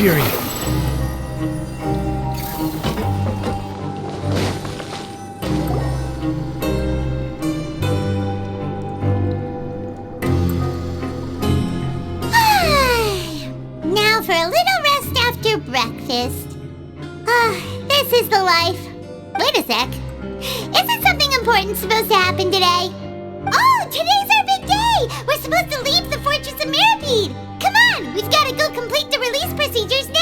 Fury. Now for a little rest after breakfast. This is the life. Wait a sec. Isn't something important supposed to happen today? Oh, today's our big day! We're supposed to leave the Fortress of Mirapede! Come on, we've got to go complete the release procedures now!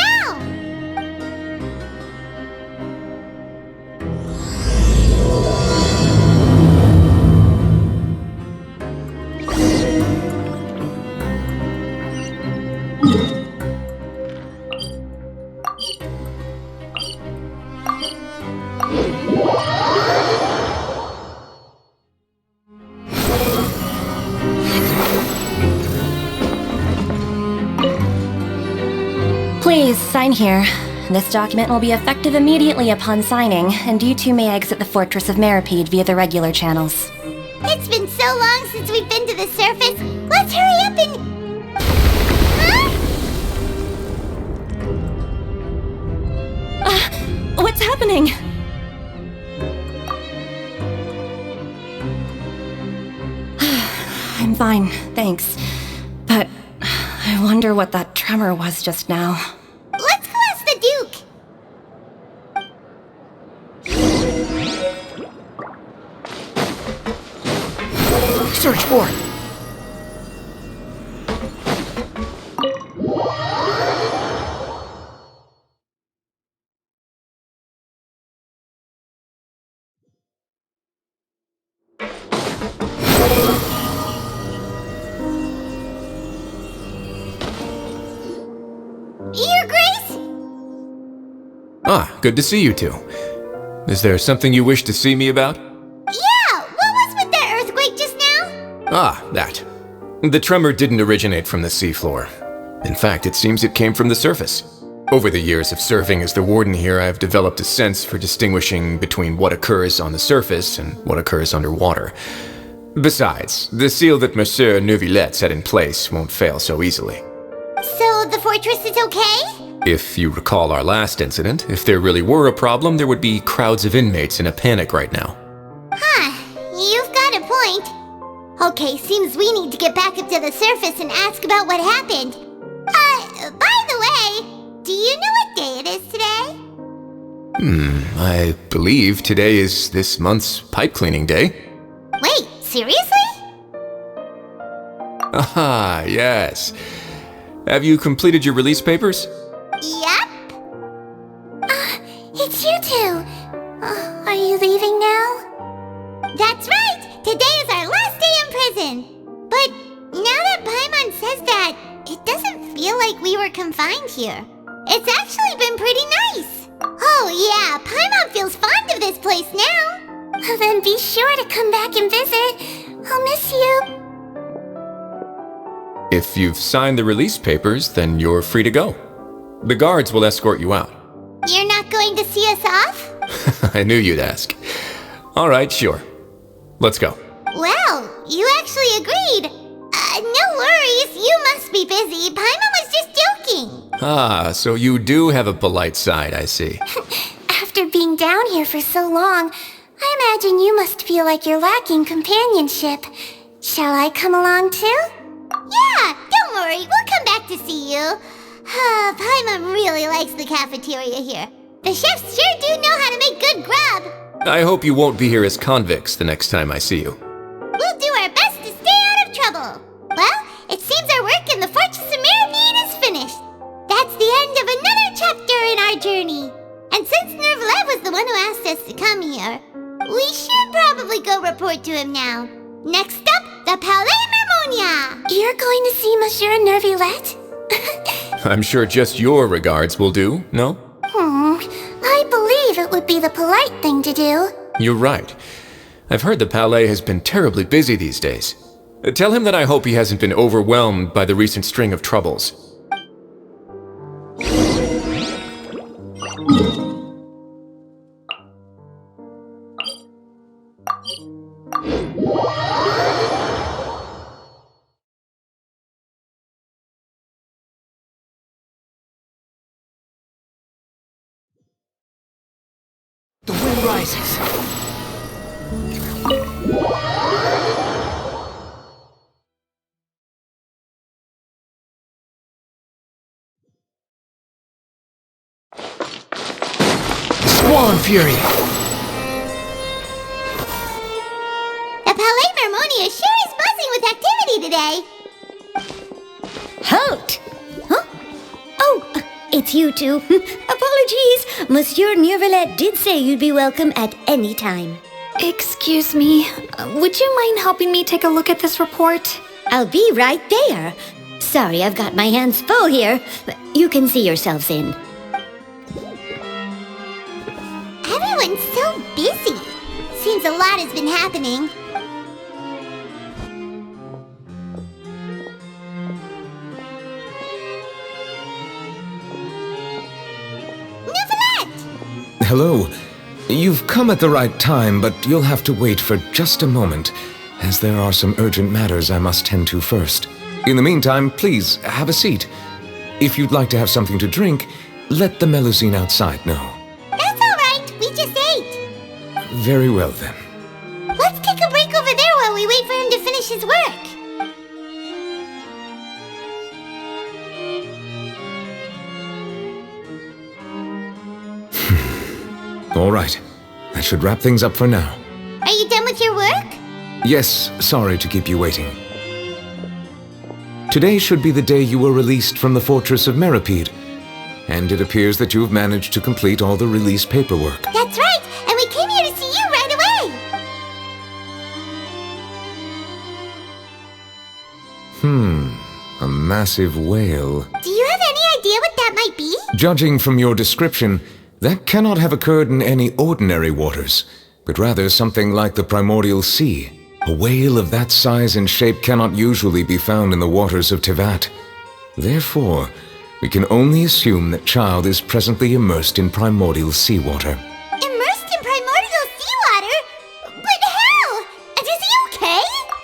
Please, sign here. This document will be effective immediately upon signing, and you two may exit the Fortress of Mirapede via the regular channels. It's been so long since we've been to the surface. Let's hurry up and... Huh? What's happening? I'm fine, thanks. But I wonder what that tremor was just now. Let's go ask the Duke! Search for it. Your Grace? Ah, good to see you two. Is there something you wish to see me about? Yeah, what was with that earthquake just now? Ah, that. The tremor didn't originate from the seafloor. In fact, it seems it came from the surface. Over the years of serving as the warden here, I've developed a sense for distinguishing between what occurs on the surface and what occurs underwater. Besides, the seal that Monsieur Neuvillette set in place won't fail so easily. So the fortress is okay? If you recall our last incident, if there really were a problem, there would be crowds of inmates in a panic right now. Huh, you've got a point. Okay, seems we need to get back up to the surface and ask about what happened. By the way, do you know what day it is today? I believe today is this month's pipe cleaning day. Wait, seriously? Aha, yes. Have you completed your release papers? Yep. It's you two. Are you leaving now? That's right! Today is our last day in prison! But now that Paimon says that, it doesn't feel like we were confined here. It's actually been pretty nice! Oh yeah, Paimon feels fond of this place now! Then be sure to come back and visit. I'll miss you. If you've signed the release papers, then you're free to go. The guards will escort you out. You're not going to see us off? I knew you'd ask. All right, sure. Let's go. Well, you actually agreed. No worries, you must be busy. Paimon was just joking. Ah, so you do have a polite side, I see. After being down here for so long, I imagine you must feel like you're lacking companionship. Shall I come along too? Yeah, don't worry, we'll come back to see you. Paimon really likes the cafeteria here. The chefs sure do know how to make good grub. I hope you won't be here as convicts the next time I see you. We'll do our best to stay out of trouble. Well, it seems our work in the Fortress of Mirapede is finished. That's the end of another chapter in our journey. And since Neuvillette was the one who asked us to come here, we should probably go report to him now. Next up, the Palais Mermonia. You're going to see Monsieur Neuvillette? I'm sure just your regards will do, no? I believe it would be the polite thing to do. You're right. I've heard the palais has been terribly busy these days. Tell him that I hope he hasn't been overwhelmed by the recent string of troubles. The wind rises. Squall and Fury. The Palais Mermonia sure is buzzing with activity today. Halt! Huh? Oh, it's you two. Apologies. Monsieur Neuvillette did say you'd be welcome at any time. Excuse me, would you mind helping me take a look at this report? I'll be right there. Sorry, I've got my hands full here. You can see yourselves in. Everyone's so busy. Seems a lot has been happening. Neuvillette! Hello. You've come at the right time, but you'll have to wait for just a moment, as there are some urgent matters I must tend to first. In the meantime, please, have a seat. If you'd like to have something to drink, let the Melusine outside know. That's all right. We just ate. Very well, then. Let's take a break over there while we wait for him to finish his work. All right. That should wrap things up for now. Are you done with your work? Yes, sorry to keep you waiting. Today should be the day you were released from the Fortress of Meripede, and it appears that you have managed to complete all the release paperwork. That's right, and we came here to see you right away. A massive whale. Do you have any idea what that might be? Judging from your description, that cannot have occurred in any ordinary waters, but rather something like the primordial sea. A whale of that size and shape cannot usually be found in the waters of Tevat. Therefore, we can only assume that Child is presently immersed in primordial seawater. Immersed in primordial seawater? But how? And is he okay?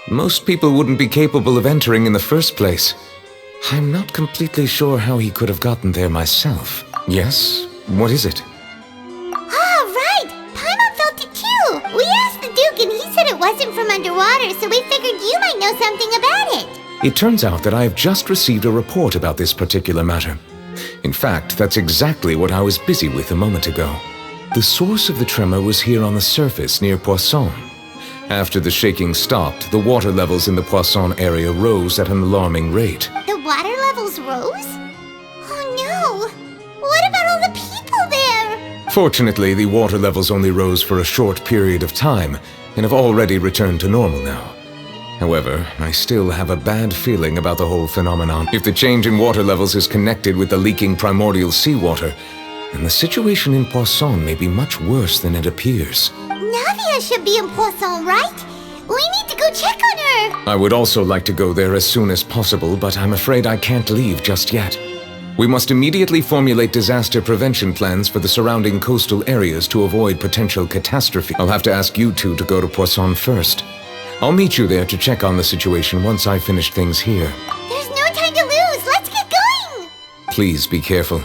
Most people wouldn't be capable of entering in the first place. I'm not completely sure how he could have gotten there myself. Yes? What is it? Ah, right! Paimon felt it too! We asked the Duke and he said it wasn't from underwater, so we figured you might know something about it. It turns out that I have just received a report about this particular matter. In fact, that's exactly what I was busy with a moment ago. The source of the tremor was here on the surface near Poisson. After the shaking stopped, the water levels in the Poisson area rose at an alarming rate. The water levels rose? Oh no! What about all the people there? Fortunately, the water levels only rose for a short period of time and have already returned to normal now. However, I still have a bad feeling about the whole phenomenon. If the change in water levels is connected with the leaking primordial seawater, then the situation in Poisson may be much worse than it appears. Navia should be in Poisson, right? We need to go check on her! I would also like to go there as soon as possible, but I'm afraid I can't leave just yet. We must immediately formulate disaster prevention plans for the surrounding coastal areas to avoid potential catastrophe. I'll have to ask you two to go to Poisson first. I'll meet you there to check on the situation once I've finished things here. There's no time to lose! Let's get going! Please be careful.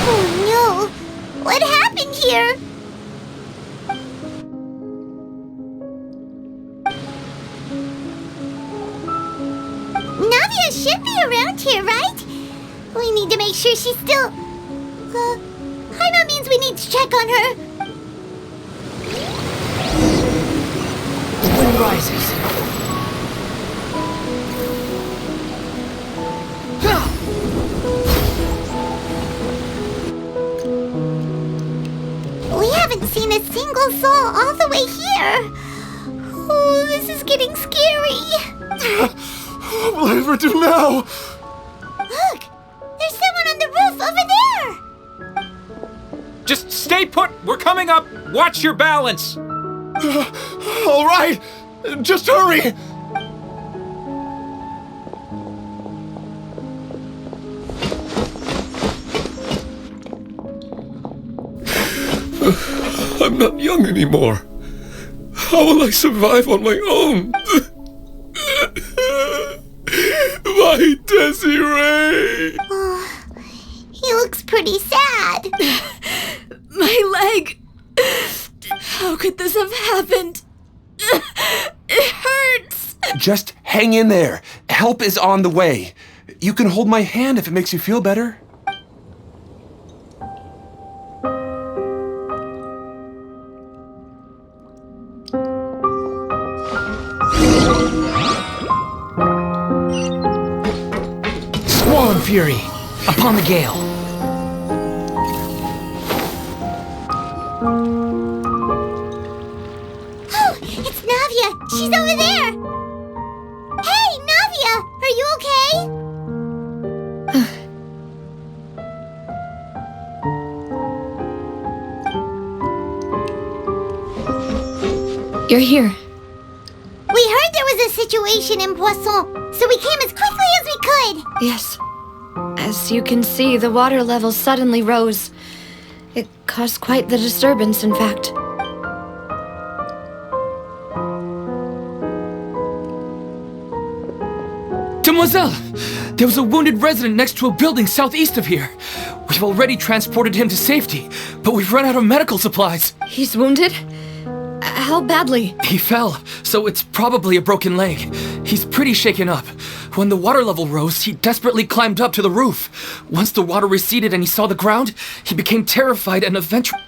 Oh no! What happened here? Navia should be around here, right? We need to make sure she's still... Paimon means we need to check on her. rises. We haven't seen a single soul all the way here. Oh, this is getting scary. What will I ever do now? Look, there's someone on the roof over there. Just stay put! We're coming up! Watch your balance! All right, just hurry. I'm not young anymore. How will I survive on my own? My Desiree! Oh, he looks pretty sad. My leg! How could this have happened? It hurts! Just hang in there. Help is on the way. You can hold my hand if it makes you feel better. Squall and fury, upon the gale. Oh, it's Navia. She's over there. Hey, Navia, are you okay? You're here. We heard there was a situation in Poisson, so we came as quickly as we could. Yes. As you can see, the water level suddenly rose. It caused quite the disturbance, in fact. Demoiselle! There was a wounded resident next to a building southeast of here. We've already transported him to safety, but we've run out of medical supplies. He's wounded? How badly? He fell, so it's probably a broken leg. He's pretty shaken up. When the water level rose, he desperately climbed up to the roof. Once the water receded and he saw the ground, he became terrified and eventually...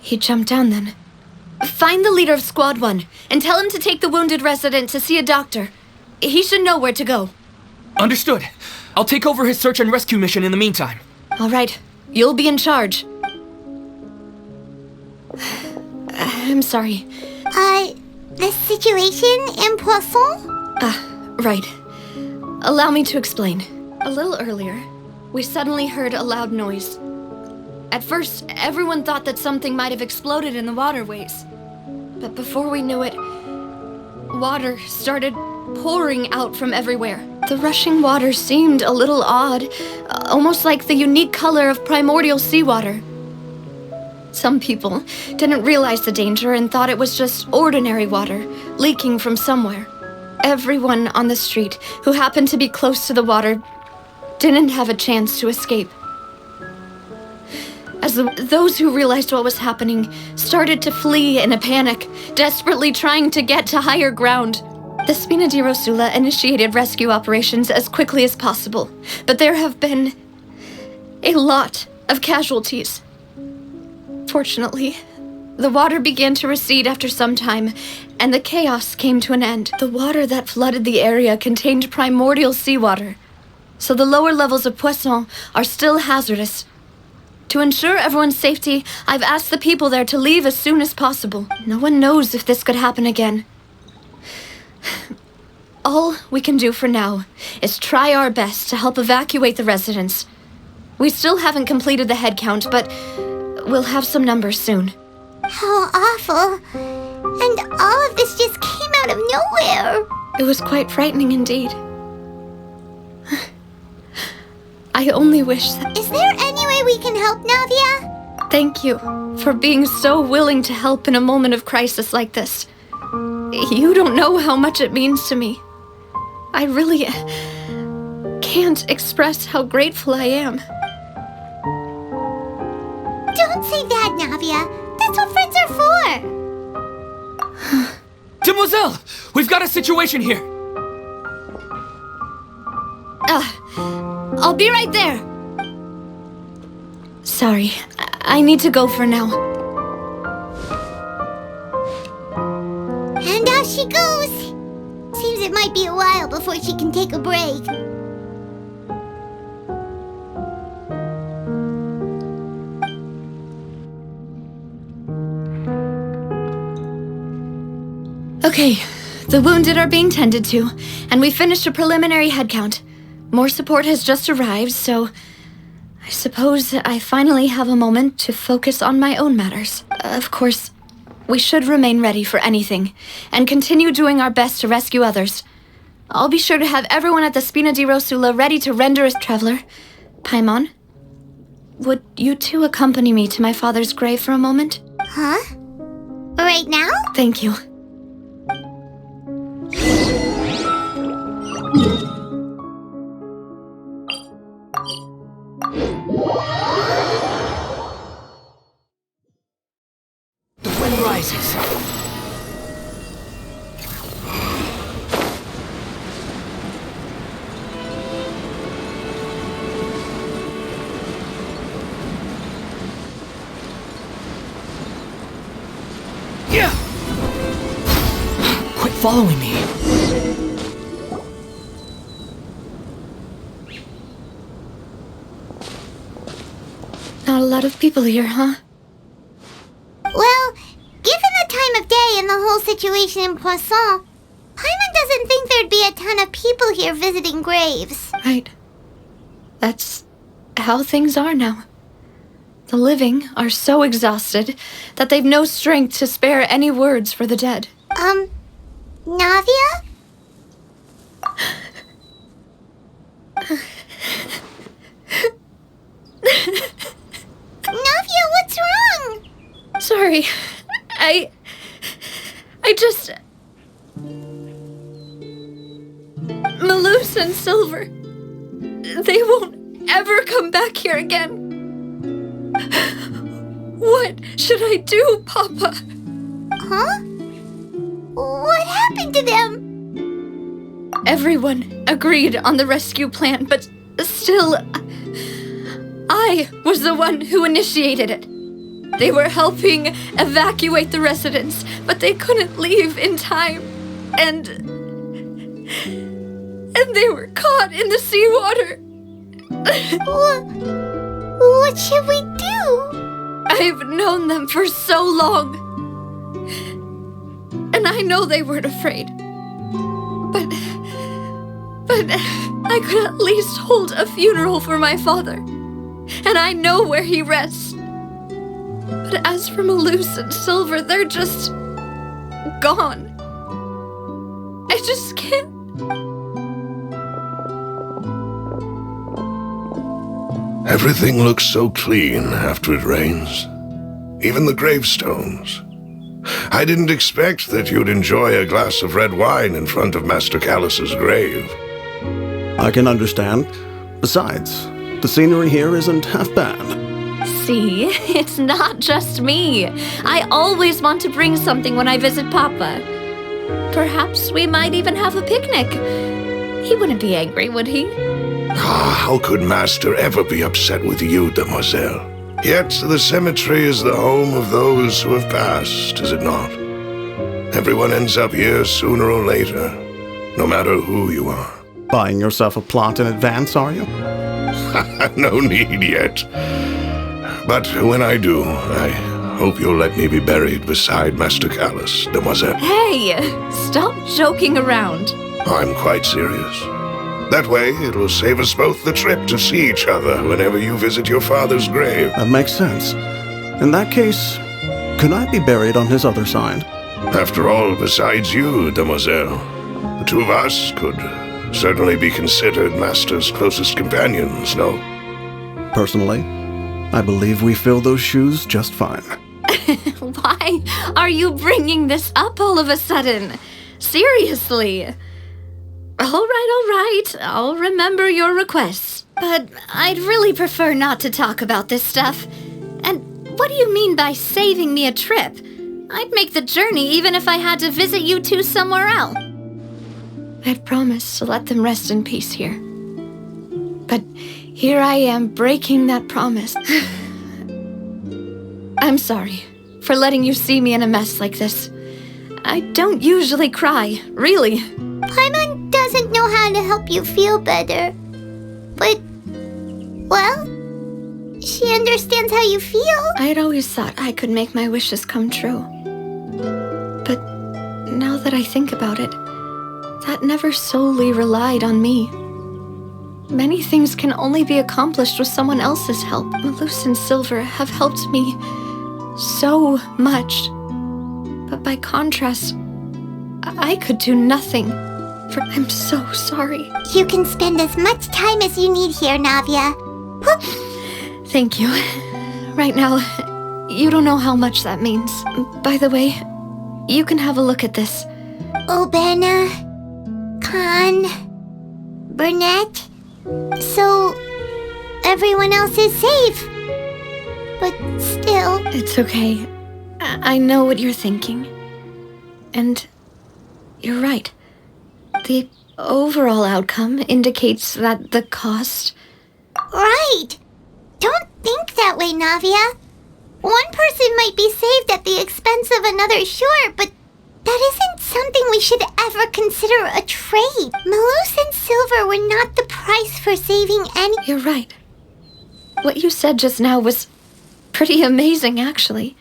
He jumped down then. Find the leader of Squad 1 and tell him to take the wounded resident to see a doctor. He should know where to go. Understood. I'll take over his search and rescue mission in the meantime. All right. You'll be in charge. I'm sorry. The situation in Poisson? Right. Allow me to explain. A little earlier, we suddenly heard a loud noise. At first, everyone thought that something might have exploded in the waterways. But before we knew it, water started pouring out from everywhere. The rushing water seemed a little odd, almost like the unique color of primordial seawater. Some people didn't realize the danger and thought it was just ordinary water leaking from somewhere. Everyone on the street who happened to be close to the water didn't have a chance to escape. As those who realized what was happening started to flee in a panic, desperately trying to get to higher ground. The Spina di Rosula initiated rescue operations as quickly as possible, but there have been a lot of casualties. Fortunately, the water began to recede after some time, and the chaos came to an end. The water that flooded the area contained primordial seawater, so the lower levels of Poisson are still hazardous. To ensure everyone's safety, I've asked the people there to leave as soon as possible. No one knows if this could happen again. All we can do for now is try our best to help evacuate the residents. We still haven't completed the head count, but we'll have some numbers soon. How awful. And all of this just came out of nowhere. It was quite frightening indeed. I only wish that... Is there any way we can help, Navia? Thank you for being so willing to help in a moment of crisis like this. You don't know how much it means to me. I really can't express how grateful I am. Don't say that, Navia. That's what friends are for. Demoiselle! We've got a situation here! I'll be right there. Sorry, I need to go for now. she goes. Seems it might be a while before she can take a break. Okay, the wounded are being tended to, and we finished a preliminary head count. More support has just arrived, so I suppose I finally have a moment to focus on my own matters. Of course, we should remain ready for anything, and continue doing our best to rescue others. I'll be sure to have everyone at the Spina di Rosula ready to render as traveler. Paimon, would you two accompany me to my father's grave for a moment? Huh? Right now? Thank you. The wind rises. Yeah! Quit following me. Not a lot of people here, huh? Well, given the time of day and the whole situation in Poisson, Paimon doesn't think there'd be a ton of people here visiting graves. Right. That's how things are now. The living are so exhausted that they've no strength to spare any words for the dead. Navia? Navia, what's wrong? Sorry. I just... Malus and Silver. They won't ever come back here again. What should I do, Papa? Huh? What happened to them? Everyone agreed on the rescue plan, but still, I was the one who initiated it. They were helping evacuate the residents, but they couldn't leave in time. And they were caught in the seawater. What should we do? I've known them for so long. And I know they weren't afraid. But I could at least hold a funeral for my father. And I know where he rests. But as for Malus and Silver, they're just gone. I just can't. Everything looks so clean after it rains. Even the gravestones. I didn't expect that you'd enjoy a glass of red wine in front of Master Callus's grave. I can understand. Besides, the scenery here isn't half bad. See, it's not just me. I always want to bring something when I visit Papa. Perhaps we might even have a picnic. He wouldn't be angry, would he? How could Master ever be upset with you, Demoiselle? Yet the cemetery is the home of those who have passed, is it not? Everyone ends up here sooner or later, no matter who you are. Buying yourself a plot in advance, are you? No need yet. But when I do, I hope you'll let me be buried beside Master Callus, Demoiselle. Hey, stop joking around. I'm quite serious. That way, it will save us both the trip to see each other whenever you visit your father's grave. That makes sense. In that case, could I be buried on his other side? After all, besides you, Demoiselle, the two of us could certainly be considered Master's closest companions, no? Personally, I believe we fill those shoes just fine. Why are you bringing this up all of a sudden? Seriously. All right. I'll remember your requests. But I'd really prefer not to talk about this stuff. And what do you mean by saving me a trip? I'd make the journey even if I had to visit you two somewhere else. I'd promised to let them rest in peace here. But here I am breaking that promise. I'm sorry for letting you see me in a mess like this. I don't usually cry, really. Paimon doesn't know how to help you feel better. But, well, she understands how you feel. I had always thought I could make my wishes come true. But now that I think about it, that never solely relied on me. Many things can only be accomplished with someone else's help. Malus and Silver have helped me so much. But by contrast, I could do nothing. I'm so sorry. You can spend as much time as you need here, Navia. Thank you. Right now, you don't know how much that means. By the way, you can have a look at this. Obena, Khan, Burnett. So, everyone else is safe. But still... It's okay. I know what you're thinking. And you're right. The overall outcome indicates that the cost... Right! Don't think that way, Navia. One person might be saved at the expense of another, sure, but that isn't something we should ever consider a trade. Malus and Silver were not the price for saving any... You're right. What you said just now was pretty amazing, actually.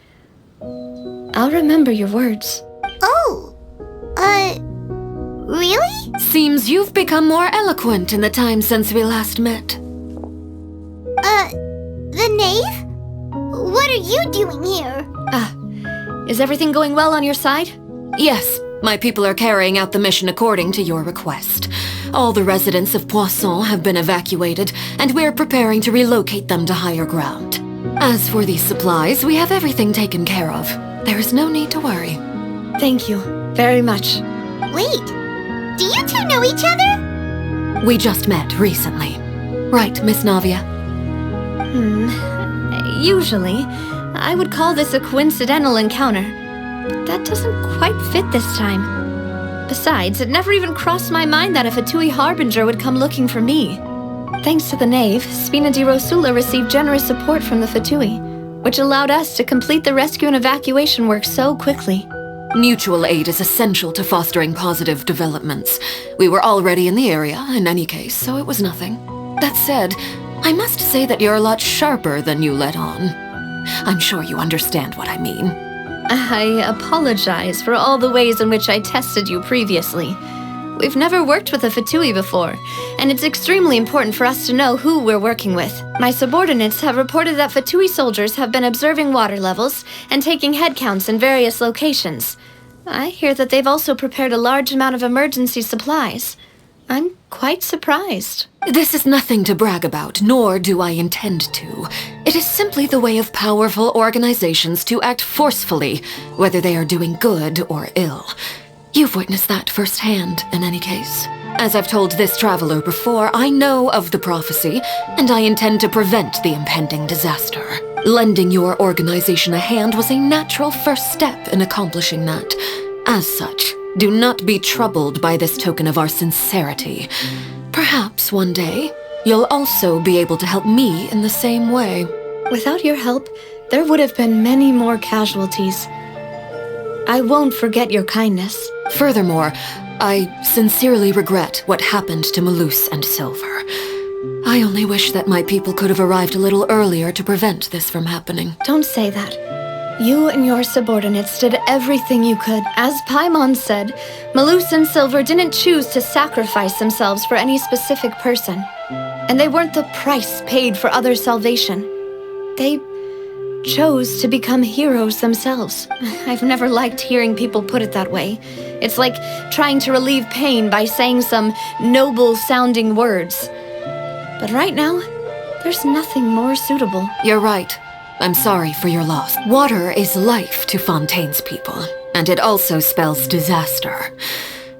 I'll remember your words. Oh, really? Seems you've become more eloquent in the time since we last met. The knave? What are you doing here? Is everything going well on your side? Yes, my people are carrying out the mission according to your request. All the residents of Poisson have been evacuated, and we're preparing to relocate them to higher ground. As for these supplies, we have everything taken care of. There is no need to worry. Thank you very much. Wait, do you two know each other? We just met recently. Right, Miss Navia? Usually, I would call this a coincidental encounter. But that doesn't quite fit this time. Besides, it never even crossed my mind that a Fatui Harbinger would come looking for me. Thanks to the Knave, Spina di Rosula received generous support from the Fatui, which allowed us to complete the rescue and evacuation work so quickly. Mutual aid is essential to fostering positive developments. We were already in the area, in any case, so it was nothing. That said, I must say that you're a lot sharper than you let on. I'm sure you understand what I mean. I apologize for all the ways in which I tested you previously. We've never worked with a Fatui before, and it's extremely important for us to know who we're working with. My subordinates have reported that Fatui soldiers have been observing water levels and taking head counts in various locations. I hear that they've also prepared a large amount of emergency supplies. I'm quite surprised. This is nothing to brag about, nor do I intend to. It is simply the way of powerful organizations to act forcefully, whether they are doing good or ill. You've witnessed that firsthand, in any case. As I've told this traveler before, I know of the prophecy, and I intend to prevent the impending disaster. Lending your organization a hand was a natural first step in accomplishing that. As such, do not be troubled by this token of our sincerity. Perhaps one day, you'll also be able to help me in the same way. Without your help, there would have been many more casualties. I won't forget your kindness. Furthermore, I sincerely regret what happened to Malus and Silver. I only wish that my people could have arrived a little earlier to prevent this from happening. Don't say that. You and your subordinates did everything you could. As Paimon said, Malus and Silver didn't choose to sacrifice themselves for any specific person. And they weren't the price paid for others' salvation. They chose to become heroes themselves. I've never liked hearing people put it that way. It's like trying to relieve pain by saying some noble-sounding words. But right now, there's nothing more suitable. You're right. I'm sorry for your loss. Water is life to Fontaine's people, and it also spells disaster.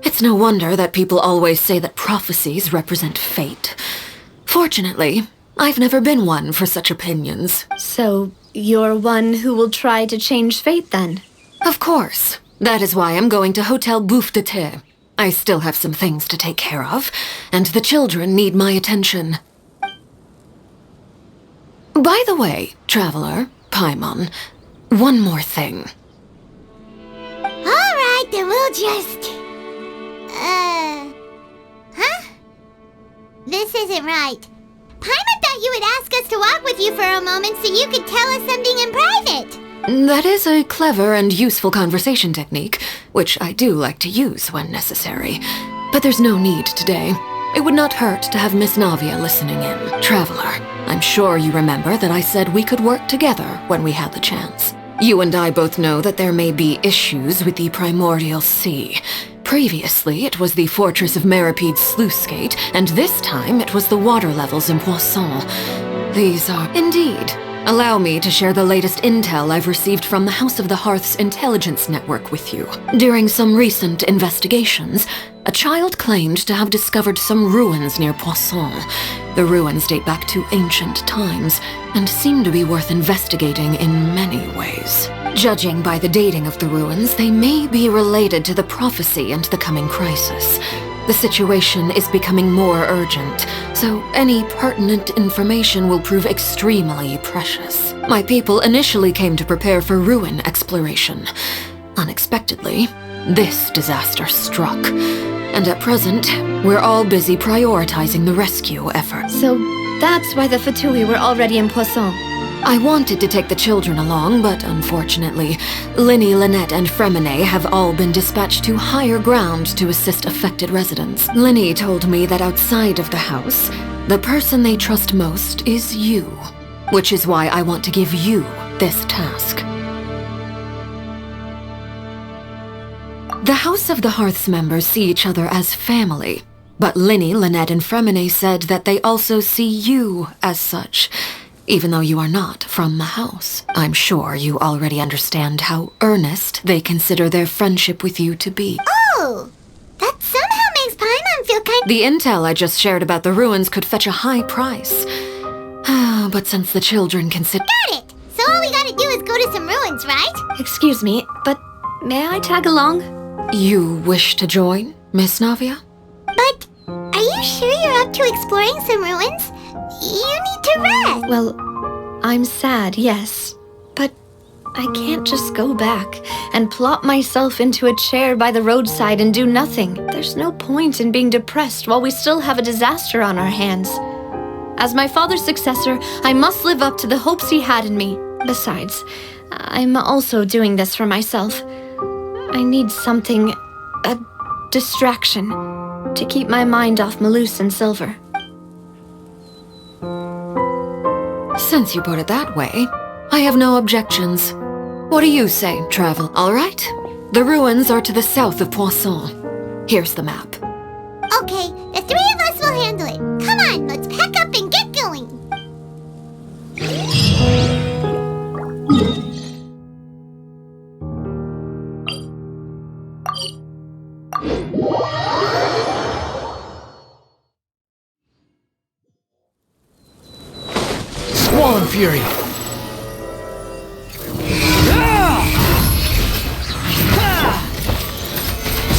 It's no wonder that people always say that prophecies represent fate. Fortunately, I've never been one for such opinions. So, you're one who will try to change fate, then? Of course. That is why I'm going to Hotel Bouffe de Thé. I still have some things to take care of, and the children need my attention. By the way, traveler, Paimon, one more thing. Alright, right, then we'll just... Huh? This isn't right. Paimon thought you would ask us to walk with you for a moment so you could tell us something in private. That is a clever and useful conversation technique, which I do like to use when necessary. But there's no need today. It would not hurt to have Miss Navia listening in. Traveler, I'm sure you remember that I said we could work together when we had the chance. You and I both know that there may be issues with the Primordial Sea. Previously, it was the Fortress of Meripede's sluice gate, and this time it was the water levels in Poisson. These are... Indeed. Allow me to share the latest intel I've received from the House of the Hearth's intelligence network with you. During some recent investigations, a child claimed to have discovered some ruins near Poisson. The ruins date back to ancient times, and seem to be worth investigating in many ways. Judging by the dating of the ruins, they may be related to the prophecy and the coming crisis. The situation is becoming more urgent, so any pertinent information will prove extremely precious. My people initially came to prepare for ruin exploration. Unexpectedly, this disaster struck. And at present, we're all busy prioritizing the rescue effort. So that's why the Fatui were already in Poisson. I wanted to take the children along, but unfortunately, Linny, Lynette, and Fremine have all been dispatched to higher ground to assist affected residents. Linny told me that outside of the house, the person they trust most is you, which is why I want to give you this task. The House of the Hearth's members see each other as family, but Linny, Lynette, and Fremine said that they also see you as such. Even though you are not from the house. I'm sure you already understand how earnest they consider their friendship with you to be. Oh! That somehow makes Paimon feel kind... The intel I just shared about the ruins could fetch a high price. But since the children consider... Got it! So all we gotta do is go to some ruins, right? Excuse me, but may I tag along? You wish to join, Miss Navia? But are you sure you're up to exploring some ruins? You need to rest. Well, I'm sad, yes. But I can't just go back and plop myself into a chair by the roadside and do nothing. There's no point in being depressed while we still have a disaster on our hands. As my father's successor, I must live up to the hopes he had in me. Besides, I'm also doing this for myself. I need something, a distraction, to keep my mind off Malus and Silver. Since you put it that way, I have no objections. What do you say, Travel? All right? The ruins are to the south of Poisson. Here's the map. Okay, the three of us will handle it. Come on, let's pack up and get going. Squall Fury!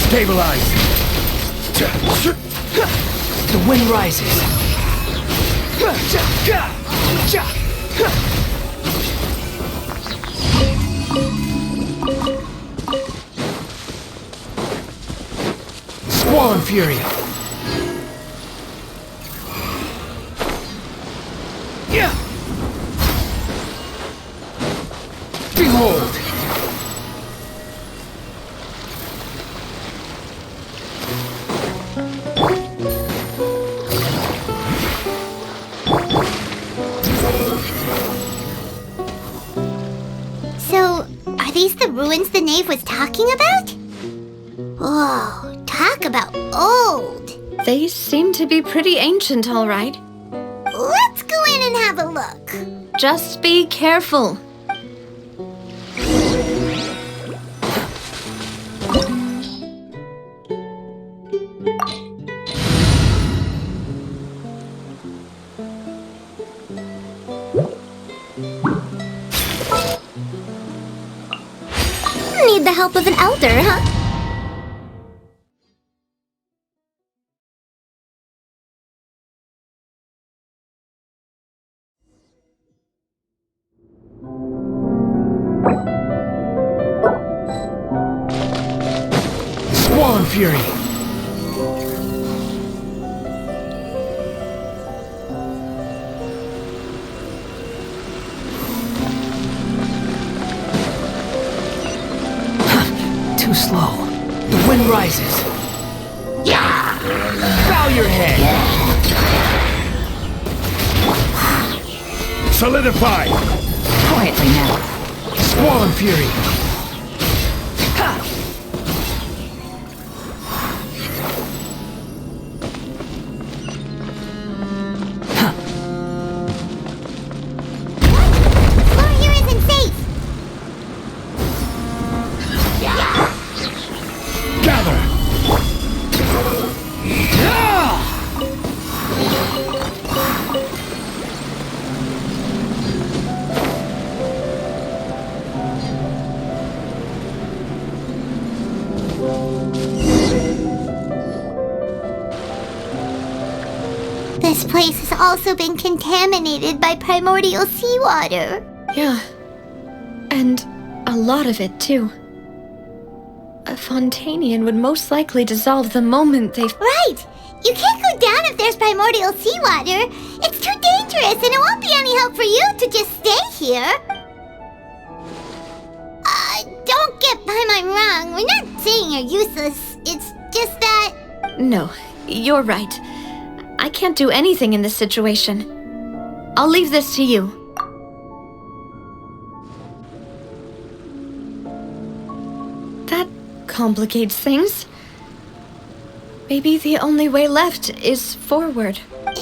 Stabilize! The wind rises. Squall Fury! Behold! So, are these the ruins the knave was talking about? Whoa, talk about old. They seem to be pretty ancient, all right. Let's go in and have a look. Just be careful. Need the help of an elder, huh? Fury! Too slow. The wind rises. Bow your head! Solidify! Quietly now. Squall Fury! Ha! Floor here isn't safe. Gather! This place has also been contaminated by primordial seawater. Yeah. And a lot of it, too. A Fontainian would most likely dissolve the moment they... Right! You can't go down if there's primordial seawater. It's too dangerous, and it won't be any help for you to just stay here. Don't get Paimon wrong. We're not saying you're useless. It's just that... No, you're right. I can't do anything in this situation. I'll leave this to you. That complicates things. Maybe the only way left is forward.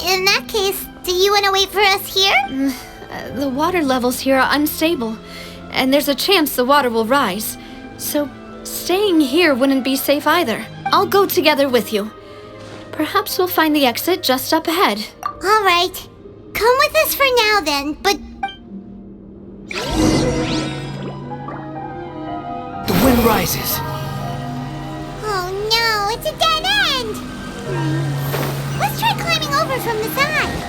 In that case, do you want to wait for us here? The water levels here are unstable, and there's a chance the water will rise. So staying here wouldn't be safe either. I'll go together with you. Perhaps we'll find the exit just up ahead. All right. Come with us for now then, but... The wind rises. Oh no, it's a dead end! Let's try climbing over from the side.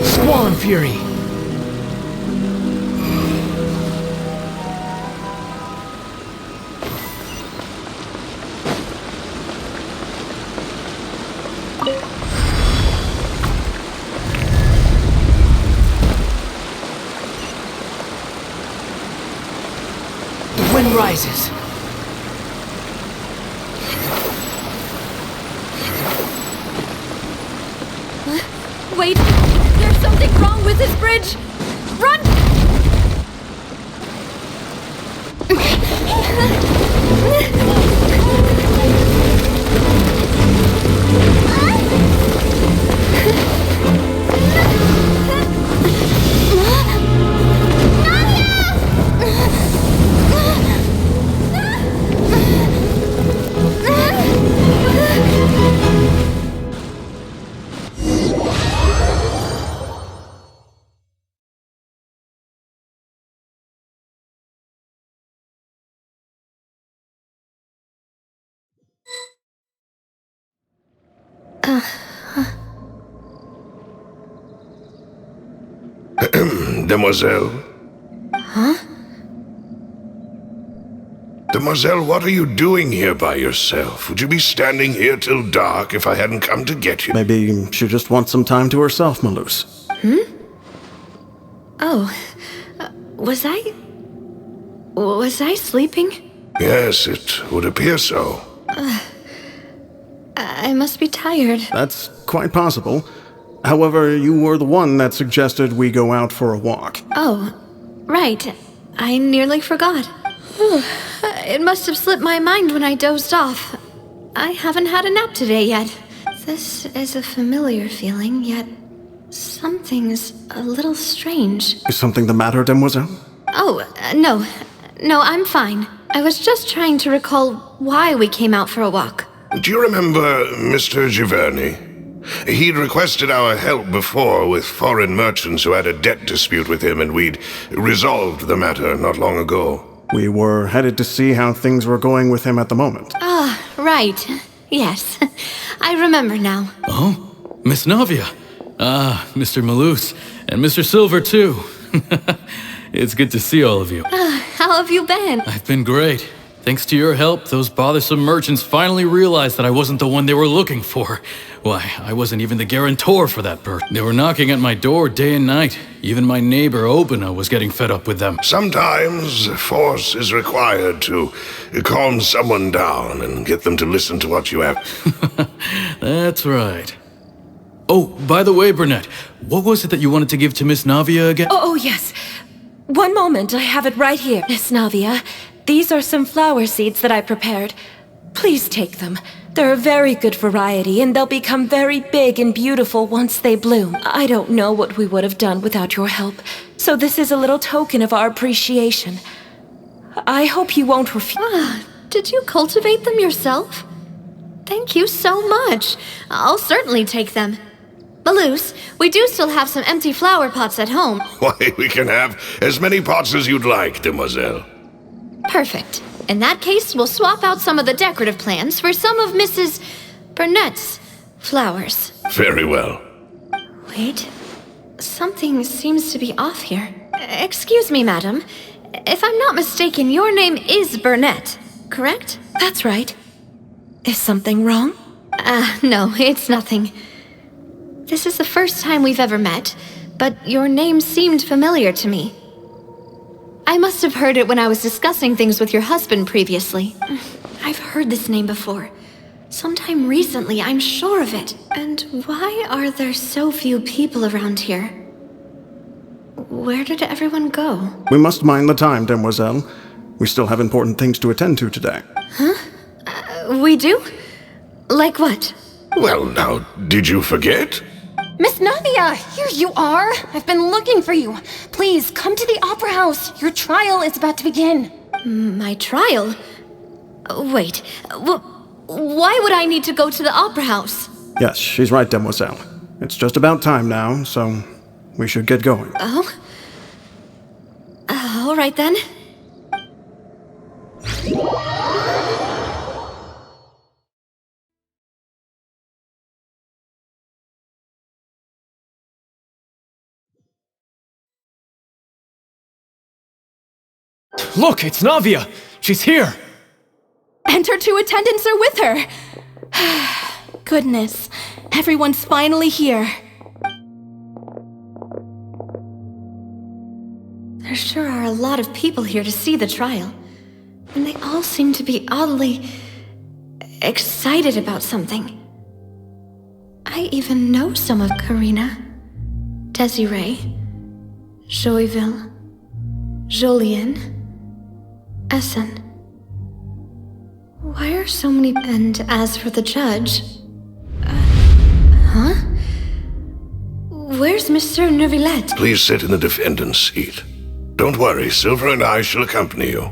Squall Fury! The wind rises. Wait! There's something wrong with this bridge! Run! Demoiselle? Huh? Demoiselle, what are you doing here by yourself? Would you be standing here till dark if I hadn't come to get you? Maybe she just wants some time to herself, Malus. Oh. Was I sleeping? Yes, it would appear so. I must be tired. That's quite possible. However, you were the one that suggested we go out for a walk. Oh, right. I nearly forgot. It must have slipped my mind when I dozed off. I haven't had a nap today yet. This is a familiar feeling, yet something's a little strange. Is something the matter, Demoiselle? Oh, no. No, I'm fine. I was just trying to recall why we came out for a walk. Do you remember Mr. Giverny? He'd requested our help before with foreign merchants who had a debt dispute with him, and we'd resolved the matter not long ago. We were headed to see how things were going with him at the moment. Ah, right. Yes, I remember now. Oh, Miss Navia. Ah, Mr. Malus. And Mr. Silver, too. It's good to see all of you. How have you been? I've been great. Thanks to your help, those bothersome merchants finally realized that I wasn't the one they were looking for. Why, I wasn't even the guarantor for that bird. They were knocking at my door day and night. Even my neighbor, Obina, was getting fed up with them. Sometimes force is required to calm someone down and get them to listen to what you have. That's right. Oh, by the way, Burnett, what was it that you wanted to give to Miss Navia again? Oh, yes. One moment, I have it right here. Miss Navia, these are some flower seeds that I prepared. Please take them. They're a very good variety, and they'll become very big and beautiful once they bloom. I don't know what we would have done without your help, so this is a little token of our appreciation. I hope you won't refuse. Did you cultivate them yourself? Thank you so much. I'll certainly take them. Malus, we do still have some empty flower pots at home. Why, we can have as many pots as you'd like, demoiselle. Perfect. In that case, we'll swap out some of the decorative plants for some of Mrs. Burnett's flowers. Very well. Wait. Something seems to be off here. Excuse me, madam. If I'm not mistaken, your name is Burnett, correct? That's right. Is something wrong? No, it's nothing. This is the first time we've ever met, but your name seemed familiar to me. I must have heard it when I was discussing things with your husband previously. I've heard this name before. Sometime recently, I'm sure of it. And why are there so few people around here? Where did everyone go? We must mind the time, demoiselle. We still have important things to attend to today. Huh? We do? Like what? Well, now, did you forget? Miss Navia, here you are. I've been looking for you. Please, come to the Opera House. Your trial is about to begin. My trial? Wait, why would I need to go to the Opera House? Yes, she's right, demoiselle. It's just about time now, so we should get going. Oh? All right then. Look, it's Navia! She's here! And her two attendants are with her. Goodness, everyone's finally here. There sure are a lot of people here to see the trial. And they all seem to be oddly excited about something. I even know some of Karina, Desiree, Joyville, Jolien, Essen. Why are so many... And as for the judge... huh? Where's Monsieur Neuvillette? Please sit in the defendant's seat. Don't worry, Silver and I shall accompany you.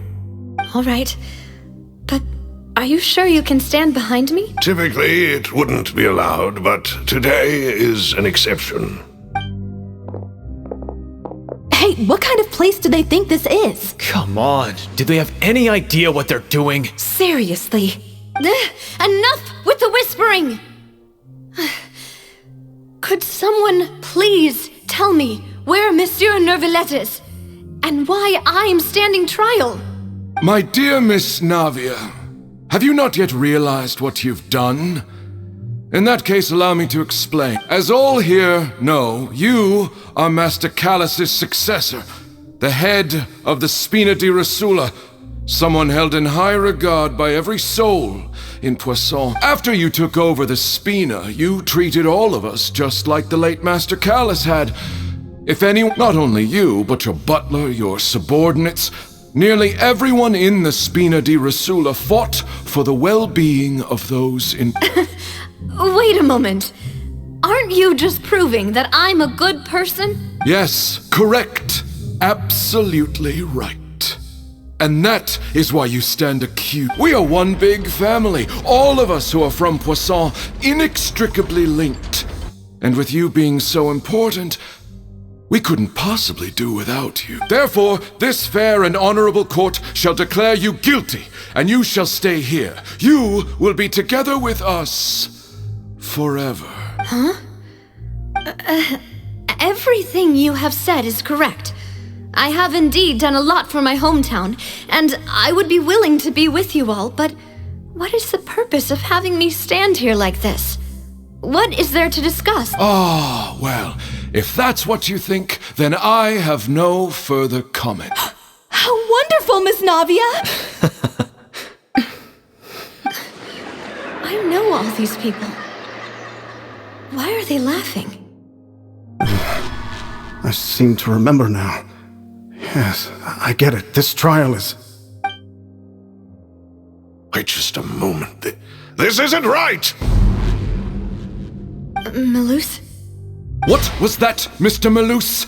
All right. But are you sure you can stand behind me? Typically, it wouldn't be allowed, but today is an exception. Hey, what kind of place do they think this is? Come on, do they have any idea what they're doing? Seriously. Enough with the whispering! Could someone please tell me where Monsieur Neuvillette is? And why I'm standing trial? My dear Miss Navia, have you not yet realized what you've done? In that case, allow me to explain. As all here know, you are Master Callus's successor, the head of the Spina di Rosula, someone held in high regard by every soul in Poisson. After you took over the Spina, you treated all of us just like the late Master Callus had. If any, not only you, but your butler, your subordinates, nearly everyone in the Spina di Rosula fought for the well-being of those in... Wait a moment. Aren't you just proving that I'm a good person? Yes, correct. Absolutely right. And that is why you stand accused. We are one big family, all of us who are from Poisson, inextricably linked. And with you being so important, We couldn't possibly do without you. Therefore, this fair and honorable court shall declare you guilty, and you shall stay here. You will be together with us forever. Huh? Everything you have said is correct. I have indeed done a lot for my hometown, and I would be willing to be with you all, but what is the purpose of having me stand here like this? What is there to discuss? Ah, well, if that's what you think, then I have no further comment. How wonderful, Miss Navia! I know all these people. Why are they laughing? I seem to remember now. Yes, I get it. This trial is... Wait just a moment. This isn't right! Malus? What was that, Mr. Malus?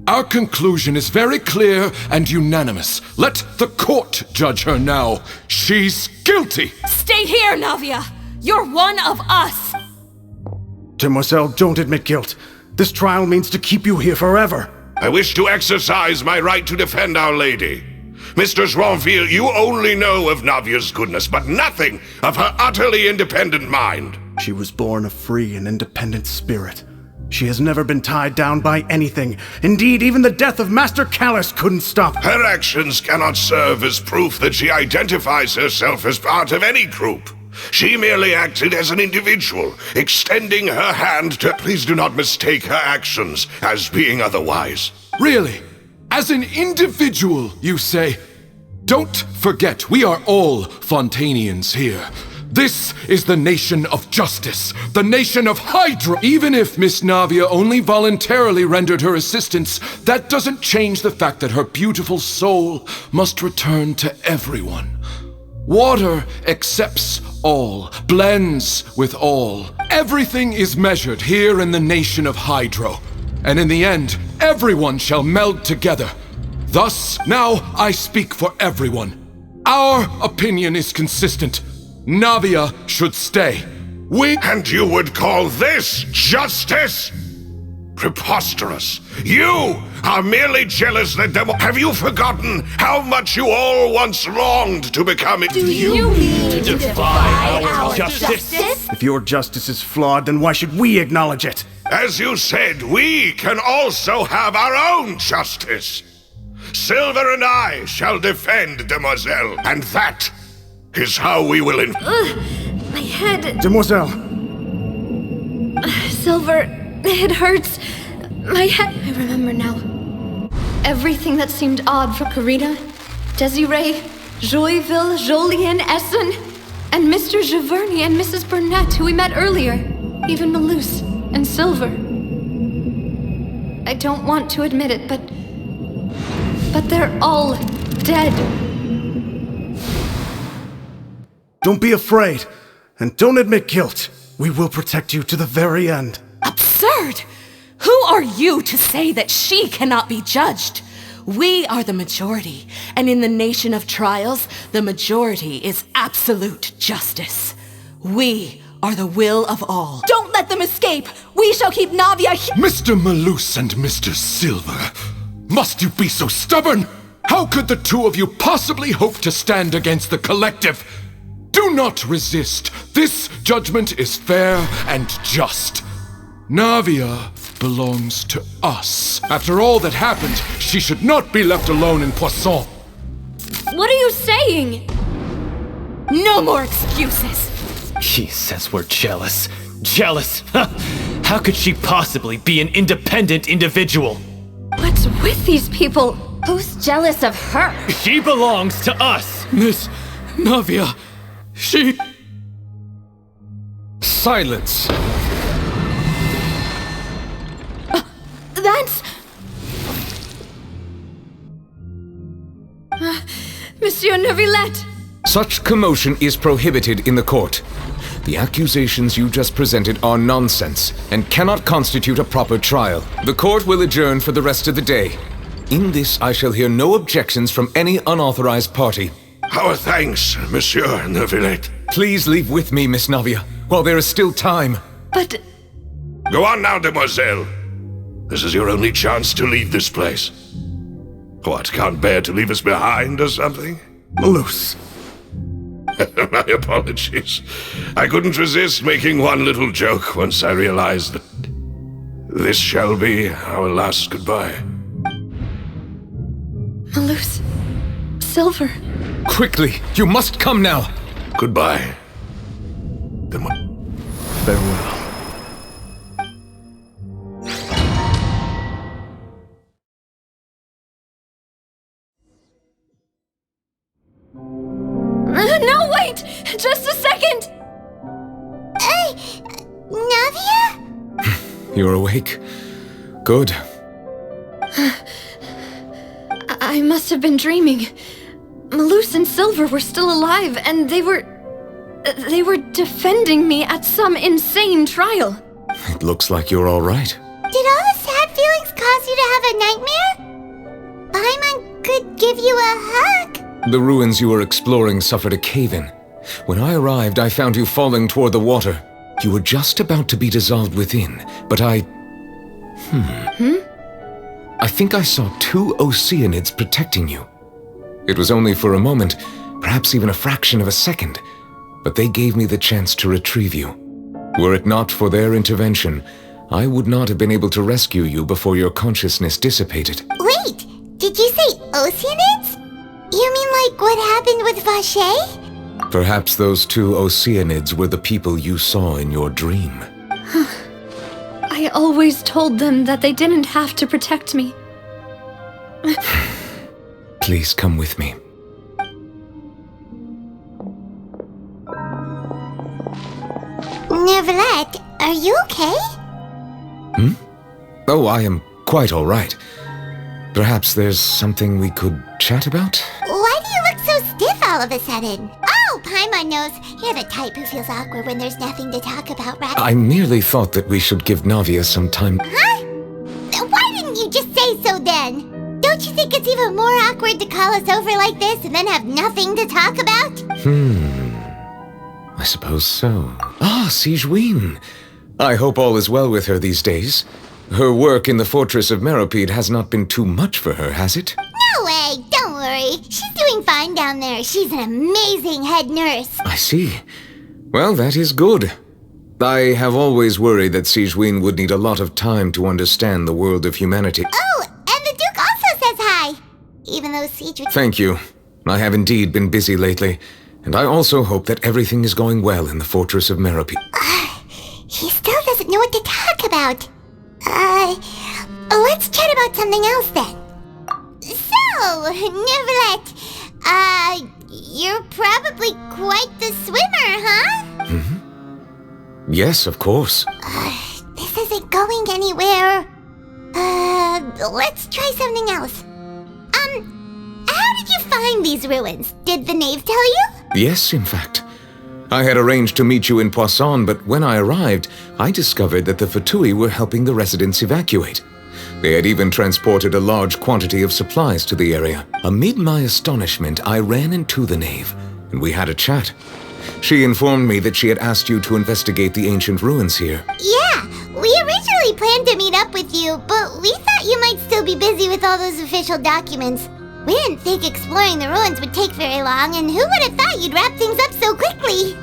Our conclusion is very clear and unanimous. Let the court judge her now. She's guilty! Stay here, Navia! You're one of us! Demoiselle, don't admit guilt. This trial means to keep you here forever. I wish to exercise my right to defend Our Lady. Mr. Joinville, you only know of Navia's goodness, but nothing of her utterly independent mind. She was born a free and independent spirit. She has never been tied down by anything. Indeed, even the death of Master Callus couldn't stop her. Her actions cannot serve as proof that she identifies herself as part of any group. She merely acted as an individual, extending her hand to... Please do not mistake her actions as being otherwise. Really? As an individual, you say? Don't forget, we are all Fontainians here. This is the nation of justice, the nation of Hydra. Even if Miss Navia only voluntarily rendered her assistance, that doesn't change the fact that her beautiful soul must return to everyone. Water accepts all, blends with all. Everything is measured here in the nation of Hydro. And in the end, everyone shall meld together. Thus, now I speak for everyone. Our opinion is consistent. Navia should stay. And you would call this justice? Preposterous. You are merely jealous that Have you forgotten how much you all once longed to become... Do you mean to defy our justice? If your justice is flawed, then why should we acknowledge it? As you said, we can also have our own justice. Silver and I shall defend Demoiselle, and that is how we will... My head... Demoiselle! Silver, it hurts. My head... I remember now. Everything that seemed odd for Karina, Desiree, Joyville, Jolien, Essen, and Mr. Giverny and Mrs. Burnett, who we met earlier. Even Malus and Silver. I don't want to admit it, but they're all dead. Don't be afraid, and don't admit guilt. We will protect you to the very end. Absurd! Who are you to say that she cannot be judged? We are the majority, and in the nation of trials, the majority is absolute justice. We are the will of all. Don't let them escape! We shall keep Navia here! Mr. Malus and Mr. Silver, must you be so stubborn? How could the two of you possibly hope to stand against the collective? Do not resist. This judgment is fair and just. Navia belongs to us. After all that happened, she should not be left alone in Poisson. What are you saying? No more excuses. She says we're jealous. Jealous? How could she possibly be an independent individual? What's with these people? Who's jealous of her? She belongs to us! Miss Navia, she... Silence! That's... Monsieur Neuvillette! Such commotion is prohibited in the court. The accusations you just presented are nonsense and cannot constitute a proper trial. The court will adjourn for the rest of the day. In this, I shall hear no objections from any unauthorized party. Our thanks, Monsieur Neuvillette. Please leave with me, Miss Navia, while there is still time. But... Go on now, Demoiselle. This is your only chance to leave this place. What, can't bear to leave us behind or something? Malus. My apologies. I couldn't resist making one little joke once I realized that this shall be our last goodbye. Malus. Silver. Quickly! You must come now! Goodbye. Farewell. No, wait! Just a second! Navia? You're awake? Good. I must have been dreaming. Malus and Silver were still alive, and they were defending me at some insane trial. It looks like you're all right. Did all the sad feelings cause you to have a nightmare? Paimon could give you a hug. The ruins you were exploring suffered a cave-in. When I arrived, I found you falling toward the water. You were just about to be dissolved within, but I think I saw 2 Oceanids protecting you. It was only for a moment, perhaps even a fraction of a second, but they gave me the chance to retrieve you. Were it not for their intervention, I would not have been able to rescue you before your consciousness dissipated. Wait, did you say Oceanids? You mean like what happened with Vache? Perhaps those 2 Oceanids were the people you saw in your dream. I always told them that they didn't have to protect me. Please come with me. Neverlet, are you okay? Oh, I am quite all right. Perhaps there's something we could chat about? Why do you look so stiff all of a sudden? Oh, Paimon knows. You're the type who feels awkward when there's nothing to talk about, right? I merely thought that we should give Navia some time. Huh? Why didn't you just say so then? Don't you think it's even more awkward to call us over like this and then have nothing to talk about? I suppose so. Ah, Sigewinne. I hope all is well with her these days. Her work in the Fortress of Meropide has not been too much for her, has it? No way, don't worry. She's doing fine down there. She's an amazing head nurse. I see. Well, that is good. I have always worried that Sigewinne would need a lot of time to understand the world of humanity. Oh, and the Duke also says hi. Even though Sigewinne... Thank you. I have indeed been busy lately, and I also hope that everything is going well in the Fortress of Meropide. He still doesn't know what to talk about. Let's chat about something else then. So, Neverlet, you're probably quite the swimmer, huh? Yes, of course. This isn't going anywhere. Let's try something else. How did you find these ruins? Did the knave tell you? Yes, in fact. I had arranged to meet you in Poisson, but when I arrived, I discovered that the Fatui were helping the residents evacuate. They had even transported a large quantity of supplies to the area. Amid my astonishment, I ran into the knave, and we had a chat. She informed me that she had asked you to investigate the ancient ruins here. Yeah, we originally planned to meet up with you, but we thought you might still be busy with all those official documents. We didn't think exploring the ruins would take very long, and who would have thought you'd wrap things up so quickly?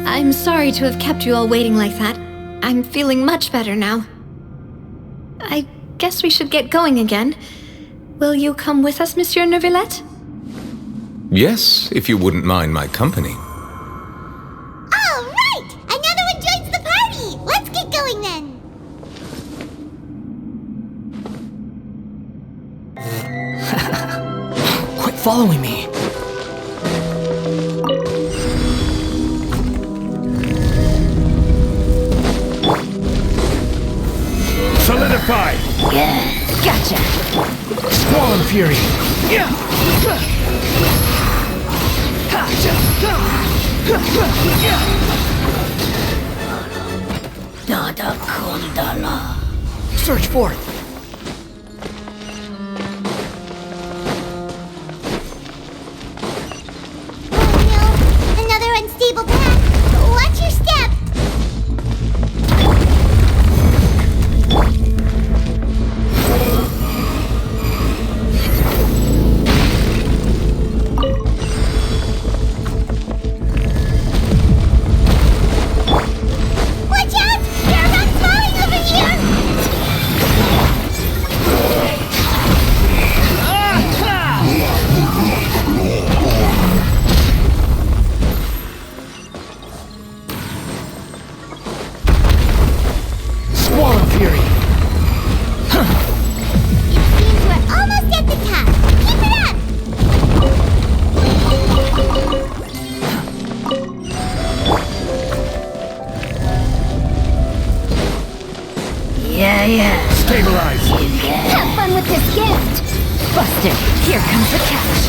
I'm sorry to have kept you all waiting like that. I'm feeling much better now. I guess we should get going again. Will you come with us, Monsieur Neuvillette? Yes, if you wouldn't mind my company. All right! Another one joins the party! Let's get going then! Quit following me. Solidify! Gotcha! Squall and Fury! Nada Kundala. Search for it. Oh no, Stabilize! Have fun with this gift! Busted, here comes the catch.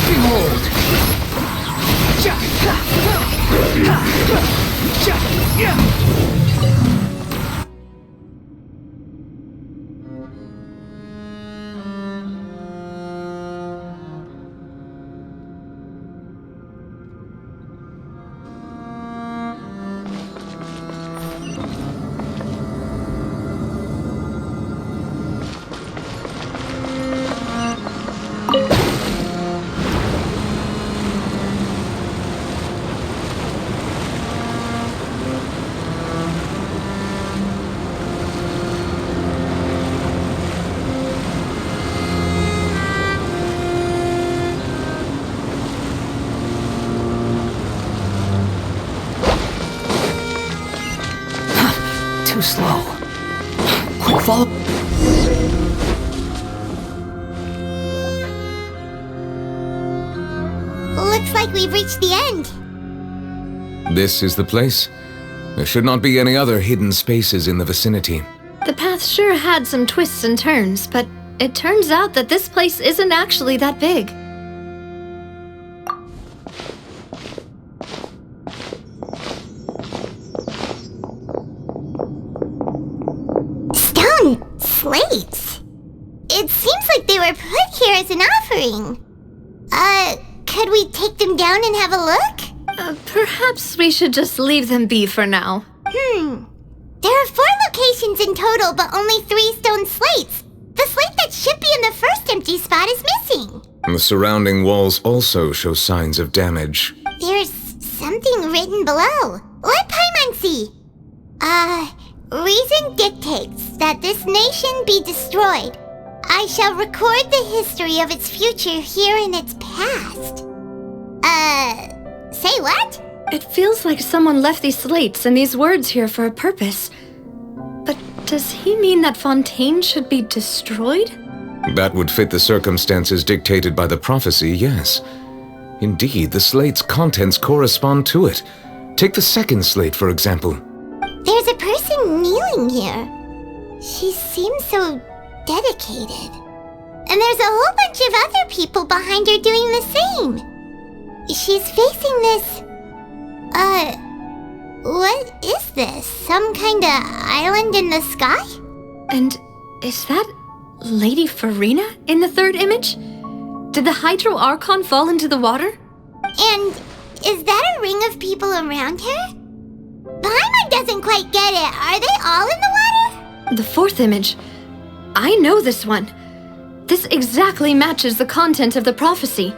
Behold! Too slow. Quick, follow. Looks like we've reached the end. This is the place? There should not be any other hidden spaces in the vicinity. The path sure had some twists and turns, but it turns out that this place isn't actually that big. Stone slates. It seems like they were put here as an offering. Could we take them down and have a look? Perhaps we should just leave them be for now. There are 4 locations in total, but only 3 stone slates. The slate that should be in the first empty spot is missing. The surrounding walls also show signs of damage. There's something written below. Let Paimon see. Reason dictates that this nation be destroyed. I shall record the history of its future here in its past. Say what? It feels like someone left these slates and these words here for a purpose. But does he mean that Fontaine should be destroyed? That would fit the circumstances dictated by the prophecy, yes. Indeed, the slate's contents correspond to it. Take the second slate, for example. There's a person kneeling here. She seems so dedicated. And there's a whole bunch of other people behind her doing the same. She's facing this... what is this? Some kind of island in the sky? And is that Lady Farina in the third image? Did the Hydro Archon fall into the water? And is that a ring of people around her? Paimon doesn't quite get it. Are they all in the water? The fourth image. I know this one. This exactly matches the content of the prophecy.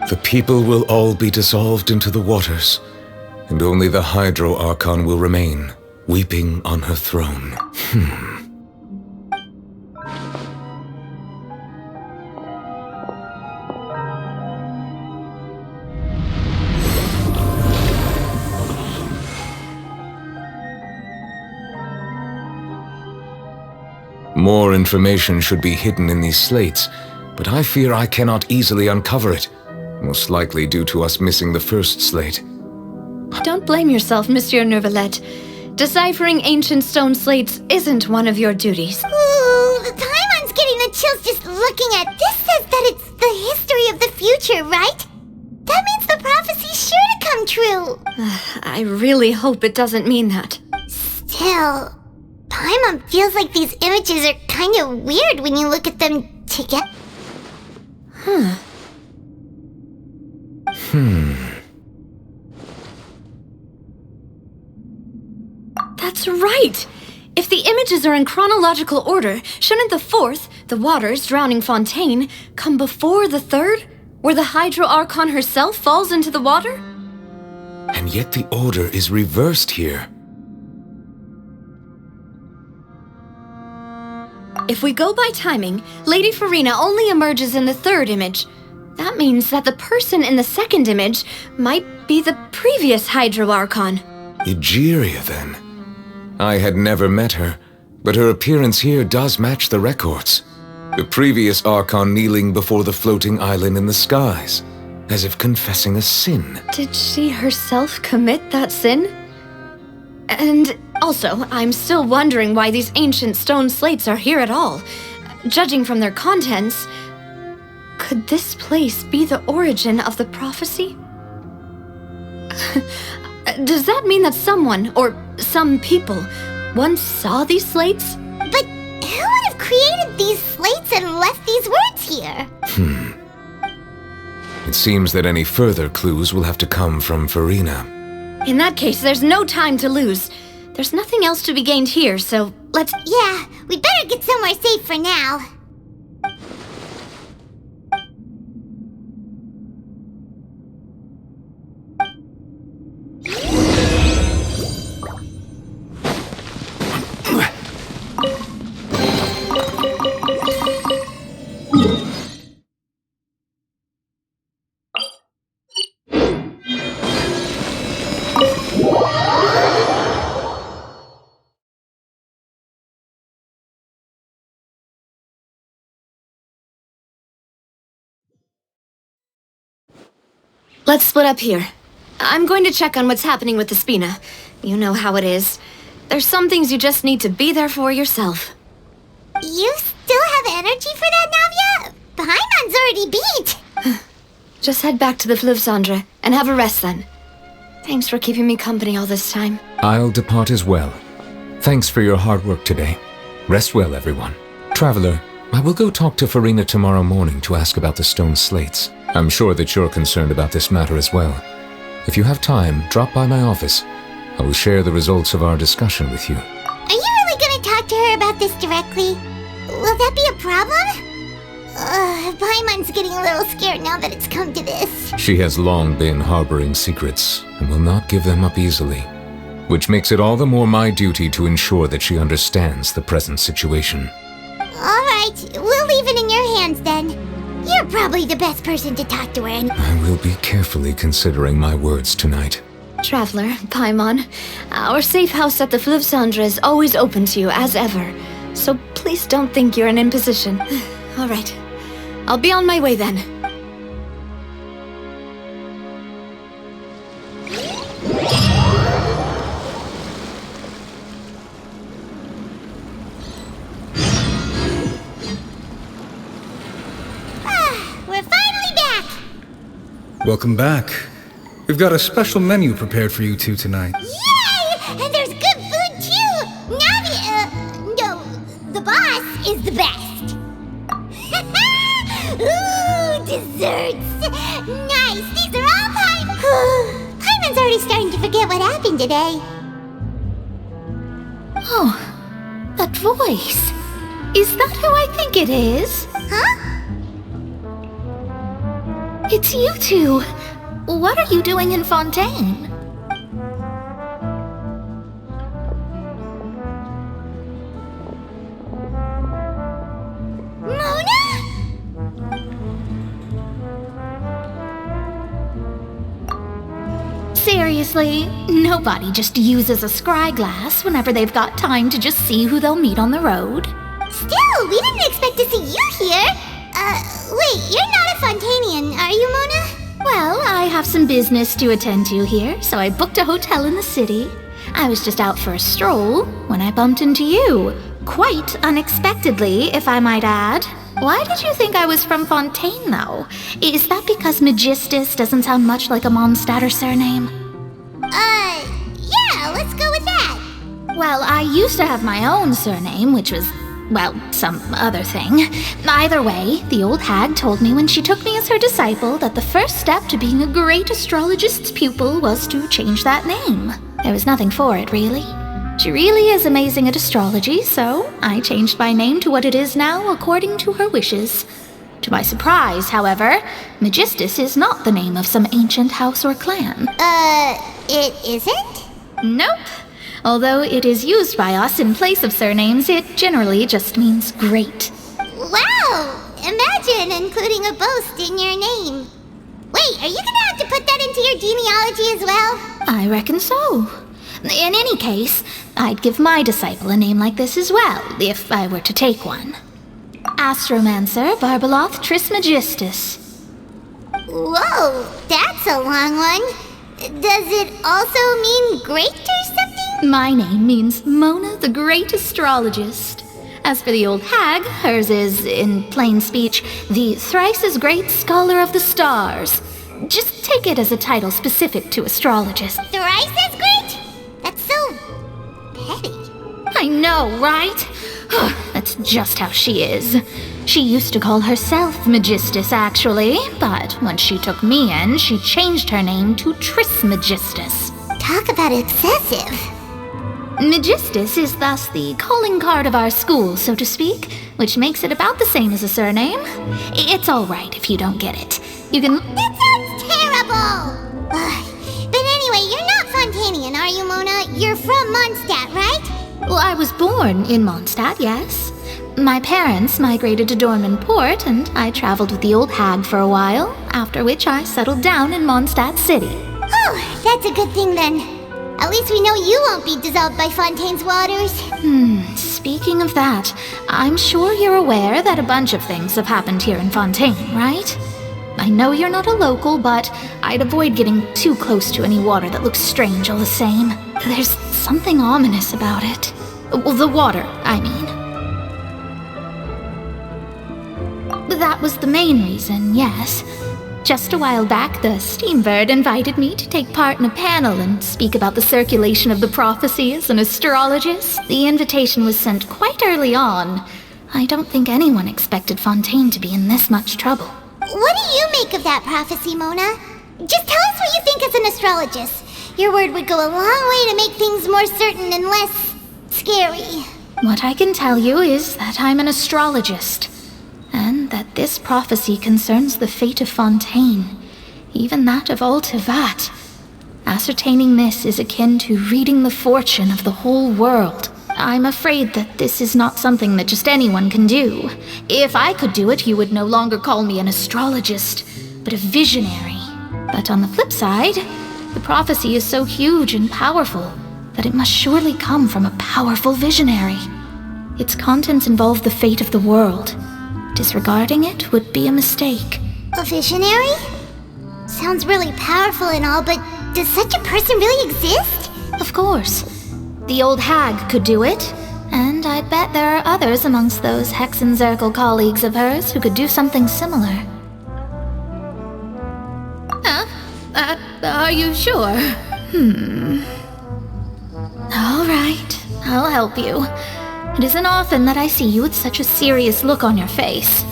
The people will all be dissolved into the waters, and only the Hydro Archon will remain, weeping on her throne. More information should be hidden in these slates, but I fear I cannot easily uncover it, most likely due to us missing the first slate. Don't blame yourself, Monsieur Neuvillette. Deciphering ancient stone slates isn't one of your duties. Ooh, Paimon's getting the chills just looking at this. Says that it's the history of the future, right? That means the prophecy's sure to come true. I really hope it doesn't mean that. Still, Paimon feels like these images are kind of weird when you look at them together. That's right! If the images are in chronological order, shouldn't the fourth, the waters drowning Fontaine, come before the third, where the Hydro Archon herself falls into the water? And yet the order is reversed here. If we go by timing, Lady Farina only emerges in the third image. That means that the person in the second image might be the previous Hydro Archon. Egeria, then. I had never met her, but her appearance here does match the records. The previous Archon kneeling before the floating island in the skies, as if confessing a sin. Did she herself commit that sin? And Also, I'm still wondering why these ancient stone slates are here at all. Judging from their contents, could this place be the origin of the prophecy? Does that mean that someone, or some people, once saw these slates? But who would have created these slates and left these words here? It seems that any further clues will have to come from Farina. In that case, there's no time to lose. There's nothing else to be gained here, so let's... Yeah, we better get somewhere safe for now. Let's split up here. I'm going to check on what's happening with the Spina. You know how it is. There's some things you just need to be there for yourself. You still have energy for that, Navia? Paimon's already beat. Just head back to the Fleuve Cendre and have a rest then. Thanks for keeping me company all this time. I'll depart as well. Thanks for your hard work today. Rest well, everyone. Traveler, I will go talk to Farina tomorrow morning to ask about the stone slates. I'm sure that you're concerned about this matter as well. If you have time, drop by my office. I will share the results of our discussion with you. Are you really gonna talk to her about this directly? Will that be a problem? Paimon's getting a little scared now that it's come to this. She has long been harboring secrets and will not give them up easily, which makes it all the more my duty to ensure that she understands the present situation. Alright, we'll leave it in your hands then. You're probably the best person to talk to her anyway. I will be carefully considering my words tonight. Traveler, Paimon, our safe house at the Fleuve Cendre is always open to you as ever, so please don't think you're an imposition. All right, I'll be on my way then. We're finally back! Welcome back. We've got a special menu prepared for you two tonight. Yay! And there's good food too! No, the boss is the best. Ooh, desserts! Nice, these are all Paimon's already starting to forget what happened today. Oh, that voice. Is that who I think it is? Huh? It's you two. What are you doing in Fontaine? Seriously, nobody just uses a scry glass whenever they've got time to just see who they'll meet on the road. Still, we didn't expect to see you here. Wait, you're not a Fontainian, are you, Mona? Well, I have some business to attend to here, so I booked a hotel in the city. I was just out for a stroll when I bumped into you. Quite unexpectedly, if I might add. Why did you think I was from Fontaine, though? Is that because Magistus doesn't sound much like a Mondstatter surname? Yeah, let's go with that. Well, I used to have my own surname, which was, well, some other thing. Either way, the old hag told me when she took me as her disciple that the first step to being a great astrologist's pupil was to change that name. There was nothing for it, really. She really is amazing at astrology, so I changed my name to what it is now according to her wishes. To my surprise, however, Magistus is not the name of some ancient house or clan. It isn't? Nope. Although it is used by us in place of surnames, it generally just means great. Wow! Imagine including a boast in your name. Wait, are you gonna have to put that into your genealogy as well? I reckon so. In any case, I'd give my disciple a name like this as well, if I were to take one. Astromancer Barbeloth Trismegistus. Whoa, that's a long one. Does it also mean great or something? My name means Mona the Great Astrologist. As for the old hag, hers is, in plain speech, the thrice as great scholar of the stars. Just take it as a title specific to astrologists. Thrice as great? That's so petty. I know, right? That's just how she is. She used to call herself Magistus, actually, but once she took me in, she changed her name to Trismegistus. Talk about excessive. Magistus is thus the calling card of our school, so to speak, which makes it about the same as a surname. It's all right if you don't get it. You can... That sounds terrible! But anyway, you're not Fontainian, are you, Mona? You're from Mondstadt, right? Well, I was born in Mondstadt, yes. My parents migrated to Dorman Port, and I traveled with the old hag for a while, after which I settled down in Mondstadt City. Oh, that's a good thing then. At least we know you won't be dissolved by Fontaine's waters. Speaking of that, I'm sure you're aware that a bunch of things have happened here in Fontaine, right? I know you're not a local, but I'd avoid getting too close to any water that looks strange all the same. There's something ominous about it. Well, the water, I mean. That was the main reason, yes. Just a while back, the Steambird invited me to take part in a panel and speak about the circulation of the prophecy as an astrologist. The invitation was sent quite early on. I don't think anyone expected Fontaine to be in this much trouble. What do you make of that prophecy, Mona? Just tell us what you think as an astrologist. Your word would go a long way to make things more certain and less scary. What I can tell you is that I'm an astrologist, and that this prophecy concerns the fate of Fontaine, even that of all Tevat. Ascertaining this is akin to reading the fortune of the whole world. I'm afraid that this is not something that just anyone can do. If I could do it, you would no longer call me an astrologist, but a visionary. But on the flip side, the prophecy is so huge and powerful that it must surely come from a powerful visionary. Its contents involve the fate of the world. Disregarding it would be a mistake. A visionary? Sounds really powerful and all, but does such a person really exist? Of course. The old hag could do it, and I'd bet there are others amongst those Hexenzirkel colleagues of hers who could do something similar. Are you sure? All right, I'll help you. It isn't often that I see you with such a serious look on your face.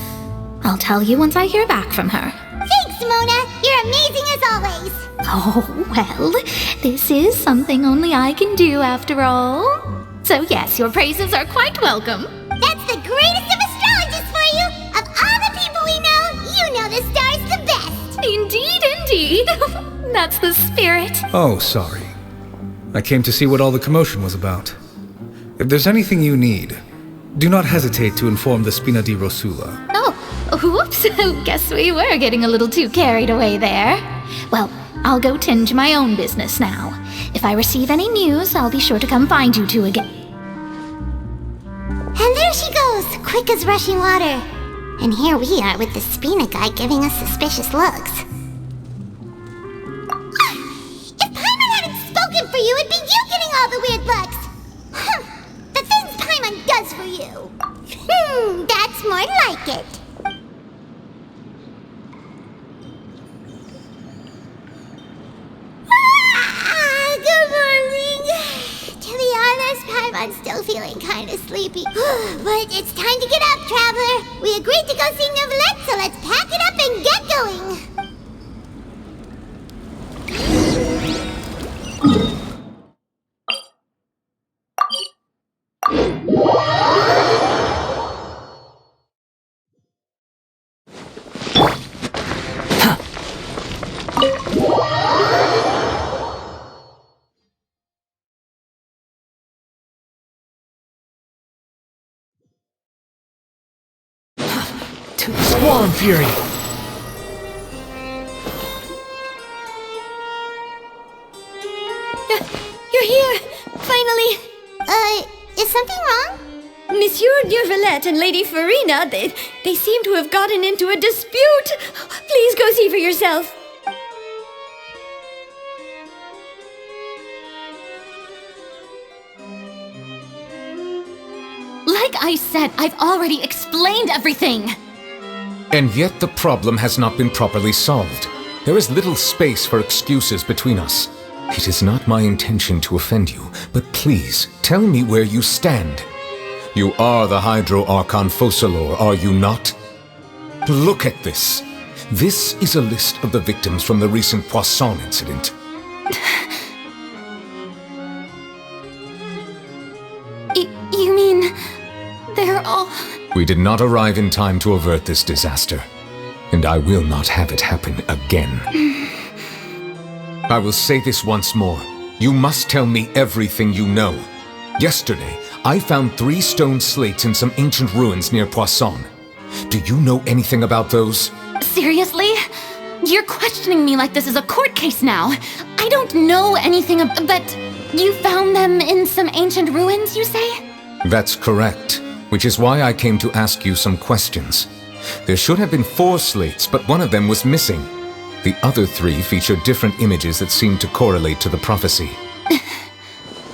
I'll tell you once I hear back from her. Thanks, Mona! You're amazing as always! Oh, well, this is something only I can do after all. So yes, your praises are quite welcome. That's the greatest of astrologists for you! Of all the people we know, you know the star's the best! Indeed, indeed! That's the spirit. Oh, sorry. I came to see what all the commotion was about. If there's anything you need, do not hesitate to inform the Spina di Rosula. Oh, whoops. Guess we were getting a little too carried away there. Well, I'll go tend to my own business now. If I receive any news, I'll be sure to come find you two again. And there she goes, quick as rushing water. And here we are with the Spina guy giving us suspicious looks. If Paimon hadn't spoken for you, it'd be you getting all the weird looks. The things Paimon does for you. That's more like it. Good morning. To be honest, Paimon's still feeling kind of sleepy. But it's time to get up, traveler. We agreed to go see Novelette, so let's pack it up and get going. To the Squalum Fury! You're here! Finally! Is something wrong? Monsieur Neuvillette and Lady Farina, they seem to have gotten into a dispute! Please go see for yourself! Like I said, I've already explained everything. And yet the problem has not been properly solved. There is little space for excuses between us. It is not my intention to offend you, but please, tell me where you stand. You are the Hydro Archon Focalor, are you not? Look at this. This is a list of the victims from the recent Poisson incident. You mean... they're all... We did not arrive in time to avert this disaster, and I will not have it happen again. I will say this once more. You must tell me everything you know. Yesterday, I found 3 stone slates in some ancient ruins near Poisson. Do you know anything about those? Seriously? You're questioning me like this is a court case now. I don't know anything but you found them in some ancient ruins, you say? That's correct, which is why I came to ask you some questions. There should have been 4 slates, but one of them was missing. The other 3 feature different images that seem to correlate to the prophecy.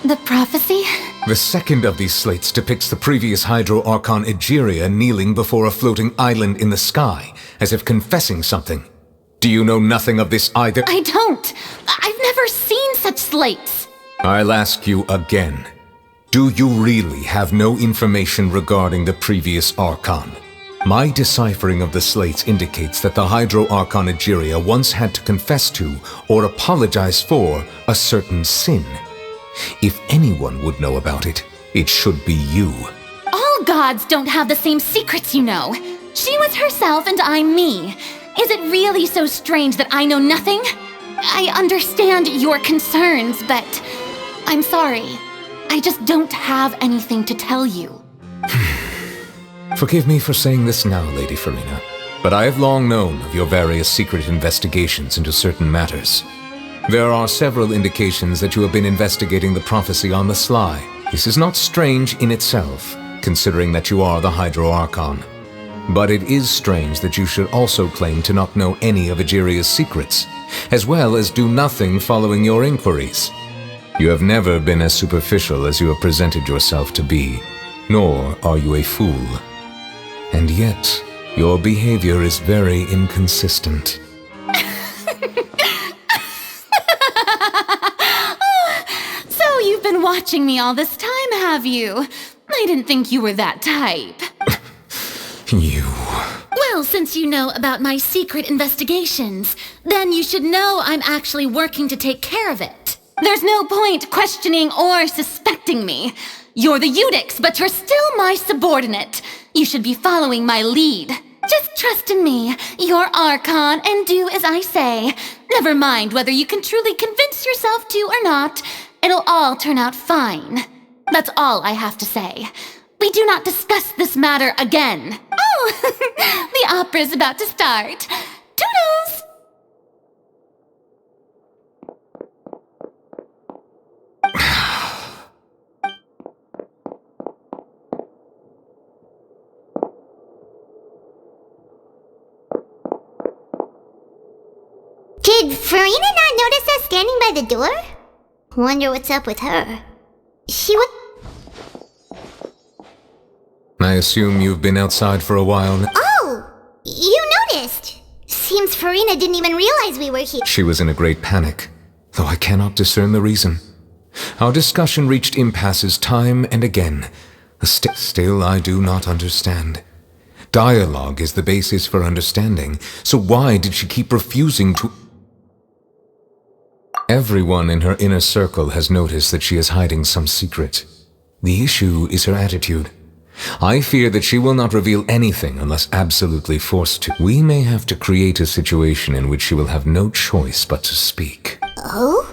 The prophecy? The second of these slates depicts the previous Hydro Archon Egeria kneeling before a floating island in the sky, as if confessing something. Do you know nothing of this either? I don't. I've never seen such slates. I'll ask you again. Do you really have no information regarding the previous Archon? My deciphering of the slates indicates that the Hydro Archon Egeria once had to confess to, or apologize for, a certain sin. If anyone would know about it, it should be you. All gods don't have the same secrets, you know. She was herself and I'm me. Is it really so strange that I know nothing? I understand your concerns, but I'm sorry. I just don't have anything to tell you. Forgive me for saying this now, Lady Farina, but I have long known of your various secret investigations into certain matters. There are several indications that you have been investigating the prophecy on the sly. This is not strange in itself, considering that you are the Hydro Archon. But it is strange that you should also claim to not know any of Egeria's secrets, as well as do nothing following your inquiries. You have never been as superficial as you have presented yourself to be, nor are you a fool. And yet, your behavior is very inconsistent. So you've been watching me all this time, have you? I didn't think you were that type. You... Well, since you know about my secret investigations, then you should know I'm actually working to take care of it. There's no point questioning or suspecting me. You're the Eudix, but you're still my subordinate. You should be following my lead. Just trust in me, you're Archon, and do as I say. Never mind whether you can truly convince yourself to or not. It'll all turn out fine. That's all I have to say. We do not discuss this matter again. Oh, the opera's about to start. Toodles! Did Farina not notice us standing by the door? Wonder what's up with her. She would... I assume you've been outside for a while now? Oh! You noticed! Seems Farina didn't even realize we were here. She was in a great panic, though I cannot discern the reason. Our discussion reached impasses time and again. Still, I do not understand. Dialogue is the basis for understanding, so why did she keep refusing to... Everyone in her inner circle has noticed that she is hiding some secret. The issue is her attitude. I fear that she will not reveal anything unless absolutely forced to. We may have to create a situation in which she will have no choice but to speak. Oh?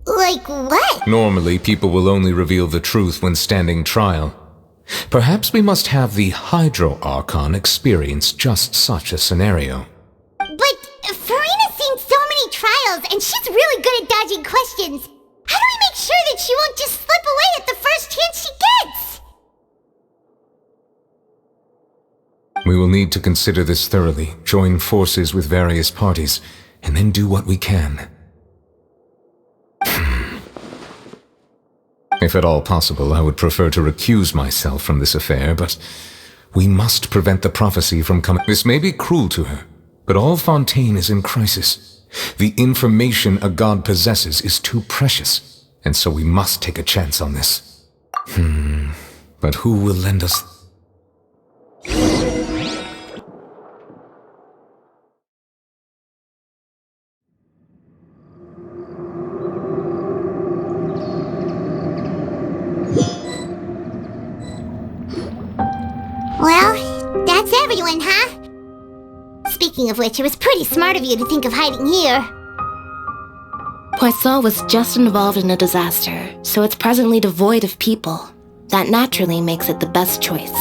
Like what? Normally, people will only reveal the truth when standing trial. Perhaps we must have the Hydro Archon experience just such a scenario. But Farina's seen so many trials, and she's really good at dodging questions. How do we make sure that she won't just slip away at the first chance she gets? We will need to consider this thoroughly, join forces with various parties, and then do what we can. If at all possible, I would prefer to recuse myself from this affair, but we must prevent the prophecy from coming. This may be cruel to her, but all Fontaine is in crisis. The information a god possesses is too precious, and so we must take a chance on this. But who will lend us... Well, that's everyone, huh? Speaking of which, it was pretty smart of you to think of hiding here. Poisson was just involved in a disaster, so it's presently devoid of people. That naturally makes it the best choice.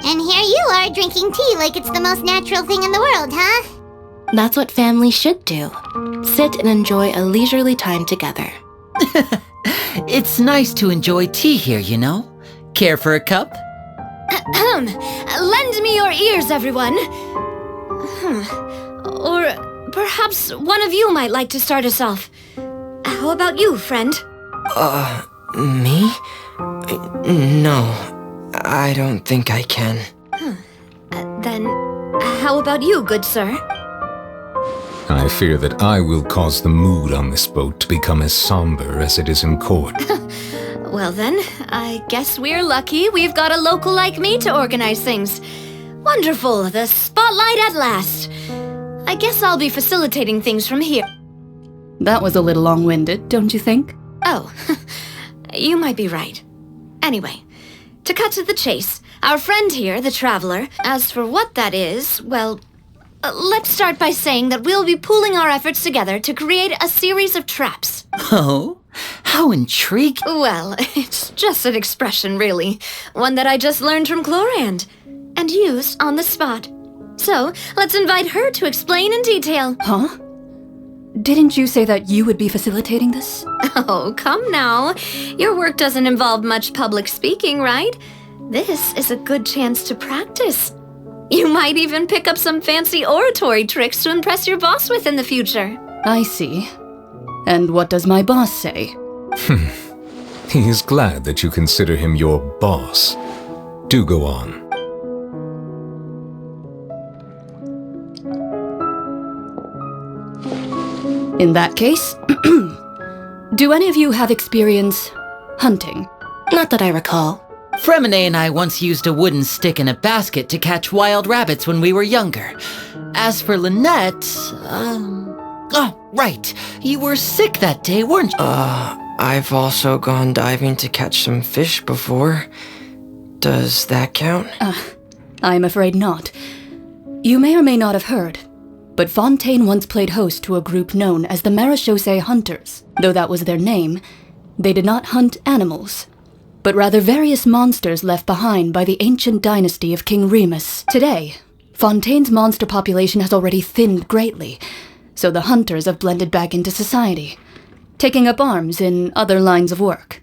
And here you are drinking tea like it's the most natural thing in the world, huh? That's what families should do. Sit and enjoy a leisurely time together. It's nice to enjoy tea here, you know? Care for a cup? Lend me your ears, everyone. Or perhaps one of you might like to start us off. How about you, friend? Me? No, I don't think I can. Then, how about you, good sir? I fear that I will cause the mood on this boat to become as somber as it is in court. Well then, I guess we're lucky we've got a local like me to organize things. Wonderful, the spotlight at last. I guess I'll be facilitating things from here. That was a little long-winded, don't you think? Oh, you might be right. Anyway, to cut to the chase, our friend here, the Traveler, as for what that is, well, let's start by saying that we'll be pooling our efforts together to create a series of traps. Oh? How intriguing. Well, it's just an expression, really. One that I just learned from Chlorand, and used on the spot. So, let's invite her to explain in detail. Huh? Didn't you say that you would be facilitating this? Oh, come now. Your work doesn't involve much public speaking, right? This is a good chance to practice. You might even pick up some fancy oratory tricks to impress your boss with in the future. I see. And what does my boss say? He is glad that you consider him your boss. Do go on. In that case, do any of you have experience hunting? Not that I recall. Fremine and I once used a wooden stick in a basket to catch wild rabbits when we were younger. As for Lynette, oh, right. You were sick that day, weren't you? I've also gone diving to catch some fish before. Does that count? I'm afraid not. You may or may not have heard, but Fontaine once played host to a group known as the Marechaussee Hunters. Though that was their name, they did not hunt animals, but rather various monsters left behind by the ancient dynasty of King Remus. Today, Fontaine's monster population has already thinned greatly, so the hunters have blended back into society, taking up arms in other lines of work.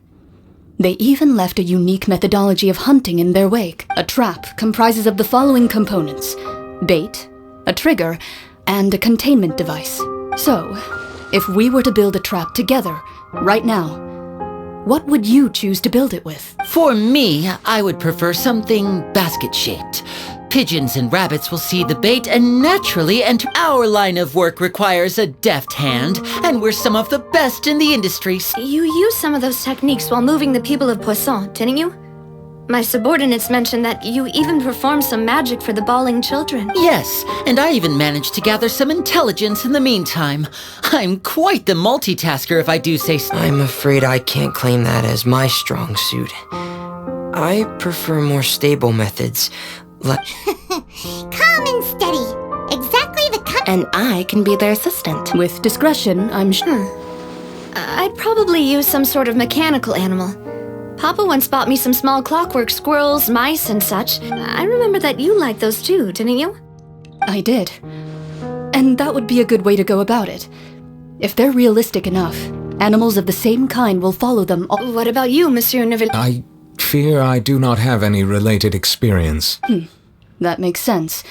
They even left a unique methodology of hunting in their wake. A trap comprises of the following components: bait, a trigger, and a containment device. So, if we were to build a trap together, right now, what would you choose to build it with? For me, I would prefer something basket-shaped. Pigeons and rabbits will see the bait and naturally enter. Our line of work requires a deft hand, and we're some of the best in the industry. You used some of those techniques while moving the people of Poisson, didn't you? My subordinates mentioned that you even performed some magic for the bawling children. Yes, and I even managed to gather some intelligence in the meantime. I'm quite the multitasker, if I do say so. I'm afraid I can't claim that as my strong suit. I prefer more stable methods. Calm and steady. Exactly the kind. And I can be their assistant. With discretion, I'm sure. I'd probably use some sort of mechanical animal. Papa once bought me some small clockwork squirrels, mice, and such. I remember that you liked those too, didn't you? I did. And that would be a good way to go about it. If they're realistic enough, animals of the same kind will follow them. What about you, Monsieur Neville? I fear I do not have any related experience. That makes sense.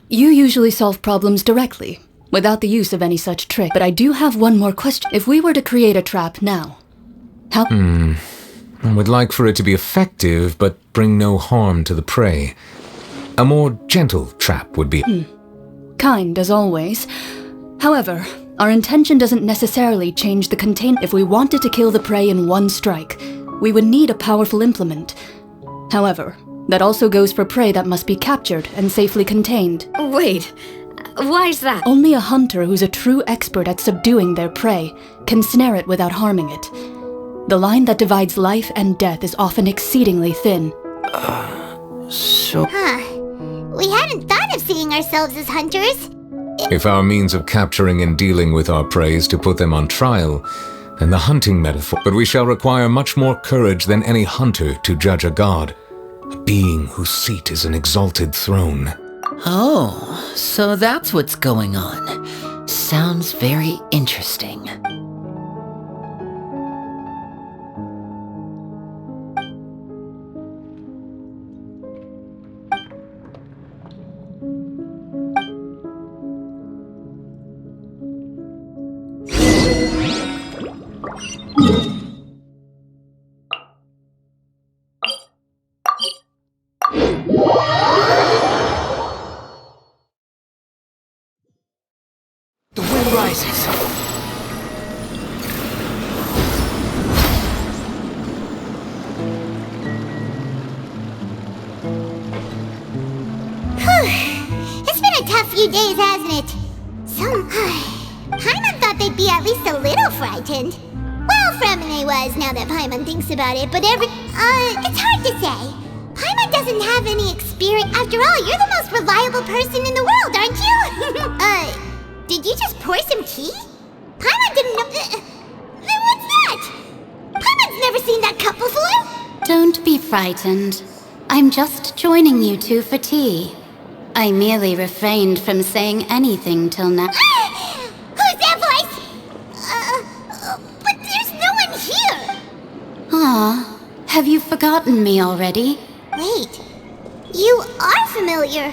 You usually solve problems directly, without the use of any such trick. But I do have one more question. If we were to create a trap now, how... I would like for it to be effective, but bring no harm to the prey. A more gentle trap would be... Kind, as always. However, our intention doesn't necessarily change the containment. If we wanted to kill the prey in one strike, we would need a powerful implement. However, that also goes for prey that must be captured and safely contained. Wait, why's that? Only a hunter who's a true expert at subduing their prey can snare it without harming it. The line that divides life and death is often exceedingly thin. We hadn't thought of seeing ourselves as hunters. If our means of capturing and dealing with our prey is to put them on trial, then the hunting metaphor... But we shall require much more courage than any hunter to judge a god, a being whose seat is an exalted throne. Oh, so that's what's going on. Sounds very interesting. The wind rises. It's been a tough few days, hasn't it? Paimon thought they'd be at least a little frightened. Well, Fremine was, now that Paimon thinks about it, but it's hard to say. Paimon doesn't have any experience. After all, you're the most reliable person in the world, aren't you? Did you just pour some tea? Paimon didn't know... Then what's that? Paimon's never seen that cup before! Don't be frightened. I'm just joining you two for tea. I merely refrained from saying anything till now. Who's that voice? But there's no one here! Aw, have you forgotten me already? Wait, you are familiar.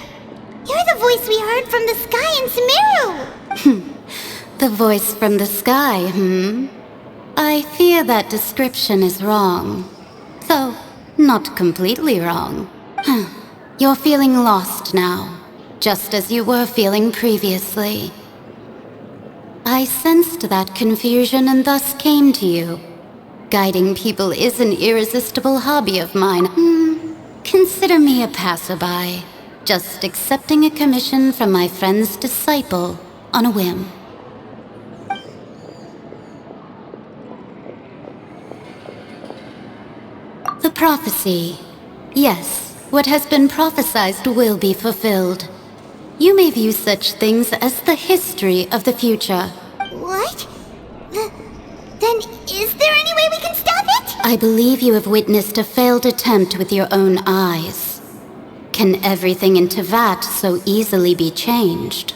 You're the voice we heard from the sky in Sumeru. The voice from the sky, I fear that description is wrong. Though, not completely wrong. You're feeling lost now, just as you were feeling previously. I sensed that confusion and thus came to you. Guiding people is an irresistible hobby of mine. Consider me a passerby, just accepting a commission from my friend's disciple on a whim. The prophecy. Yes, what has been prophesied will be fulfilled. You may view such things as the history of the future. What? Then is there any way we can stop it? I believe you have witnessed a failed attempt with your own eyes. Can everything in Tevat so easily be changed?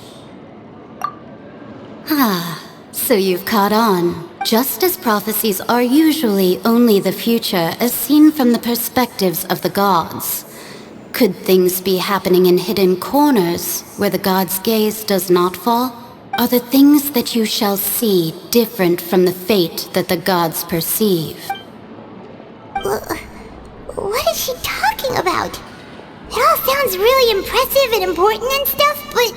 So you've caught on. Just as prophecies are usually only the future as seen from the perspectives of the gods, could things be happening in hidden corners where the gods' gaze does not fall? Are the things that you shall see different from the fate that the gods perceive? What is she talking about? It all sounds really impressive and important and stuff, but...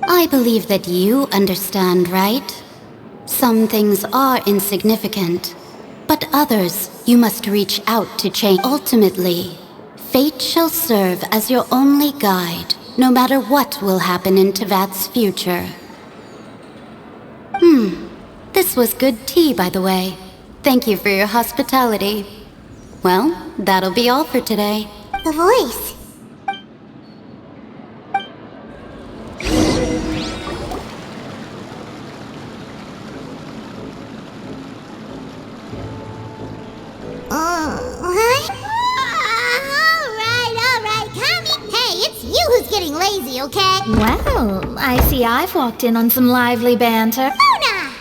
I believe that you understand, right? Some things are insignificant, but others you must reach out to change. Ultimately, fate shall serve as your only guide, no matter what will happen in Tevat's future. This was good tea, by the way. Thank you for your hospitality. Well, that'll be all for today. The voice. Alright, come. Hey, it's you who's getting lazy, okay? Well, I see I've walked in on some lively banter. Luna!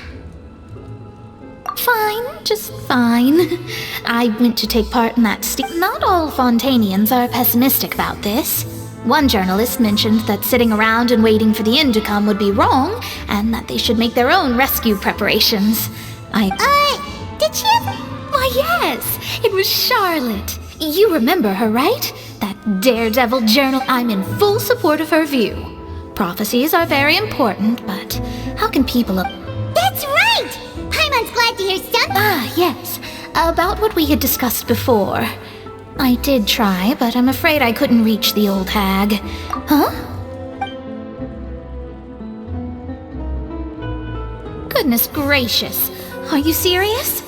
Fine, just fine. I went to take part in that Not all Fontainians are pessimistic about this. One journalist mentioned that sitting around and waiting for the end to come would be wrong, and that they should make their own rescue preparations. Did she have... Why, yes! It was Charlotte. You remember her, right? That daredevil journal. I'm in full support of her view. Prophecies are very important, but how can people... That's right! Paimon's glad to hear something. Ah, yes. About what we had discussed before. I did try, but I'm afraid I couldn't reach the old hag. Huh? Goodness gracious. Are you serious?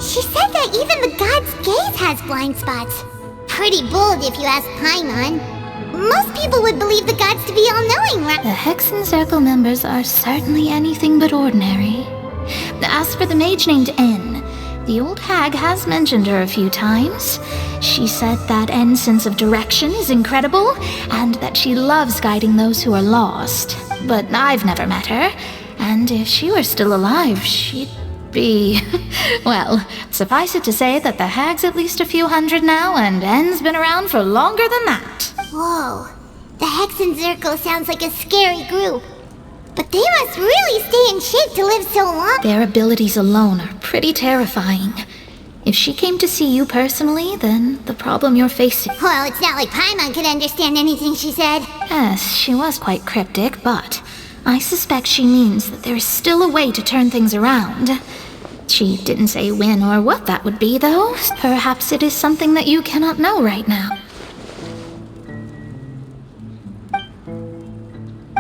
She said that even the god's gaze has blind spots. Pretty bold if you ask Paimon. Most people would believe the gods to be all-knowing, right? The Hexen Circle members are certainly anything but ordinary. As for the mage named N, the old hag has mentioned her a few times. She said that N's sense of direction is incredible, and that she loves guiding those who are lost. But I've never met her, and if she were still alive, she'd be... Well, suffice it to say that the hag's at least a few hundred now, and N's been around for longer than that. Whoa. The Hexen Circle sounds like a scary group. But they must really stay in shape to live so long. Their abilities alone are pretty terrifying. If she came to see you personally, then the problem you're facing... Well, it's not like Paimon could understand anything she said. Yes, she was quite cryptic, but I suspect she means that there is still a way to turn things around. She didn't say when or what that would be, though. Perhaps it is something that you cannot know right now.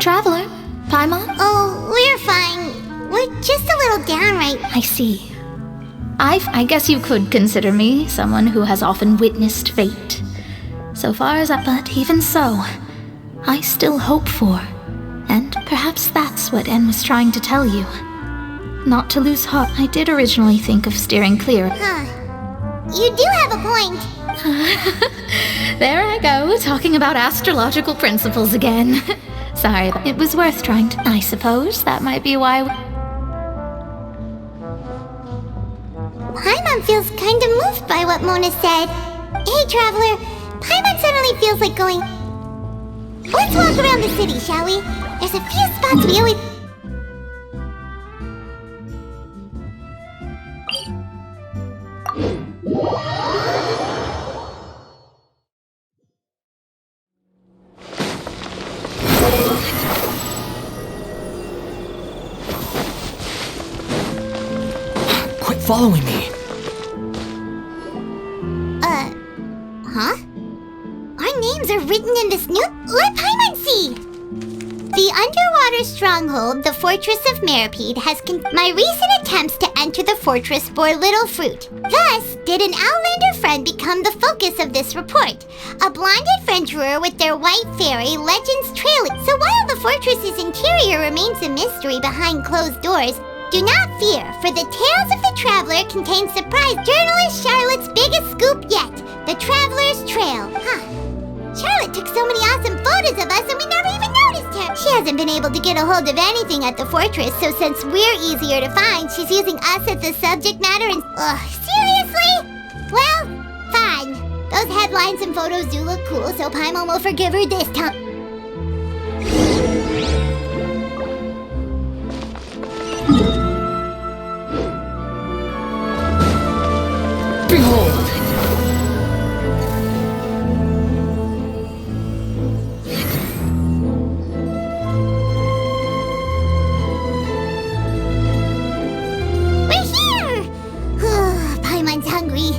Traveler, Paimon? Oh, we're fine. We're just a little down right... I see. I guess you could consider me someone who has often witnessed fate. So far as but even so, I still hope for. And perhaps that's what N was trying to tell you. Not to lose heart. I did originally think of steering clear. Huh. You do have a point. There I go, talking about astrological principles again. Sorry, but it was worth trying to... I suppose that might be why... Paimon feels kind of moved by what Mona said. Hey, Traveler. Paimon suddenly feels like going... Let's walk around the city, shall we? There's a few spots we always... Quit following me. Huh? Our names are written in this new... Let Paimon see! The underwater stronghold, the Fortress of Meripede, has my recent attempts to enter the fortress bore little fruit. Thus, did an Outlander friend become the focus of this report. A blonde adventurer with their white fairy, legends trailing. So while the fortress's interior remains a mystery behind closed doors, do not fear, for the Tales of the Traveler contains surprise journalist Charlotte's biggest scoop yet, the Traveler's Trail. Huh. Charlotte took so many awesome photos of us and we never even noticed her. She hasn't been able to get a hold of anything at the fortress, so since we're easier to find, she's using us as the subject matter and... seriously? Well, fine. Those headlines and photos do look cool, so Paimon will forgive her this time. Behold! Paimon's hungry.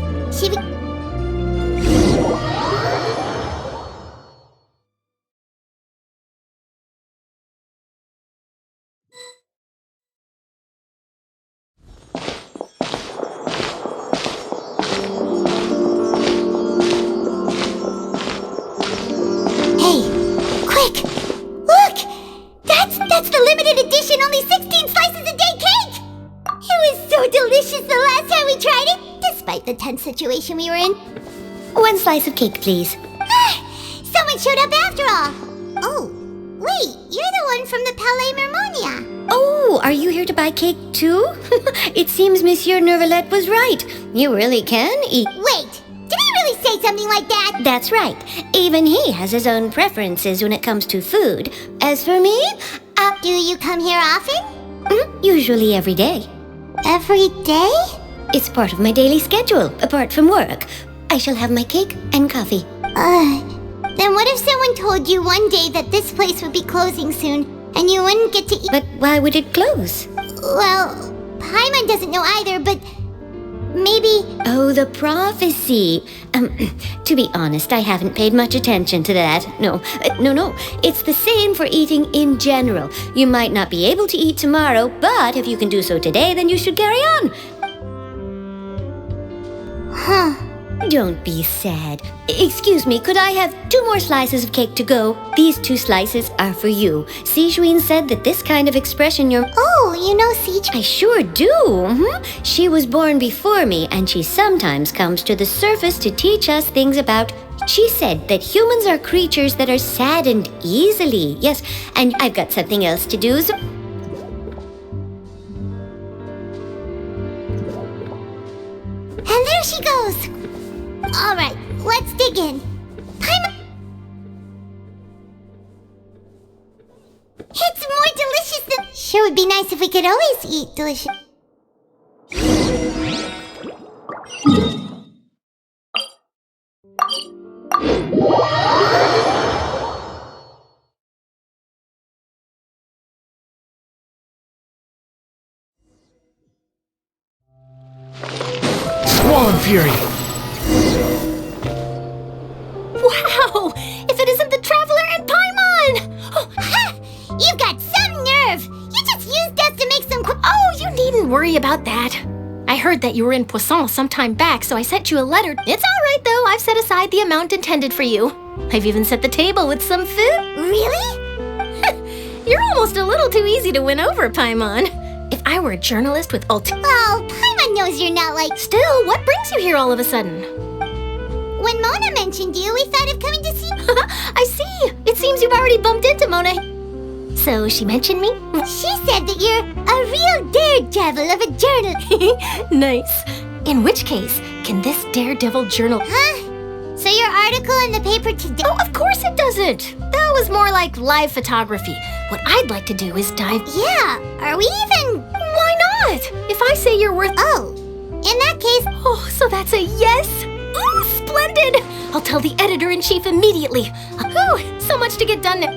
Hey, quick! Look! That's the limited edition, only 16 slices a day cake! It was so delicious the last time we tried it, despite the tense situation we were in. 1 slice of cake, please. Someone showed up after all. Oh, wait, you're the one from the Palais Mermonia. Oh, are you here to buy cake too? It seems Monsieur Nervalette was right. You really can eat. Wait, did he really say something like that? That's right. Even he has his own preferences when it comes to food. As for me, do you come here often? Usually every day. Every day? It's part of my daily schedule, apart from work. I shall have my cake and coffee. Then what if someone told you one day that this place would be closing soon, and you wouldn't get to eat? But why would it close? Well, Paimon doesn't know either, but maybe... Oh, the prophecy. To be honest, I haven't paid much attention to that. No. It's the same for eating in general. You might not be able to eat tomorrow, but if you can do so today, then you should carry on. Huh. Don't be sad. Excuse me, could I have 2 more slices of cake to go? These 2 slices are for you. Sijuin said that this kind of expression Oh, you know Sijuin? I sure do. She was born before me, and she sometimes comes to the surface to teach us things about... She said that humans are creatures that are saddened easily. Yes, and I've got something else to do, so... And there she goes! Alright, let's dig in. Paimon... It's more delicious than... Sure would be nice if we could always eat delicious... Squall and Fury! Wow! If it isn't the Traveler and Paimon! Oh, ha! You've got some nerve! You just used us to make some... Oh, you needn't worry about that. I heard that you were in Poisson some time back, so I sent you a letter. It's all right, though. I've set aside the amount intended for you. I've even set the table with some food. Really? You're almost a little too easy to win over, Paimon. If I were a journalist with Well, Paimon knows you're not like... Still, what brings you here all of a sudden? When Mona mentioned you, we thought of coming to see... I see! It seems you've already bumped into Mona. So she mentioned me? She said that you're a real daredevil of a journal. Nice. In which case, can this daredevil journal... Huh? So your article in the paper today... Oh, of course it doesn't! That was more like live photography. What I'd like to do is dive... Yeah, are we even... Why not? If I say you're worth... Oh, in that case... Oh, so that's a yes? Ooh, splendid! I'll tell the editor-in-chief immediately. Whew, so much to get done now.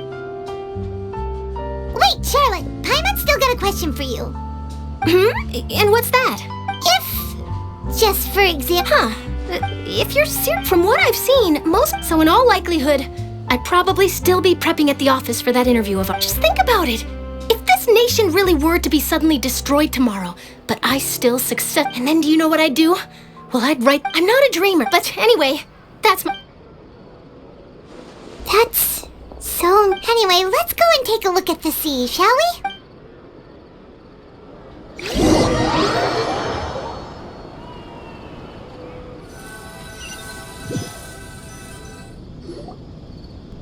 Wait, Charlotte, Paimon's still got a question for you. And what's that? If, just for example... If you're serious, from what I've seen, so in all likelihood, I'd probably still be prepping at the office for that interview of ours. Just think about it. If this nation really were to be suddenly destroyed tomorrow, but I still succeed, and then do you know what I'd do? Well, I'd write, I'm not a dreamer, but anyway, that's my... That's... So, anyway, let's go and take a look at the sea, shall we?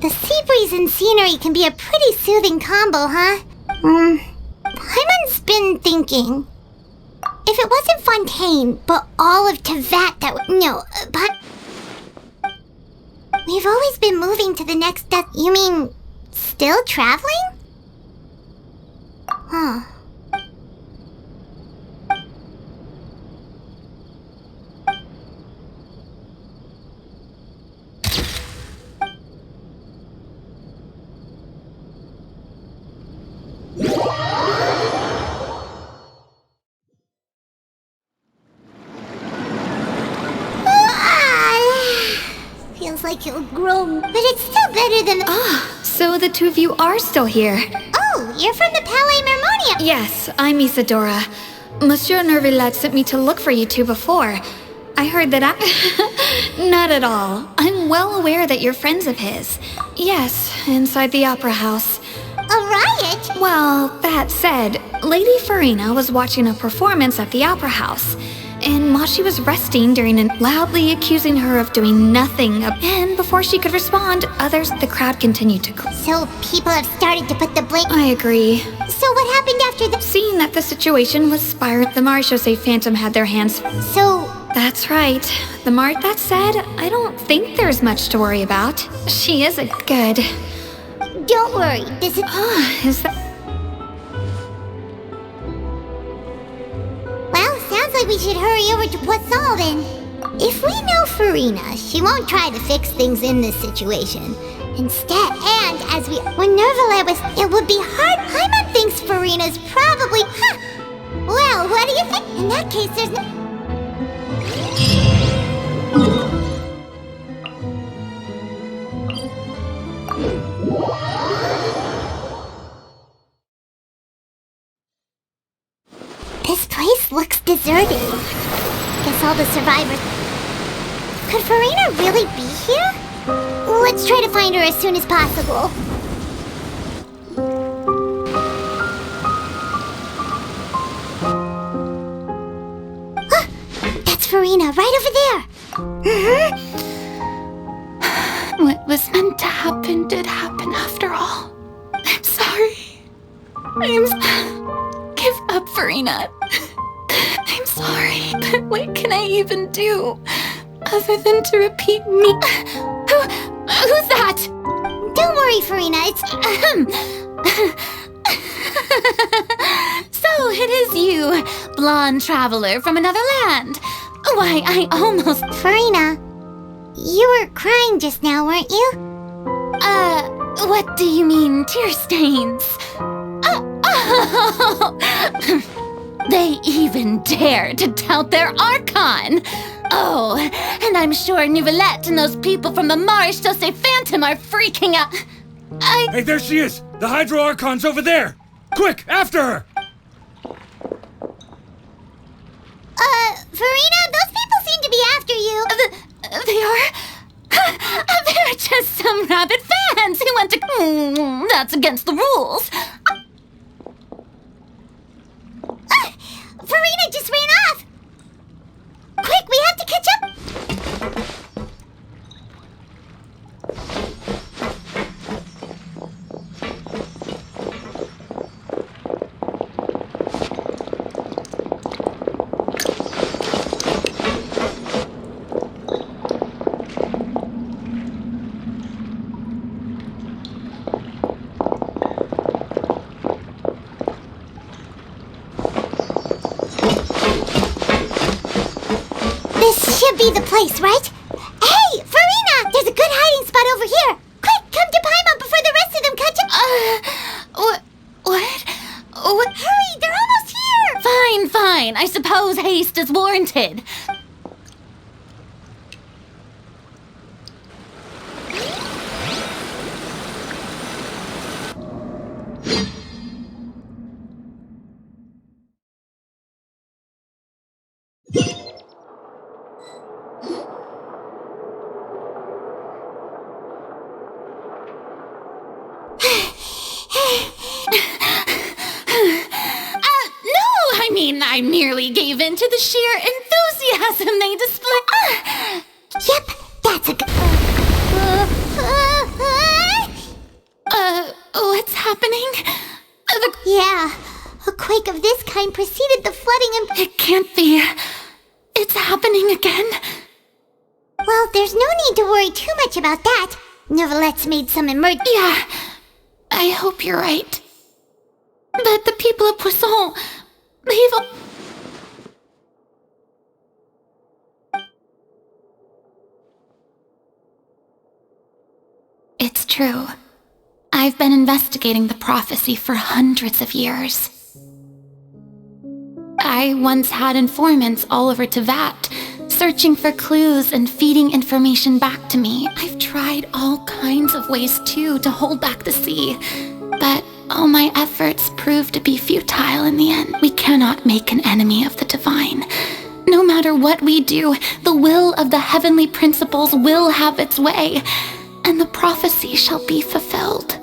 The sea breeze and scenery can be a pretty soothing combo, huh? Paimon's been thinking. If it wasn't Fontaine, but all of Tevat that would... No, but... We've always been moving to the next death... You mean... still traveling? Huh. Feels like you'll grow, but it's still better than the... So the two of you are still here. Oh, you're from the Palais Mermonia. Yes, I'm Isadora. Monsieur Nervillet sent me to look for you two before. I heard that Not at all. I'm well aware that you're friends of his. Yes, inside the opera house. A riot? Well, that said, Lady Farina was watching a performance at the opera house. And while she was resting during it, loudly accusing her of doing nothing, and before she could respond, the crowd continued to... So people have started to put the blame... I agree. So what happened after the... Seeing that the situation was spiraling, the Marechaussee Phantom had their hands... So... That's right. That said, I don't think there's much to worry about. She is a good... Don't worry, this is... Is that... Probably we should hurry over to Poisson then. If we know Farina, she won't try to fix things in this situation. Instead, and as when Nervalet was, it would be hard. Paimon thinks Farina's probably, Well, what do you think? In that case, there's no... This place looks deserted. Guess all the survivors... Could Farina really be here? Let's try to find her as soon as possible. That's Farina, right over there. What was meant to happen did happen after all. I'm sorry. Give up, Farina. I'm sorry, but what can I even do other than to repeat me? Who's that? Don't worry, Farina, it's... So it is you, blonde traveler from another land. Why, I almost... Farina, you were crying just now, weren't you? What do you mean, tear stains? They even dare to tout their Archon! Oh, and I'm sure Nouvellette and those people from the Marsh Chaussee Phantom are freaking out. Hey, there she is! The Hydro Archon's over there! Quick, after her! Farina, those people seem to be after you. They are? They're just some rabid fans who want to... that's against the rules. Farina just ran off! Quick, we have to catch up! Should be the place, right? Hey, Farina! There's a good hiding spot over here! Quick, come to Paimon before the rest of them catch up! What? Hurry, they're almost here! Fine. I suppose haste is warranted. I merely gave in to the sheer enthusiasm they display. Yep, that's a good... What's happening? Yeah, a quake of this kind preceded the flooding and... It can't be. It's happening again. Well, there's no need to worry too much about that. Nouvellette's made some Yeah, I hope you're right. But the people of Poisson... They've... It's true. I've been investigating the prophecy for hundreds of years. I once had informants all over Tevat, searching for clues and feeding information back to me. I've tried all kinds of ways, too, to hold back the sea. But all my efforts proved to be futile in the end. We cannot make an enemy of the divine. No matter what we do, the will of the heavenly principles will have its way, and the prophecy shall be fulfilled.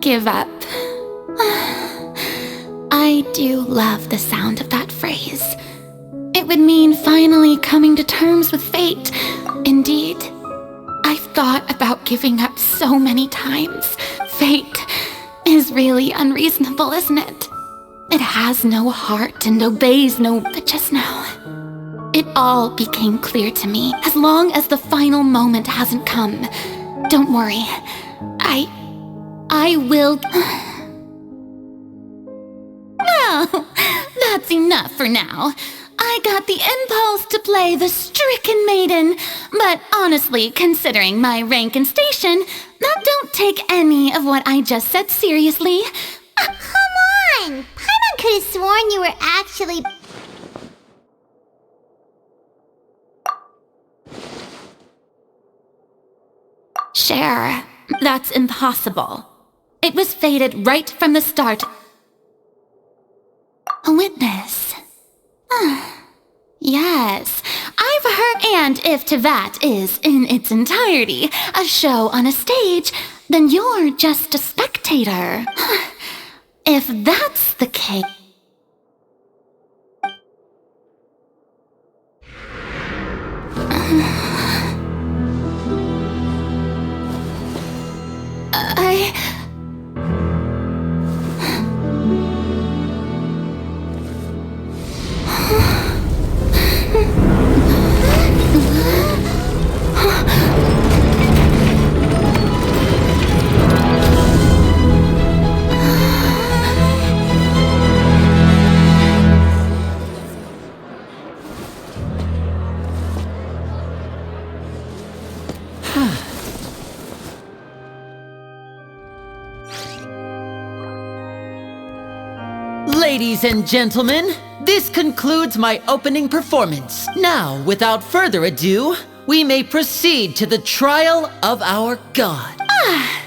Give up. I do love the sound of that phrase. It would mean finally coming to terms with fate. Indeed, I've thought about giving up so many times. Fate is really unreasonable, isn't it? It has no heart and obeys no... But just now, it all became clear to me. As long as the final moment hasn't come, don't worry. I will... Well, that's enough for now. I got the impulse to play the stricken maiden, but honestly, considering my rank and station, now don't take any of what I just said seriously. Come on! Paimon could have sworn you were actually... Cher, that's impossible. It was fated right from the start. A witness. Yes, I've heard. And if Tevat is, in its entirety, a show on a stage, then you're just a spectator. If that's the case... Ladies and gentlemen, this concludes my opening performance. Now, without further ado, we may proceed to the trial of our god.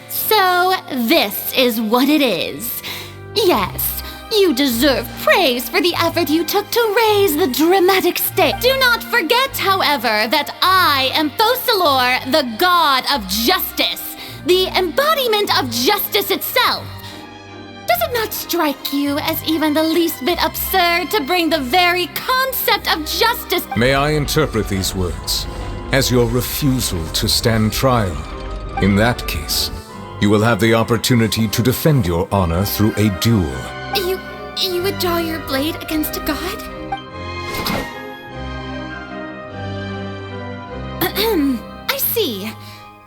So this is what it is. Yes, you deserve praise for the effort you took to raise the dramatic stage. Do not forget, however, that I am Fosalor, the god of justice, the embodiment of justice itself. Does it not strike you as even the least bit absurd to bring the very concept of justice? May I interpret these words as your refusal to stand trial? In that case, you will have the opportunity to defend your honor through a duel. You would draw your blade against a god? I see.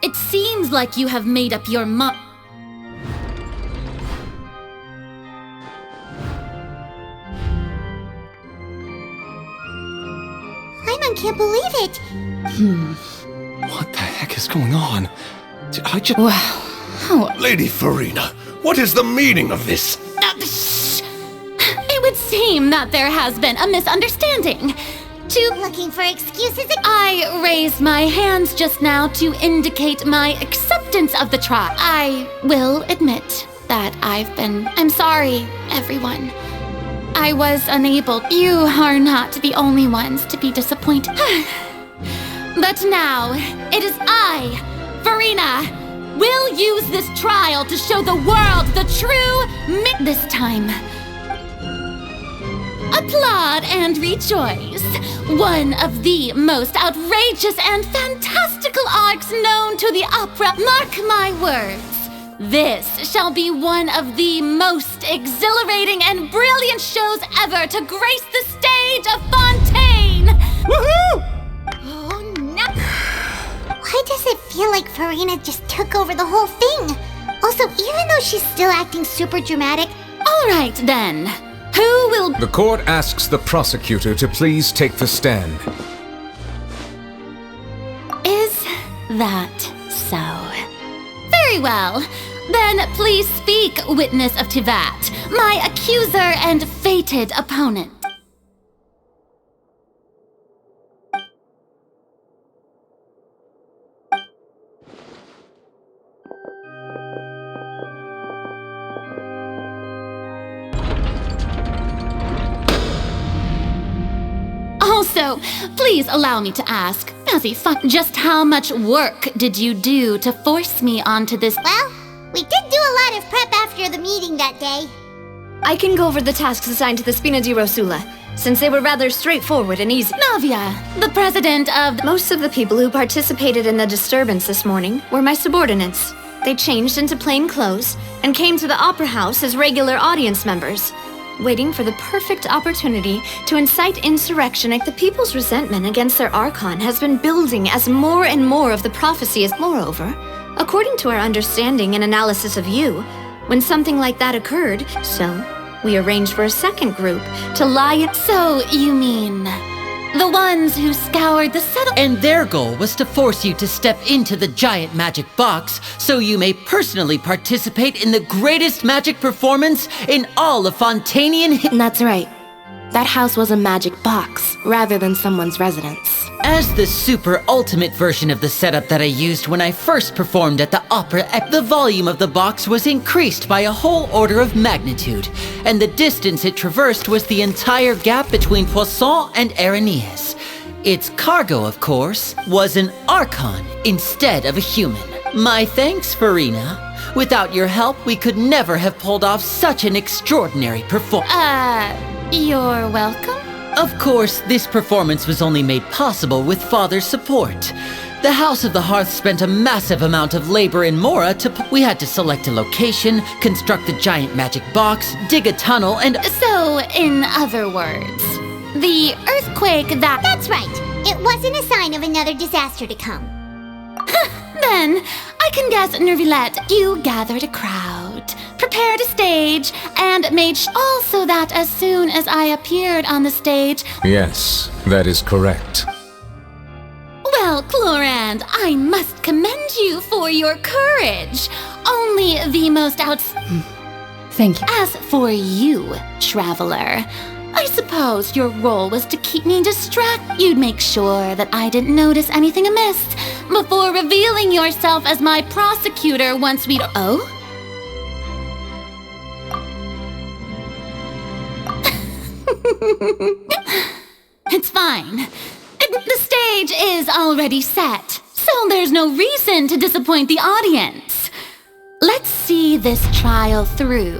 It seems like you have made up your mind. I can't believe it. What the heck is going on? Did I just... Wow. How... Lady Farina, what is the meaning of this? It would seem that there has been a misunderstanding. Looking for excuses? I raised my hands just now to indicate my acceptance of the trial. I will admit that I'm sorry, everyone. I was unable. You are not the only ones to be disappointed. But now, it is I, Farina, will use this trial to show the world the true this time. Applaud and rejoice. One of the most outrageous and fantastical arcs known to the opera. Mark my words. This shall be one of the most exhilarating and brilliant shows ever to grace the stage of Fontaine! Woohoo! Oh, no. Why does it feel like Farina just took over the whole thing? Also, even though she's still acting super dramatic... All right, then. Who will... The court asks the prosecutor to please take the stand. Is that so? Very well. Then please speak, witness of Tevat, my accuser and fated opponent. Also, please allow me to ask, just how much work did you do to force me onto this? Well, we did do a lot of prep after the meeting that day. I can go over the tasks assigned to the Spina di Rosula, since they were rather straightforward and easy. Navia, the president of... Most of the people who participated in the disturbance this morning were my subordinates. They changed into plain clothes and came to the Opera House as regular audience members, waiting for the perfect opportunity to incite insurrection. The people's resentment against their Archon has been building as more and more of the prophecy is... Moreover, according to our understanding and analysis of you, when something like that occurred, so we arranged for a second group to lie in. So, you mean the ones who scoured the settlement? And their goal was to force you to step into the giant magic box so you may personally participate in the greatest magic performance in all of Fontainian That's right. That house was a magic box, rather than someone's residence. As the super ultimate version of the setup that I used when I first performed at the opera, the volume of the box was increased by a whole order of magnitude, and the distance it traversed was the entire gap between Poisson and Aranias. Its cargo, of course, was an Archon instead of a human. My thanks, Farina. Without your help, we could never have pulled off such an extraordinary performance. You're welcome. Of course, this performance was only made possible with Father's support. The House of the Hearth spent a massive amount of labor in Mora we had to select a location, construct the giant magic box, dig a tunnel, and... So, in other words, the earthquake that... That's right. It wasn't a sign of another disaster to come. Then, I can guess, Nervilette, you gathered a crowd, prepared a stage, and made all so that as soon as I appeared on the stage... Yes, that is correct. Well, Clorand, I must commend you for your courage. Only the most Thank you. As for you, Traveler, I suppose your role was to keep me distracted. You'd make sure that I didn't notice anything amiss before revealing yourself as my prosecutor once we'd... Oh? It's fine. The stage is already set, so there's no reason to disappoint the audience. Let's see this trial through.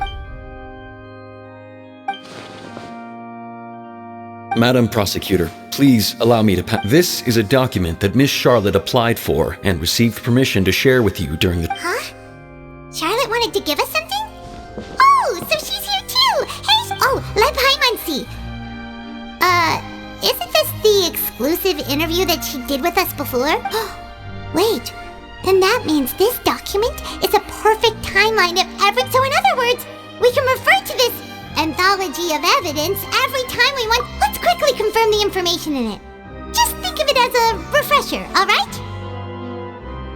Madam Prosecutor, please allow me to This is a document that Miss Charlotte applied for and received permission to share with you during the... Huh? Charlotte wanted to give us something? Oh, so she's here too! Hey, let Paimon see. Isn't this the exclusive interview that she did with us before? Wait, then that means this document is a perfect timeline of every... So in other words, we can refer to this anthology of evidence every time we want. Let's quickly confirm the information in it. Just think of it as a refresher, alright?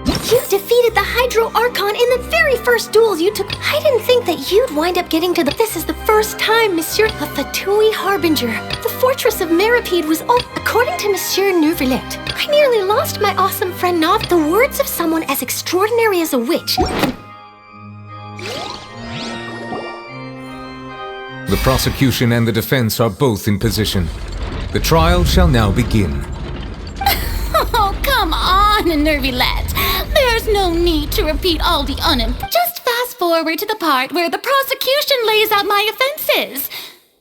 You defeated the Hydro Archon in the very first duels you took. I didn't think that you'd wind up getting to the... This is the first time, Monsieur. A Fatui Harbinger. The fortress of Meripede was all... According to Monsieur Neuvillette, I nearly lost my awesome friend Nav. The words of someone as extraordinary as a witch. The prosecution and the defense are both in position. The trial shall now begin. Oh, come on, Nervilette. There's no need to repeat all the Just fast forward to the part where the prosecution lays out my offenses.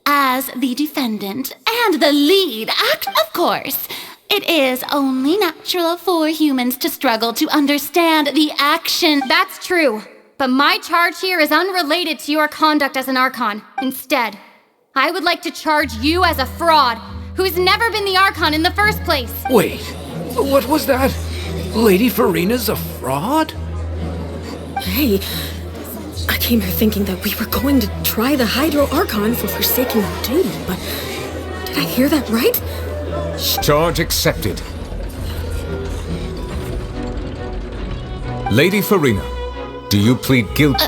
As the defendant and the lead act, of course, it is only natural for humans to struggle to understand the action. That's true. But my charge here is unrelated to your conduct as an Archon. Instead, I would like to charge you as a fraud who's never been the Archon in the first place. Wait, what was that? Lady Farina's a fraud? Hey, I came here thinking that we were going to try the Hydro Archon for forsaking our duty, but did I hear that right? Charge accepted. Lady Farina, do you plead guilty?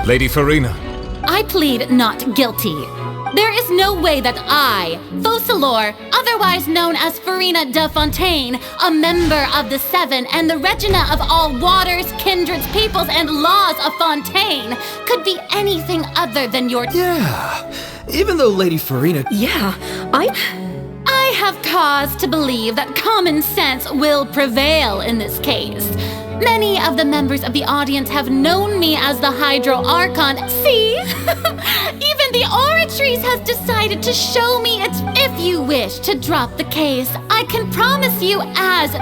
Lady Farina. I plead not guilty. There is no way that I, Focalor, otherwise known as Farina de Fontaine, a member of the Seven and the Regina of all waters, kindreds, peoples, and laws of Fontaine, could be anything other than your... Yeah, even though Lady Farina... Yeah, I have cause to believe that common sense will prevail in this case. Many of the members of the audience have known me as the Hydro Archon. See? Even the Oratrice has decided to show me its... If you wish to drop the case, I can promise you as...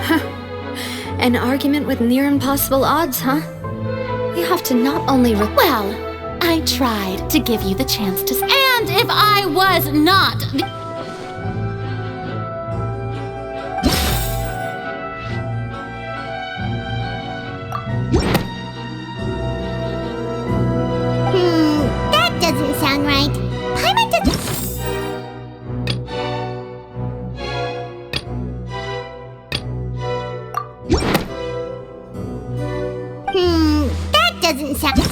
An argument with near impossible odds, huh? You have to not only... Well, I tried to give you the chance to... And if I was not... That doesn't sound right. Paimon doesn't... that doesn't sound...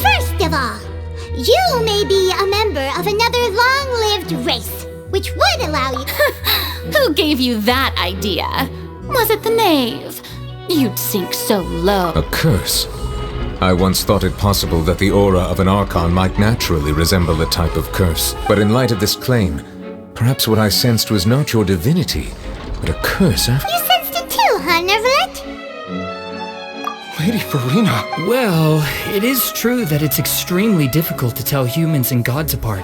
First of all, you may be a member of another long-lived race, which would allow you... Who gave you that idea? Was it the knave? You'd sink so low. A curse? I once thought it possible that the aura of an Archon might naturally resemble a type of curse. But in light of this claim, perhaps what I sensed was not your divinity, but a curse after... You sensed it too, huh, Nervalet? Lady Farina. Well, it is true that it's extremely difficult to tell humans and gods apart.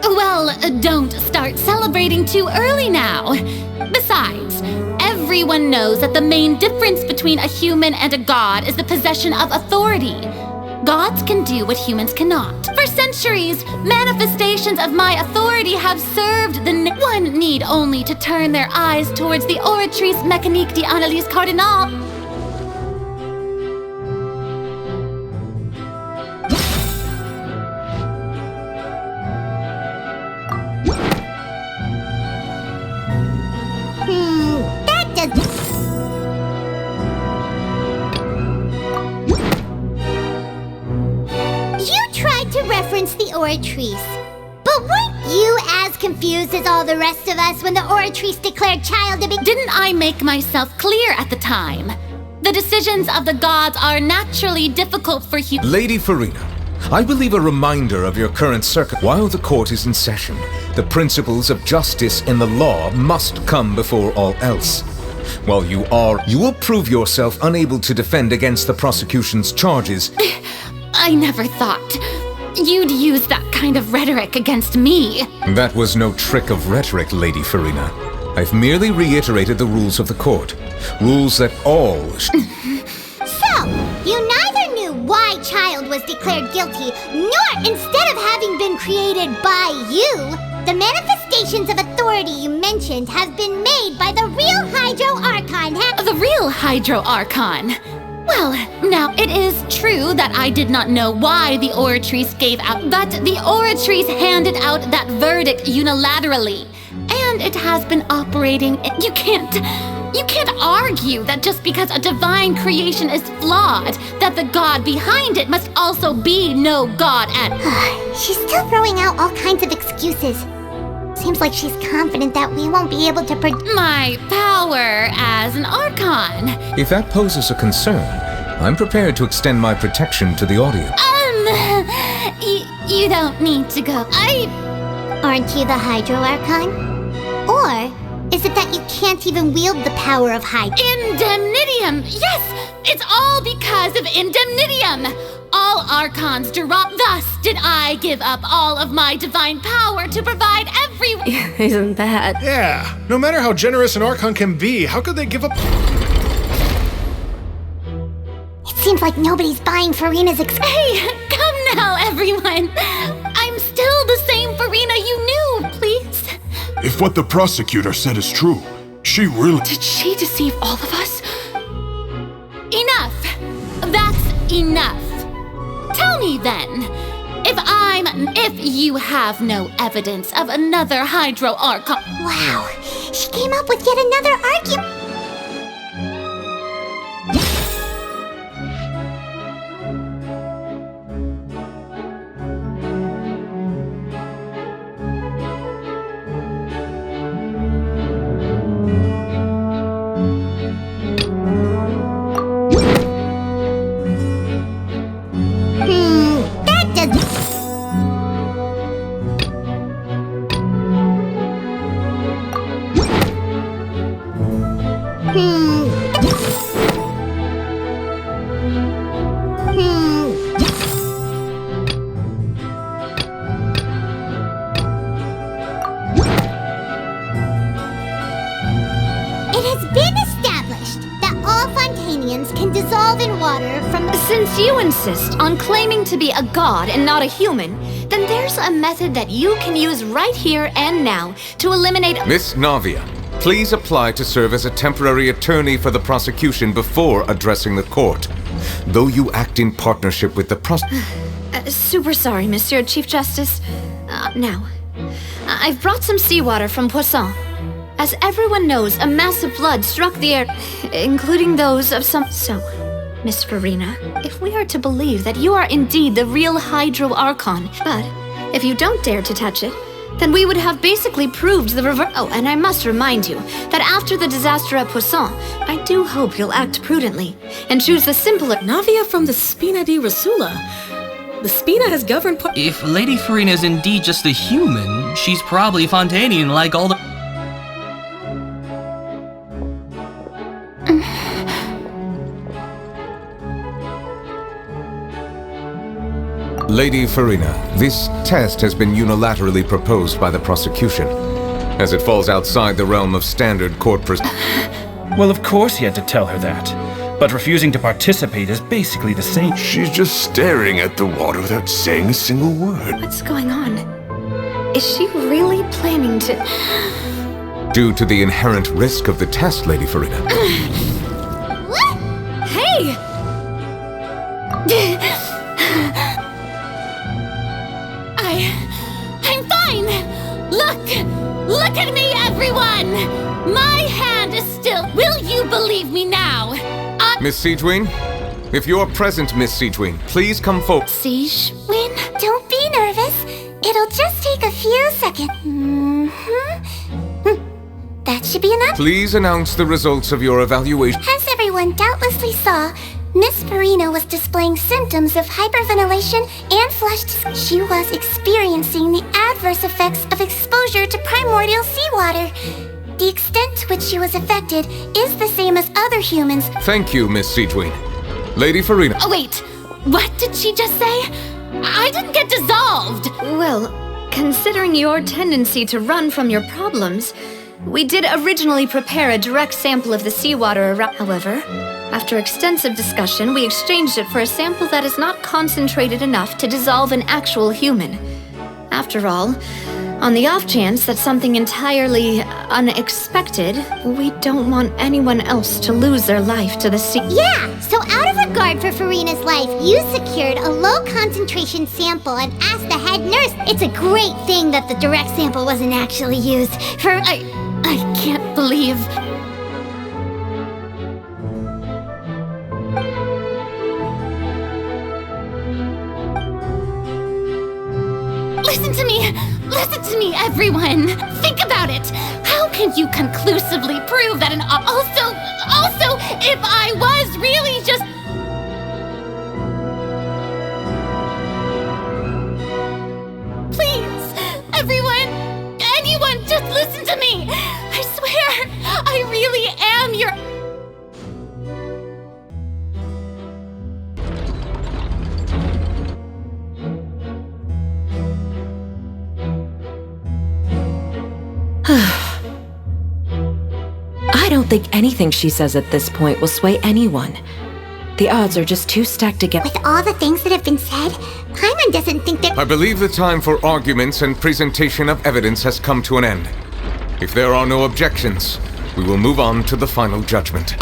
Well, don't start celebrating too early now. Besides, everyone knows that the main difference between a human and a god is the possession of authority. Gods can do what humans cannot. For centuries, manifestations of my authority have served one need only to turn their eyes towards the Oratrice Mécanique d'Analyse Cardinal. That doesn't... You tried to reference the Oratrice, but weren't you as confused as all the rest of us when the Oratrice declared child to be... Didn't I make myself clear at the time? The decisions of the gods are naturally difficult for humans. Lady Farina, I believe a reminder of your current circuit. While the court is in session, the principles of justice in the law must come before all else. While you will prove yourself unable to defend against the prosecution's charges. I never thought you'd use that kind of rhetoric against me. That was no trick of rhetoric, Lady Farina. I've merely reiterated the rules of the court. Rules that all... So, you neither knew why Child was declared guilty, nor instead of having been created by you, the manifestations of authority you mentioned have been made by the real Hydro Archon. The real Hydro Archon? Well, now, it is true that I did not know why the Oratrice gave out, but the Oratrice handed out that verdict unilaterally. And it has been operating... You can't argue that just because a divine creation is flawed, that the god behind it must also be no god at... She's still throwing out all kinds of excuses. Seems like she's confident that we won't be able to my power as an Archon. If that poses a concern, I'm prepared to extend my protection to the audience. You don't need to go. Aren't you the Hydro Archon? Or is it that you can't even wield the power of Hydro? Indemnitium! Yes! It's all because of Indemnitium! All Archons derive. Thus did I give up all of my divine power to provide everyone. Isn't that? Yeah. No matter how generous an Archon can be, how could they give up... It seems like nobody's buying Farina's Hey, come now, everyone. I'm still the same Farina you knew, please. If what the prosecutor said is true, she really... Did she deceive all of us? Enough! That's enough! Tell me then, if you have no evidence of another Hydro Archon... Wow, she came up with yet another argument. Since you insist on claiming to be a god and not a human, then there's a method that you can use right here and now to eliminate— Miss Navia, please apply to serve as a temporary attorney for the prosecution before addressing the court. Though you act in partnership with the super sorry, Monsieur Chief Justice. Now, I've brought some seawater from Poisson. As everyone knows, a massive flood struck the air, including those of some— So, Miss Farina, if we are to believe that you are indeed the real Hydro Archon, but if you don't dare to touch it, then we would have basically proved the reverse. Oh, and I must remind you that after the disaster at Poisson, I do hope you'll act prudently and choose the simpler— Navia from the Spina di Rosula. The Spina has governed— If Lady Farina is indeed just a human, she's probably Fontainian like all the— Lady Farina, this test has been unilaterally proposed by the prosecution, as it falls outside the realm of standard court Well, of course he had to tell her that. But refusing to participate is basically the same. She's just staring at the water without saying a single word. What's going on? Is she really planning to— Due to the inherent risk of the test, Lady Farina. Hey! I'm fine! Look at me, everyone! My hand is still— Will you believe me now? Miss Siegewin? If you're present, Miss Siegewin, please come forward. Siegewin? Don't be nervous. It'll just take a few seconds. That should be enough. Please announce the results of your evaluation. As everyone doubtlessly saw, Miss Farina was displaying symptoms of hyperventilation and flushed. She was experiencing the adverse effects of exposure to primordial seawater. The extent to which she was affected is the same as other humans. Thank you, Miss Siegewin. Lady Farina. Oh, wait. What did she just say? I didn't get dissolved! Well, considering your tendency to run from your problems, we did originally prepare a direct sample of the seawater around. However, after extensive discussion, we exchanged it for a sample that is not concentrated enough to dissolve an actual human. After all, on the off chance that something entirely unexpected, we don't want anyone else to lose their life to the sea. Yeah, so out of regard for Farina's life, you secured a low-concentration sample and asked the head nurse. It's a great thing that the direct sample wasn't actually used for— I can't believe— Listen to me, everyone! Think about it! How can you conclusively prove that Also, if I was really just— Please, everyone, anyone, just listen to me! I swear, I really am your— I don't think anything she says at this point will sway anyone. The odds are just too stacked against— With all the things that have been said, Paimon doesn't think that— I believe the time for arguments and presentation of evidence has come to an end. If there are no objections, we will move on to the final judgment.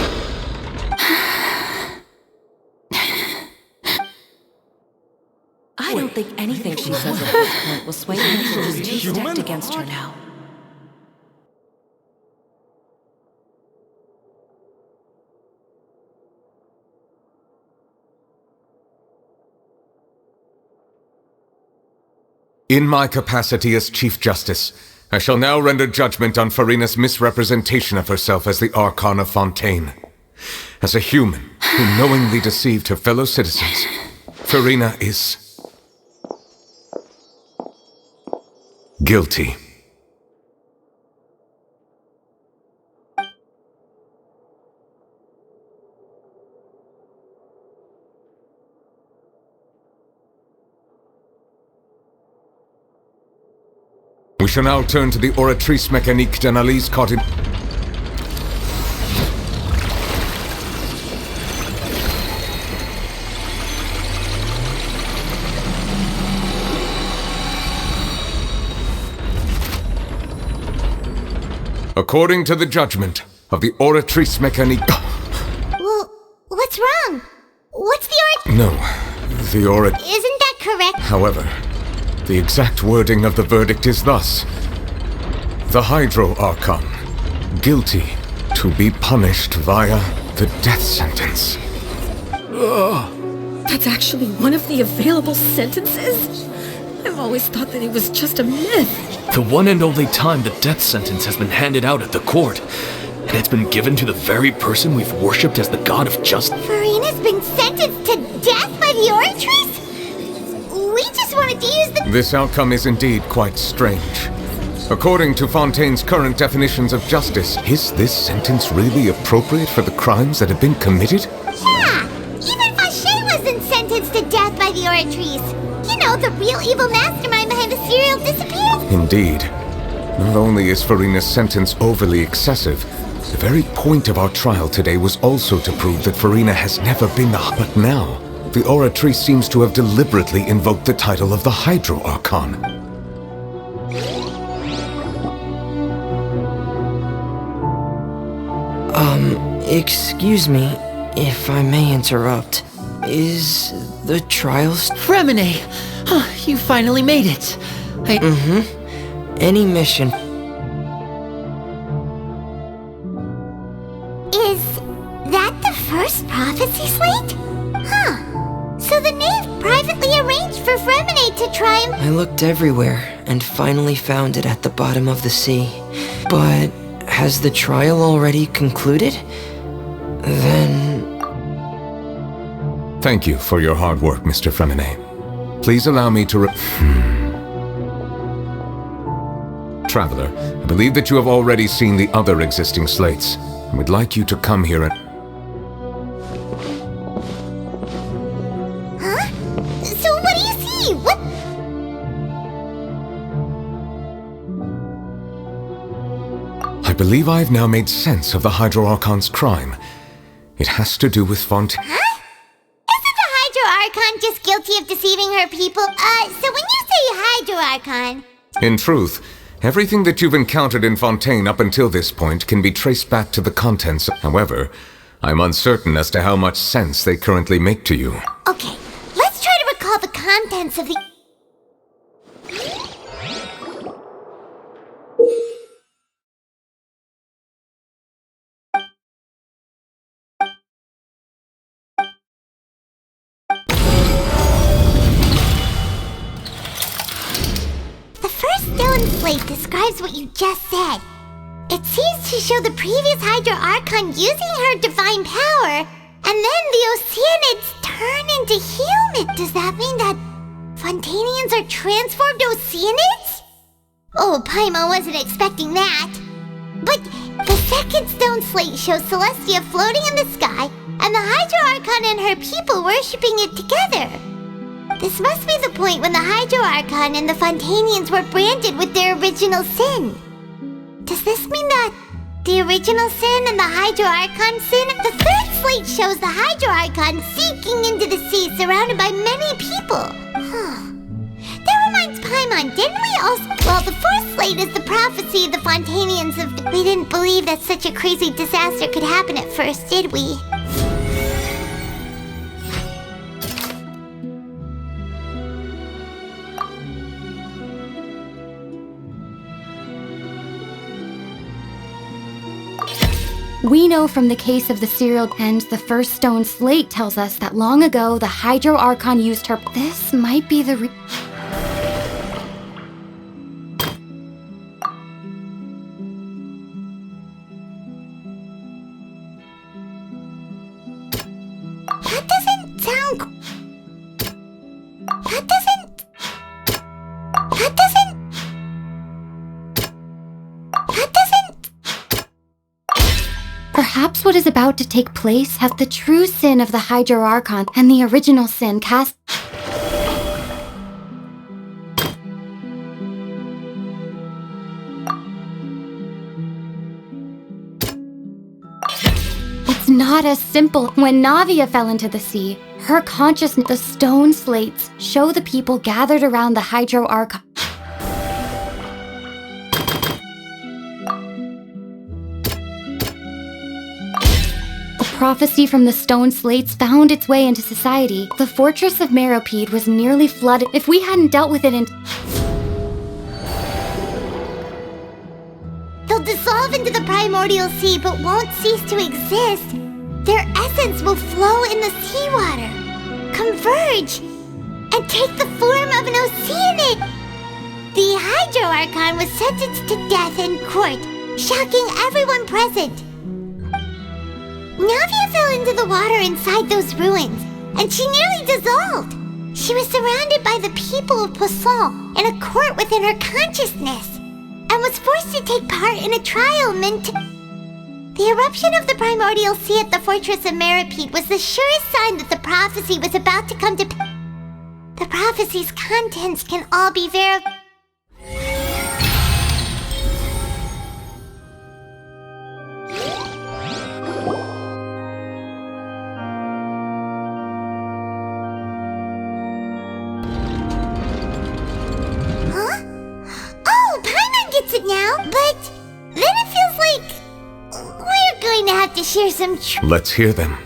I don't think anything she says at this point will sway anyone. She's too stacked against her now. In my capacity as Chief Justice, I shall now render judgment on Farina's misrepresentation of herself as the Archon of Fontaine. As a human who knowingly deceived her fellow citizens, Farina is guilty. We shall now turn to the oratrice mécanique d'analyse cardinale. According to the judgment of the Oratrice Mécanique... Well, what's wrong? What's the No, the Isn't that correct? However, the exact wording of the verdict is thus. The Hydro Archon, guilty to be punished via the death sentence. That's actually one of the available sentences? I've always thought that it was just a myth. The one and only time the death sentence has been handed out at the court. And it's been given to the very person we've worshipped as the god of justice. Farina's been sentenced to death by the Oratrice? We just wanted to use the... This outcome is indeed quite strange. According to Fontaine's current definitions of justice, is this sentence really appropriate for the crimes that have been committed? Yeah! Even Fauché wasn't sentenced to death by the Oratrice. You know, the real evil mastermind behind the serial disappearance. Indeed. Not only is Farina's sentence overly excessive, the very point of our trial today was also to prove that Farina has never been the... But now, the Oratrice seems to have deliberately invoked the title of the Hydro Archon. Excuse me, if I may interrupt. Is the trial... Fremine! You finally made it. Any mission... Is that the first prophecy slate? Huh. So the knave privately arranged for Fremine to try and... I looked everywhere and finally found it at the bottom of the sea. But has the trial already concluded? Then... Thank you for your hard work, Mr. Fremine. Please allow me to Traveler, I believe that you have already seen the other existing slates, and would like you to come here and... Huh? So what do you see? What? I believe I've now made sense of the Hydro Archon's crime. It has to do with Fontaine. Huh? Isn't the Hydro Archon just guilty of deceiving her people? So when you say Hydro Archon... In truth, everything that you've encountered in Fontaine up until this point can be traced back to the contents. However, I'm uncertain as to how much sense they currently make to you. Okay, let's try to recall the contents of the... Stone slate describes what you just said. It seems to show the previous Hydro Archon using her divine power, and then the Oceanids turn into human. Does that mean that Fontainians are transformed Oceanids? Oh, Paimon wasn't expecting that. But the second stone slate shows Celestia floating in the sky, and the Hydro Archon and her people worshipping it together. This must be the point when the Hydro Archon and the Fontainians were branded with their original sin. Does this mean that the original sin and the Hydro Archon sin? The third slate shows the Hydro Archon sinking into the sea surrounded by many people. That reminds Paimon, didn't we also... Well, the fourth slate is the prophecy of the Fontainians of... We didn't believe that such a crazy disaster could happen at first, did we? We know from the case of the serial, and the first stone slate tells us that long ago the Hydro Archon used her... This might be the That doesn't sound... That doesn't... That doesn't... That doesn't... Perhaps what is about to take place has the true sin of the Hydro Archon and the original sin cast... It's not as simple. When Navia fell into the sea, her consciousness, the stone slates, show the people gathered around the Hydro Archon. prophecy from the stone slates found its way into society, the fortress of Meropide was nearly flooded. If we hadn't dealt with it in... They'll dissolve into the primordial sea but won't cease to exist. Their essence will flow in the seawater, converge, and take the form of an oceanid. The Hydro Archon was sentenced to death in court, shocking everyone present. Navia fell into the water inside those ruins, and she nearly dissolved. She was surrounded by the people of Poisson in a court within her consciousness, and was forced to take part in a trial meant to... The eruption of the primordial sea at the fortress of Meropide was the surest sign that the prophecy was about to come to... The prophecy's contents can all be verified. It now, but then it feels like we're going to have to share some Let's hear them.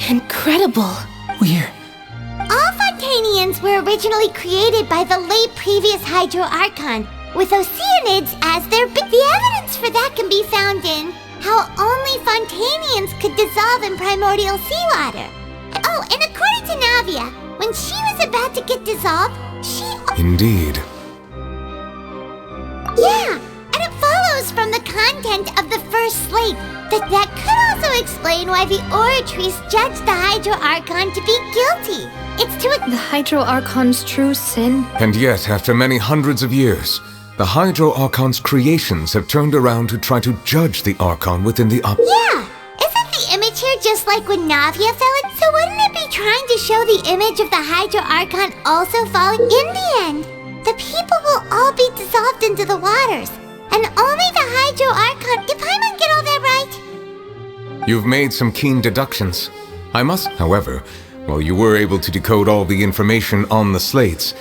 Incredible. All Fontainians were originally created by the late previous Hydro Archon, with Oceanids as their... The evidence for that can be found in how only Fontainians could dissolve in primordial seawater. Oh, and according to Navia, when she was about to get dissolved, she... Indeed. Yeah, and it follows from the content of the first slate that could also explain why the Oratries judged the Hydro Archon to be guilty. It's to The Hydro Archon's true sin. And yet, after many hundreds of years, the Hydro Archon's creations have turned around to try to judge the Archon within the Yeah, isn't the image here just like when Navia fell in? So wouldn't it be trying to show the image of the Hydro Archon also falling? In the end, the people will all be dissolved into the waters, and only the Hydro Archon... Did Paimon get all that right? You've made some keen deductions. I must, however, while you were able to decode all the information on the slates,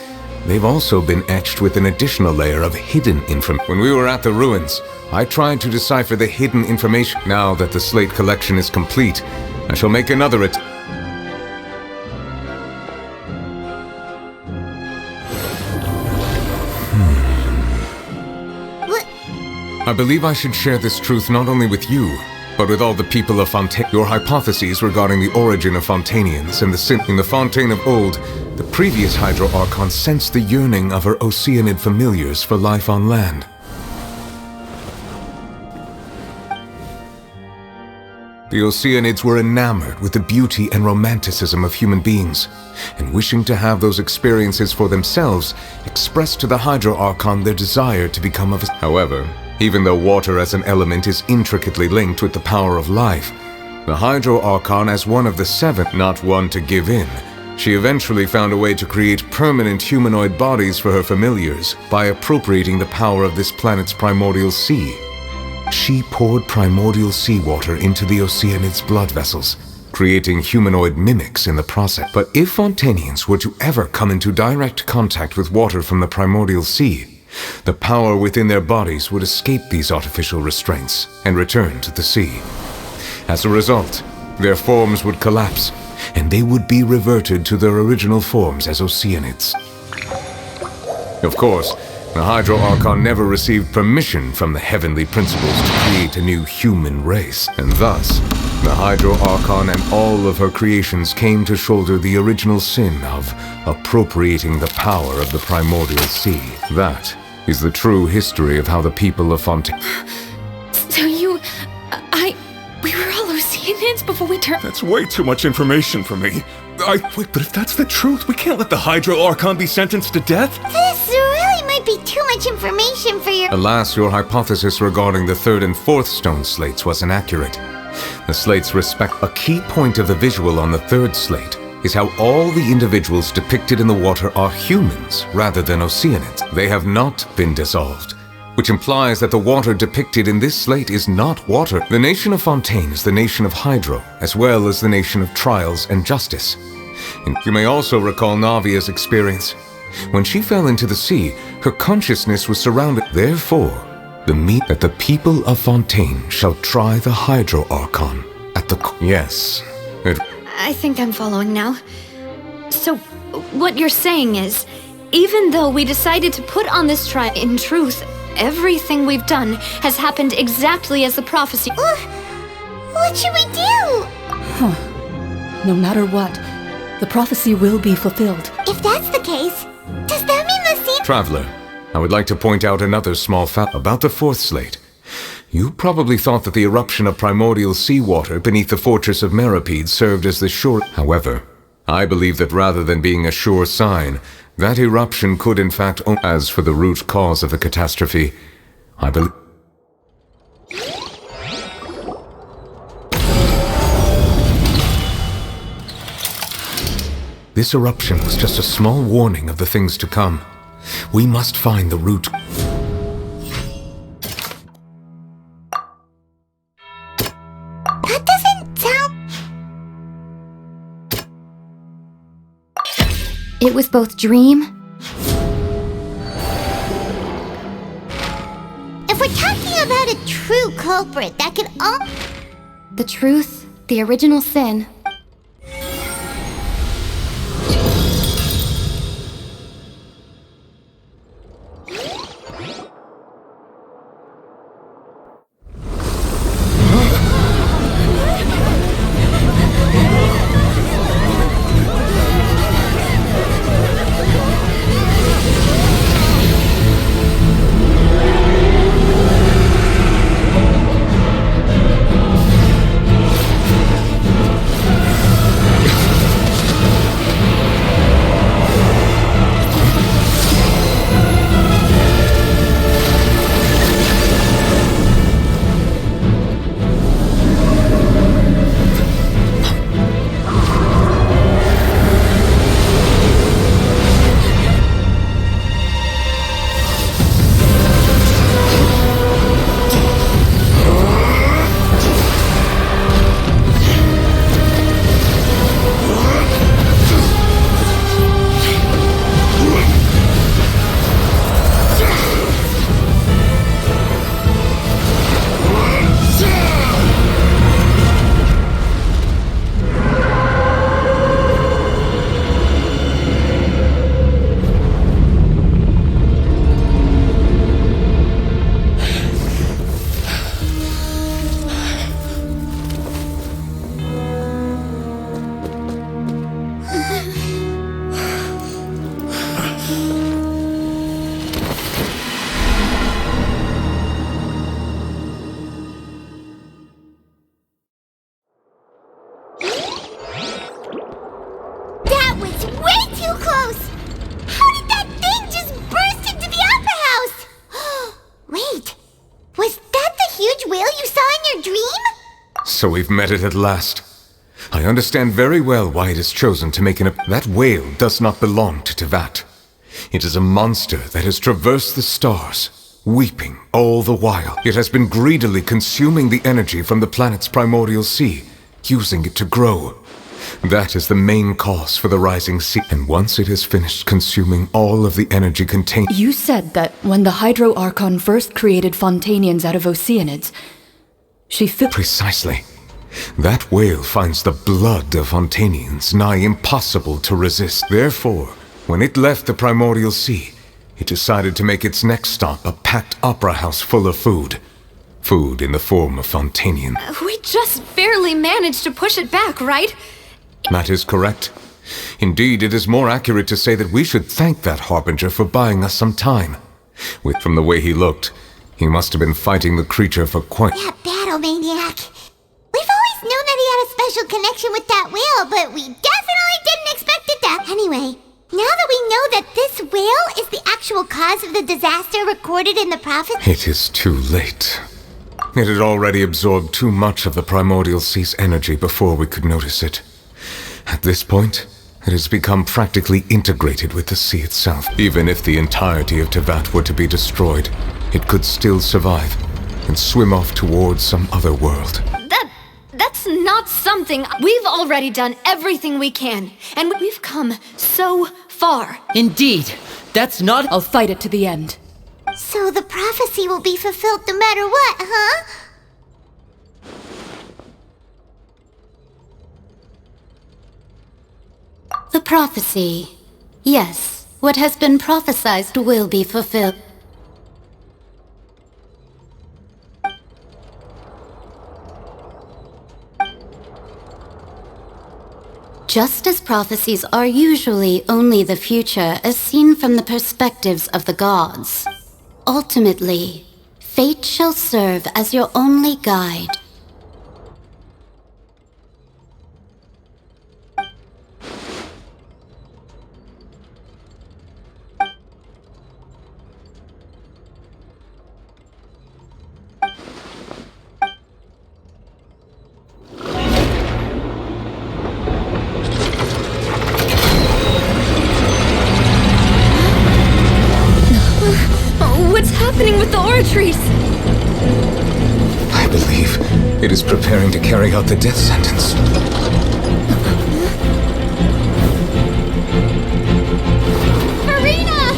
they've also been etched with an additional layer of hidden information. When we were at the ruins, I tried to decipher the hidden information. Now that the slate collection is complete, I shall make another attempt. I believe I should share this truth not only with you, but with all the people of Fontaine. Your hypotheses regarding the origin of Fontainians and the sin in the Fontaine of old, the previous Hydro Archon sensed the yearning of her Oceanid familiars for life on land. The Oceanids were enamored with the beauty and romanticism of human beings, and wishing to have those experiences for themselves, expressed to the Hydro Archon their desire to become of... However, even though water as an element is intricately linked with the power of life, the Hydro Archon, as one of the seven, not one to give in, she eventually found a way to create permanent humanoid bodies for her familiars by appropriating the power of this planet's primordial sea. She poured primordial seawater into the Oceanids' blood vessels, creating humanoid mimics in the process. But if Fontainians were to ever come into direct contact with water from the primordial sea, the power within their bodies would escape these artificial restraints and return to the sea. As a result, their forms would collapse, and they would be reverted to their original forms as Oceanids. Of course, the Hydro Archon never received permission from the heavenly principles to create a new human race, and thus, the Hydro Archon and all of her creations came to shoulder the original sin of appropriating the power of the primordial sea. That is the true history of how the people of Fontaine... So we were all Oceanids before we turned... That's way too much information for me. Wait, but if that's the truth, we can't let the Hydro Archon be sentenced to death? This really might be too much information for your... Alas, your hypothesis regarding the third and fourth stone slates was inaccurate. The slates respect... A key point of the visual on the third slate is how all the individuals depicted in the water are humans rather than Oceanids. They have not been dissolved, which implies that the water depicted in this slate is not water. The nation of Fontaine is the nation of Hydro, as well as the nation of trials and justice. And you may also recall Navia's experience. When she fell into the sea, her consciousness was surrounded. Therefore, The meat that the people of Fontaine shall try the Hydro Archon at the... Yes, it... I think I'm following now. So, what you're saying is, even though we decided to put on this trial, in truth, everything we've done has happened exactly as the prophecy... What should we do? No matter what, the prophecy will be fulfilled. If that's the case, does that mean the scene... Traveler, I would like to point out another small fact about the fourth slate. You probably thought that the eruption of primordial seawater beneath the fortress of Meripede served as the sure... However, I believe that rather than being a sure sign, that eruption could in fact... As for the root cause of the catastrophe, I believe... This eruption was just a small warning of the things to come. We must find the root... That doesn't sound... It was both dream... If we're talking about a true culprit, that could all... The truth, the original sin... So we've met it at last. I understand very well why it is chosen to make That whale does not belong to Tevat. It is a monster that has traversed the stars, weeping all the while. It has been greedily consuming the energy from the planet's primordial sea, using it to grow. That is the main cause for the rising sea. And once it has finished consuming all of the energy contained... You said that when the Hydro Archon first created Fontainians out of Oceanids, she Precisely. That whale finds the blood of Fontainians nigh impossible to resist. Therefore, when it left the primordial sea, it decided to make its next stop a packed opera house full of food. Food in the form of Fontainian. We just barely managed to push it back, right? That is correct. Indeed, it is more accurate to say that we should thank that Harbinger for buying us some time. From the way he looked, he must have been fighting the creature for quite... That battle maniac. We've always known that he had a special connection with that whale, but we definitely didn't expect it that. Anyway, now that we know that this whale is the actual cause of the disaster recorded in the prophecy... It is too late. It had already absorbed too much of the primordial sea's energy before we could notice it. At this point, it has become practically integrated with the sea itself. Even if the entirety of Tevat were to be destroyed, it could still survive and swim off towards some other world. That's not something... We've already done everything we can, and we've come so far. Indeed. That's not... I'll fight it to the end. So the prophecy will be fulfilled no matter what, huh? The prophecy. Yes, what has been prophesied will be fulfilled. Just as prophecies are usually only the future as seen from the perspectives of the gods, ultimately, fate shall serve as your only guide. What's happening with the oratories? I believe it is preparing to carry out the death sentence. Farina!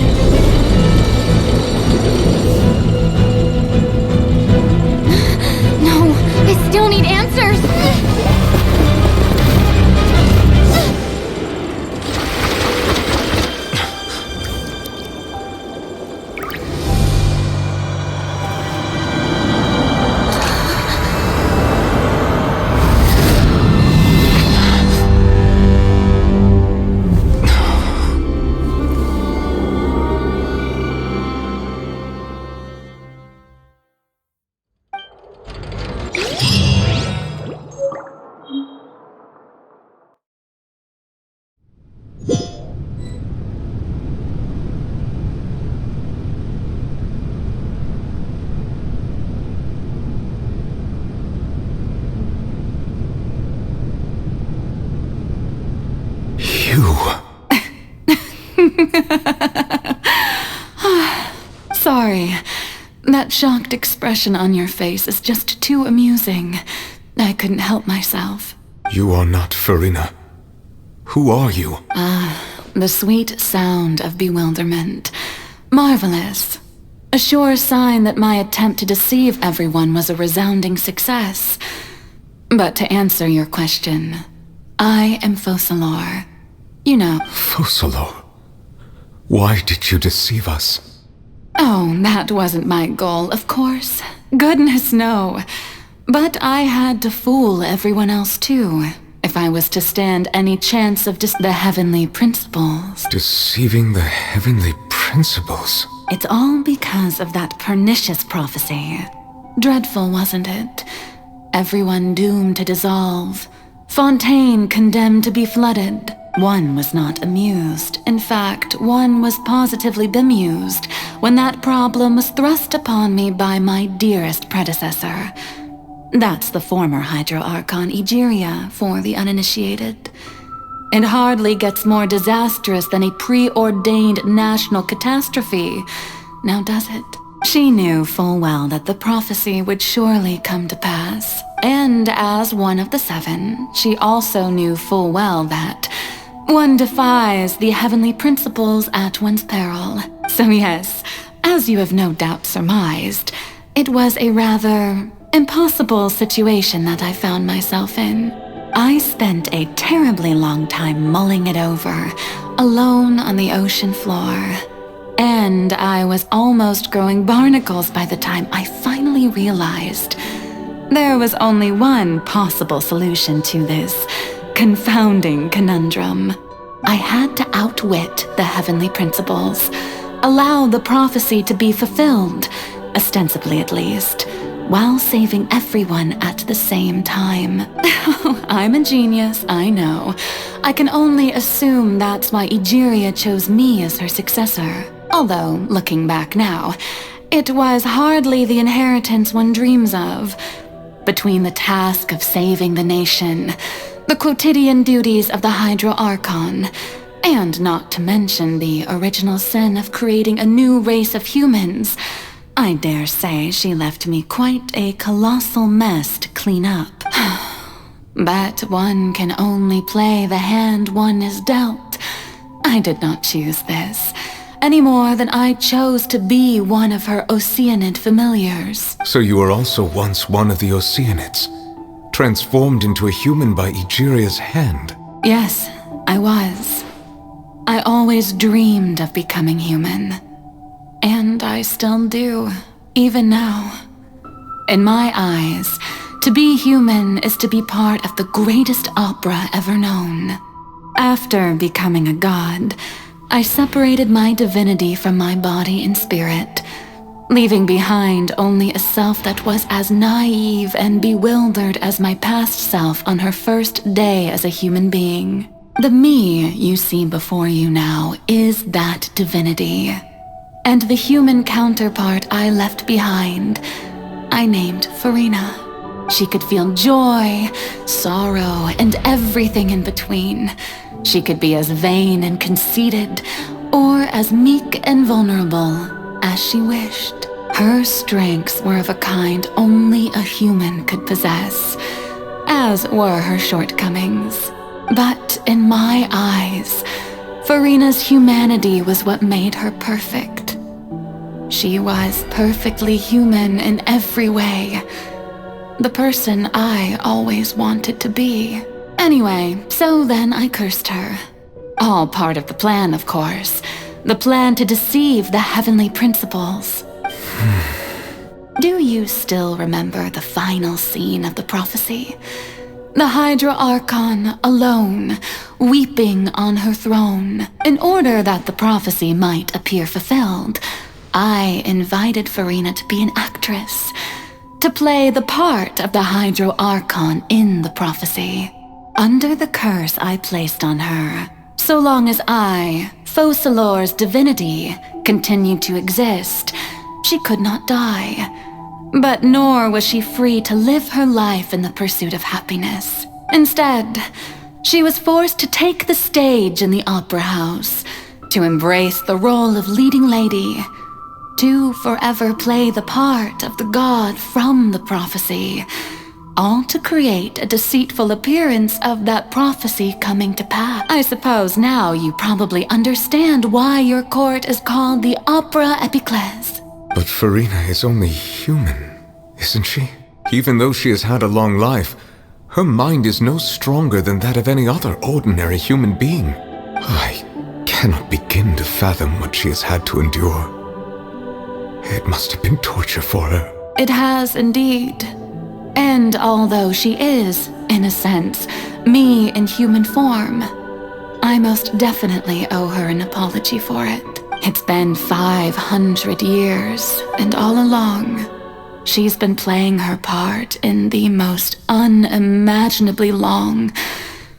No, I still need answers. Sorry. That shocked expression on your face is just too amusing. I couldn't help myself. You are not Farina. Who are you? The sweet sound of bewilderment. Marvelous. A sure sign that my attempt to deceive everyone was a resounding success. But to answer your question, I am Focalor. You know. Focalor? Why did you deceive us? Oh, that wasn't my goal, of course. Goodness, no. But I had to fool everyone else too, if I was to stand any chance of the heavenly principles. Deceiving the heavenly principles? It's all because of that pernicious prophecy. Dreadful, wasn't it? Everyone doomed to dissolve. Fontaine condemned to be flooded. One was not amused. In fact, one was positively bemused when that problem was thrust upon me by my dearest predecessor. That's the former Hydro Archon Egeria, for the uninitiated. It hardly gets more disastrous than a preordained national catastrophe, now does it? She knew full well that the prophecy would surely come to pass, and as one of the seven, she also knew full well that one defies the heavenly principles at one's peril. So yes, as you have no doubt surmised, it was a rather impossible situation that I found myself in. I spent a terribly long time mulling it over, alone on the ocean floor. And I was almost growing barnacles by the time I finally realized there was only one possible solution to this confounding conundrum. I had to outwit the heavenly principles, allow the prophecy to be fulfilled, ostensibly at least, while saving everyone at the same time. I'm a genius, I know. I can only assume that's why Egeria chose me as her successor. Although, looking back now, it was hardly the inheritance one dreams of. Between the task of saving the nation, the quotidian duties of the Hydro Archon, and not to mention the original sin of creating a new race of humans, I dare say she left me quite a colossal mess to clean up. But one can only play the hand one is dealt. I did not choose this, any more than I chose to be one of her Oceanid familiars. So you were also once one of the Oceanids, transformed into a human by Egeria's hand. Yes, I was. I always dreamed of becoming human. And I still do, even now. In my eyes, to be human is to be part of the greatest opera ever known. After becoming a god, I separated my divinity from my body and spirit, leaving behind only a self that was as naive and bewildered as my past self on her first day as a human being. The me you see before you now is that divinity. And the human counterpart I left behind, I named Farina. She could feel joy, sorrow, and everything in between. She could be as vain and conceited, or as meek and vulnerable as she wished. Her strengths were of a kind only a human could possess, as were her shortcomings. But in my eyes, Farina's humanity was what made her perfect. She was perfectly human in every way. The person I always wanted to be. Anyway, so then I cursed her. All part of the plan, of course. The plan to deceive the heavenly principles. Do you still remember the final scene of the prophecy? The Hydra Archon, alone, weeping on her throne. In order that the prophecy might appear fulfilled, I invited Farina to be an actress, to play the part of the Hydro Archon in the prophecy. Under the curse I placed on her, so long as I, Focalor's divinity, continued to exist, she could not die. But nor was she free to live her life in the pursuit of happiness. Instead, she was forced to take the stage in the opera house, to embrace the role of leading lady, to forever play the part of the god from the prophecy, all to create a deceitful appearance of that prophecy coming to pass. I suppose now you probably understand why your court is called the Opera Epiclese. But Farina is only human, isn't she? Even though she has had a long life, her mind is no stronger than that of any other ordinary human being. I cannot begin to fathom what she has had to endure. It must have been torture for her. It has indeed. And although she is, in a sense, me in human form, I most definitely owe her an apology for it. It's been 500 years, and all along, she's been playing her part in the most unimaginably long,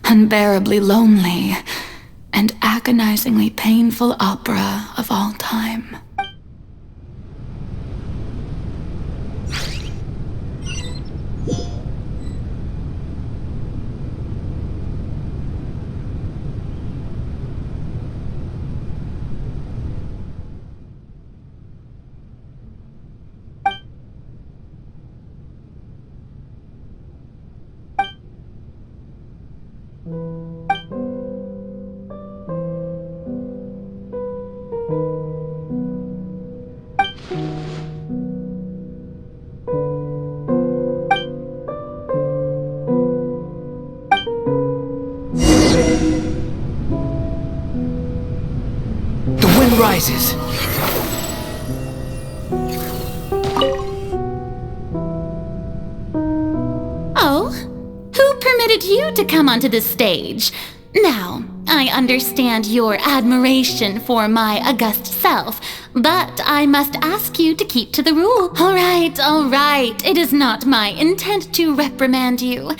unbearably lonely, and agonizingly painful opera of all time. Rises. Oh? Who permitted you to come onto the stage? Now, I understand your admiration for my august self, but I must ask you to keep to the rule. All right. It is not my intent to reprimand you.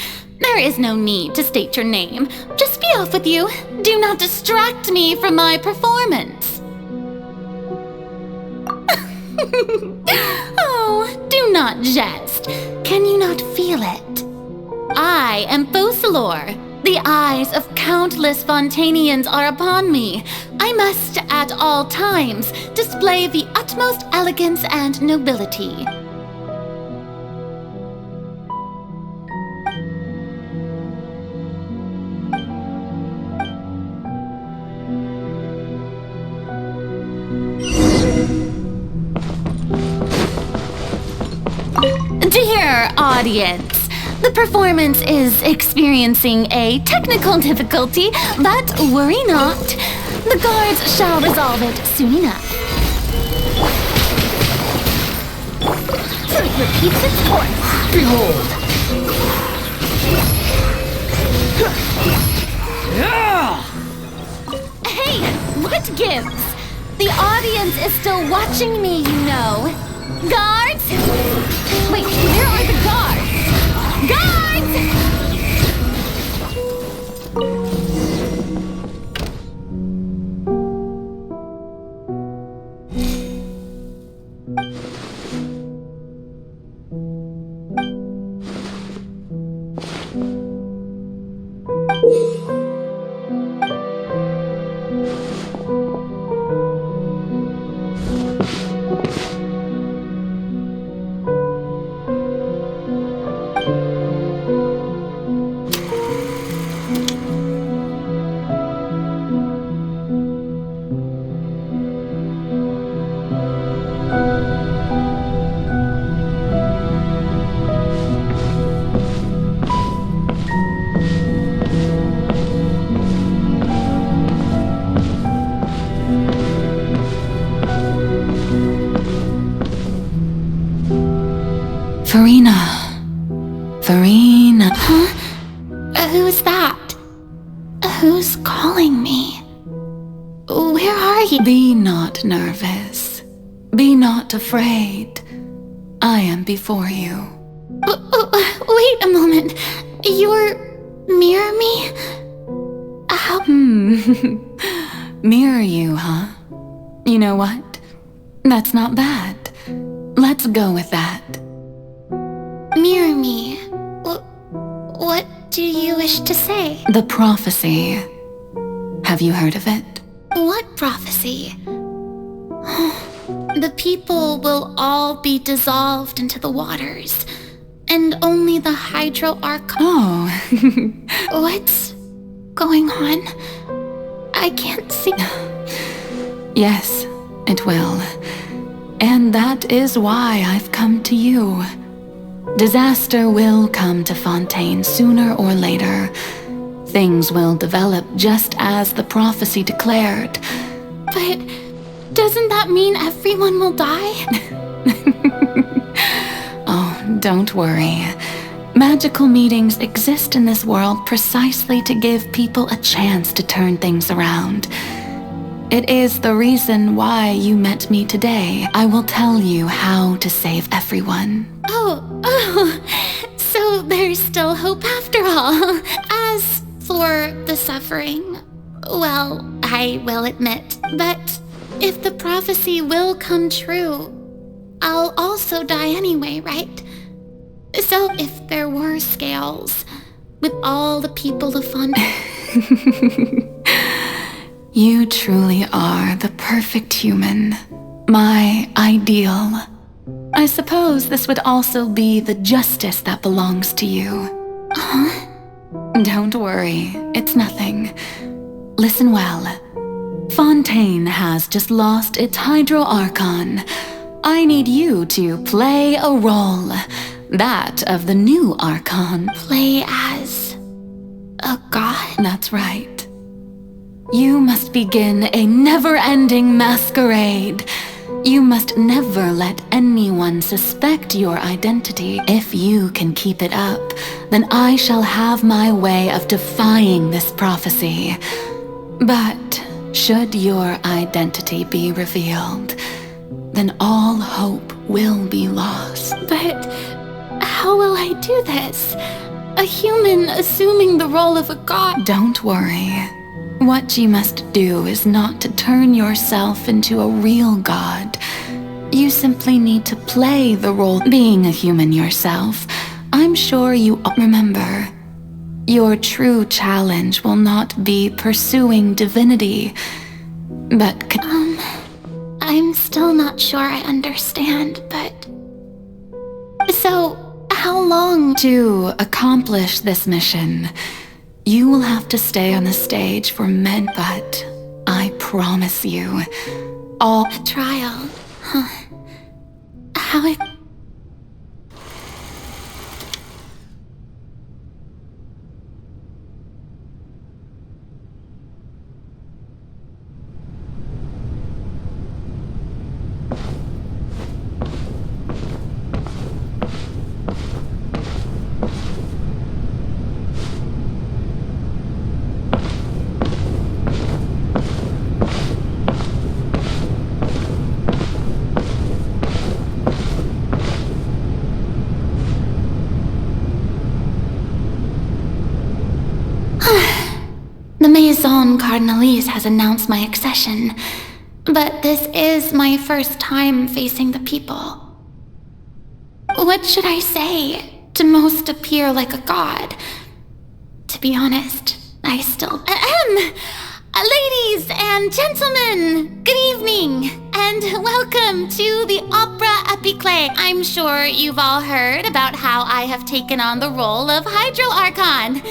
There is no need to state your name. Just be off with you. Do not distract me from my performance. Oh, do not jest. Can you not feel it? I am Focalor. The eyes of countless Fontainians are upon me. I must, at all times, display the utmost elegance and nobility. audience. The performance is experiencing a technical difficulty, but worry not. The guards shall resolve it soon enough. Truth repeats its course. Behold! Hey, what gives? The audience is still watching me, you know. Guards? Wait, where are the guards? Guards! Farina. Huh? Who's that? Who's calling me? Where are you? Be not nervous. Be not afraid. I am before you. Wait a moment. You're mirror me? How? Mirror you, huh? You know what? That's not bad. Let's go with that. Mirror me? What do you wish to say? The prophecy. Have you heard of it? What prophecy? The people will all be dissolved into the waters, and only the Hydro Archon. Oh. What's going on? I can't see. Yes, it will. And that is why I've come to you. Disaster will come to Fontaine sooner or later. Things will develop just as the prophecy declared. But doesn't that mean everyone will die? Oh, don't worry. Magical meetings exist in this world precisely to give people a chance to turn things around. It is the reason why you met me today. I will tell you how to save everyone. Oh, so there's still hope after all. As for the suffering, well, I will admit, but if the prophecy will come true, I'll also die anyway, right? So if there were scales, with all the people of Fontaine... You truly are the perfect human. My ideal. I suppose this would also be the justice that belongs to you. Huh? Don't worry, it's nothing. Listen well. Fontaine has just lost its Hydro Archon. I need you to play a role. That of the new Archon. Play as a god? That's right. You must begin a never-ending masquerade. You must never let anyone suspect your identity. If you can keep it up, then I shall have my way of defying this prophecy. But should your identity be revealed, then all hope will be lost. But how will I do this? A human assuming the role of a god? Don't worry. What you must do is not to turn yourself into a real god. You simply need to play the role. Being a human yourself, I'm sure you remember. Your true challenge will not be pursuing divinity, but... I'm still not sure I understand, but... So, how long? To accomplish this mission, you will have to stay on the stage for men, but I promise you, all... A trial, huh? How The Maison Cardinalise has announced my accession, but this is my first time facing the people. What should I say to most appear like a god? To be honest, I still... Ladies and gentlemen, good evening, and welcome to the Opera Epiclé. I'm sure you've all heard about how I have taken on the role of Hydro Archon.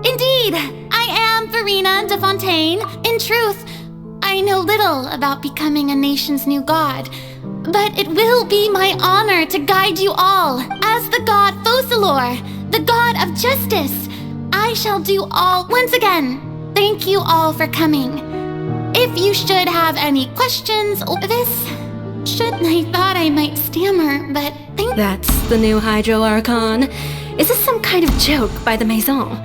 Indeed, I am Verena de Fontaine. In truth, I know little about becoming a nation's new god, but it will be my honor to guide you all as the god Focalor, the god of justice. I shall do all. Once again, thank you all for coming. If you should have any questions, I thought I might stammer, but That's the new Hydro Archon. Is this some kind of joke by the Maison?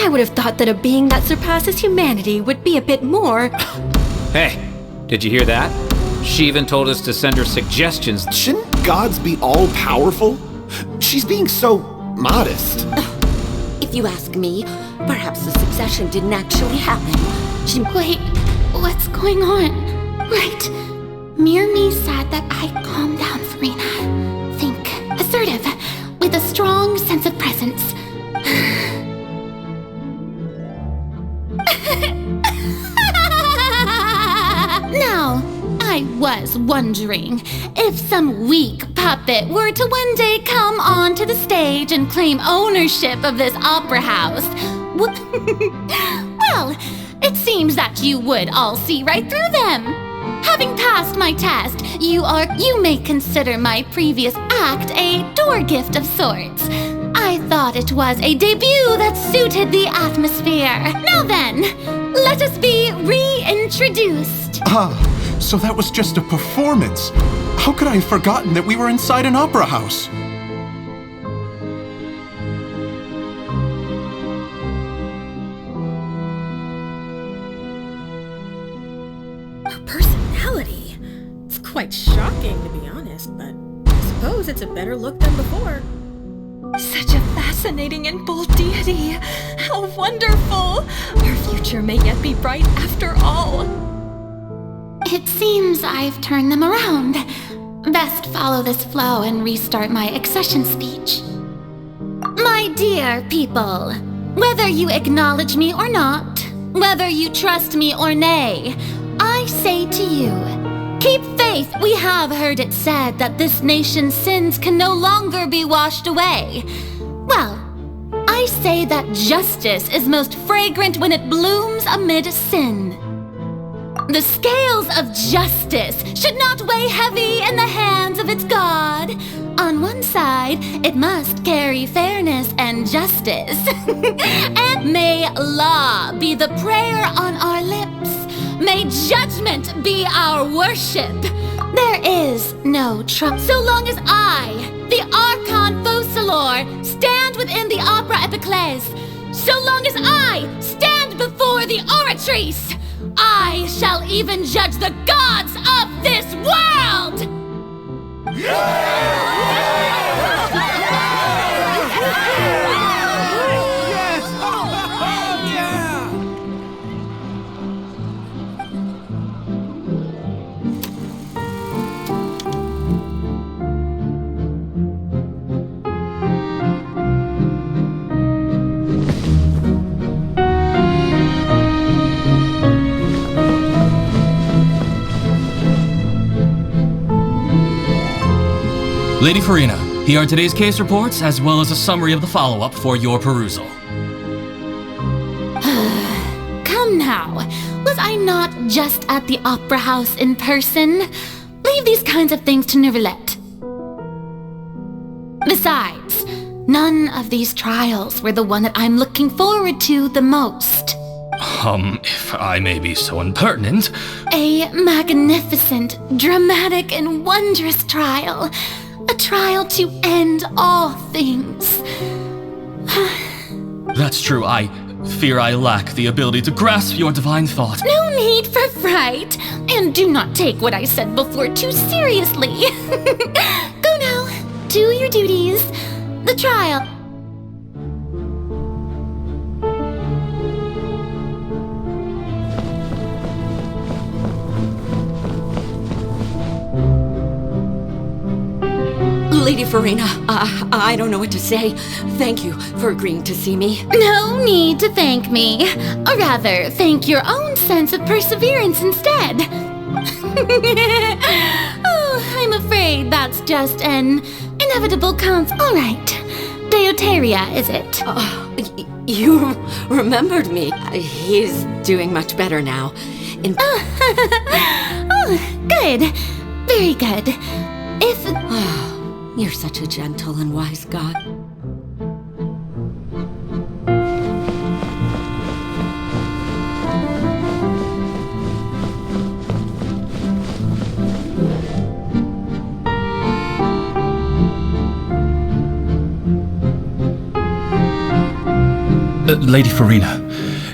I would have thought that a being that surpasses humanity would be a bit more... Hey, did you hear that? She even told us to send her suggestions. Shouldn't gods be all-powerful? She's being so modest. If you ask me, perhaps the succession didn't actually happen. Wait, what's going on? Right. Mirmi said that I calm down, Verena. Think assertive, with a strong sense of presence. Now, I was wondering if some weak puppet were to one day come onto the stage and claim ownership of this opera house. Well, it seems that you would all see right through them. Having passed my test, you may consider my previous act a door gift of sorts. I thought it was a debut that suited the atmosphere. Now then, let us be reintroduced. So that was just a performance. How could I have forgotten that we were inside an opera house? Her personality. It's quite shocking, to be honest, but I suppose it's a better look than before. Such a fascinating and bold deity. How wonderful! Our future may yet be bright after all. It seems I've turned them around. Best follow this flow and restart my accession speech. My dear people, whether you acknowledge me or not, whether you trust me or nay, I say to you, keep faith. We have heard it said that this nation's sins can no longer be washed away. Well, I say that justice is most fragrant when it blooms amid sin. The scales of justice should not weigh heavy in the hands of its God. On one side, it must carry fairness and justice. And may law be the prayer on our lips. May judgment be our worship. There is no trouble so long as I, the Archon Focalor, stand within the Opera Epiclés. So long as I stand before the oratrice, I shall even judge the gods of this world! Lady Farina, here are today's case reports, as well as a summary of the follow-up for your perusal. Come now, was I not just at the Opera House in person? Leave these kinds of things to Neuvillette. Besides, none of these trials were the one that I'm looking forward to the most. If I may be so impertinent... A magnificent, dramatic, and wondrous trial. A trial to end all things. That's true, I fear I lack the ability to grasp your divine thought. No need for fright, and do not take what I said before too seriously. Go now, do your duties. The trial. Lady Farina, I don't know what to say. Thank you for agreeing to see me. No need to thank me. Or rather, thank your own sense of perseverance instead. Oh, I'm afraid that's just an inevitable All right. Deuteria, is it? You remembered me. He's doing much better now. Oh, good. Very good. You're such a gentle and wise god. Lady Farina,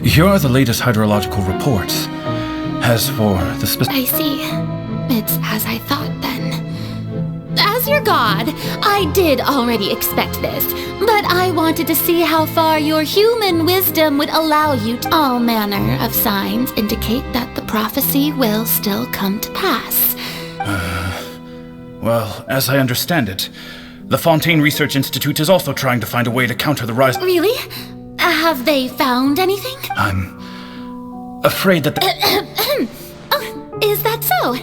here are the latest hydrological reports. As for the I see. It's as I thought then. As your god, I did already expect this, but I wanted to see how far your human wisdom would allow you to. All manner of signs indicate that the prophecy will still come to pass. Well, as I understand it, the Fontaine Research Institute is also trying to find a way to counter the rise. Really? Have they found anything? I'm afraid that Oh, is that so?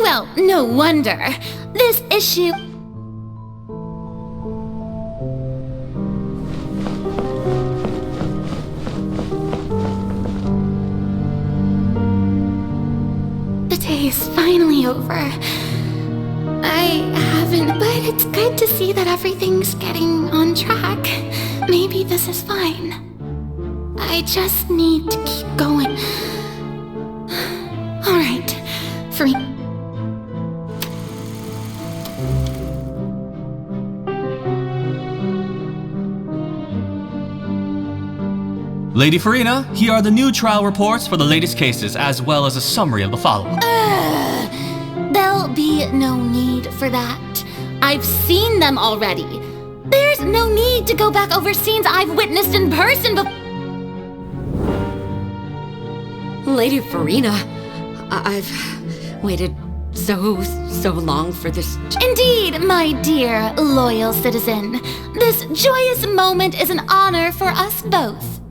Well, no wonder. This issue... The day is finally over. I haven't, but it's good to see that everything's getting on track. Maybe this is fine. I just need to keep going. All right, free. Lady Farina, here are the new trial reports for the latest cases, as well as a summary of the follow-up. There'll be no need for that. I've seen them already. There's no need to go back over scenes I've witnessed in person before. Lady Farina, I've waited so long for this. Indeed, my dear, loyal citizen. This joyous moment is an honor for us both.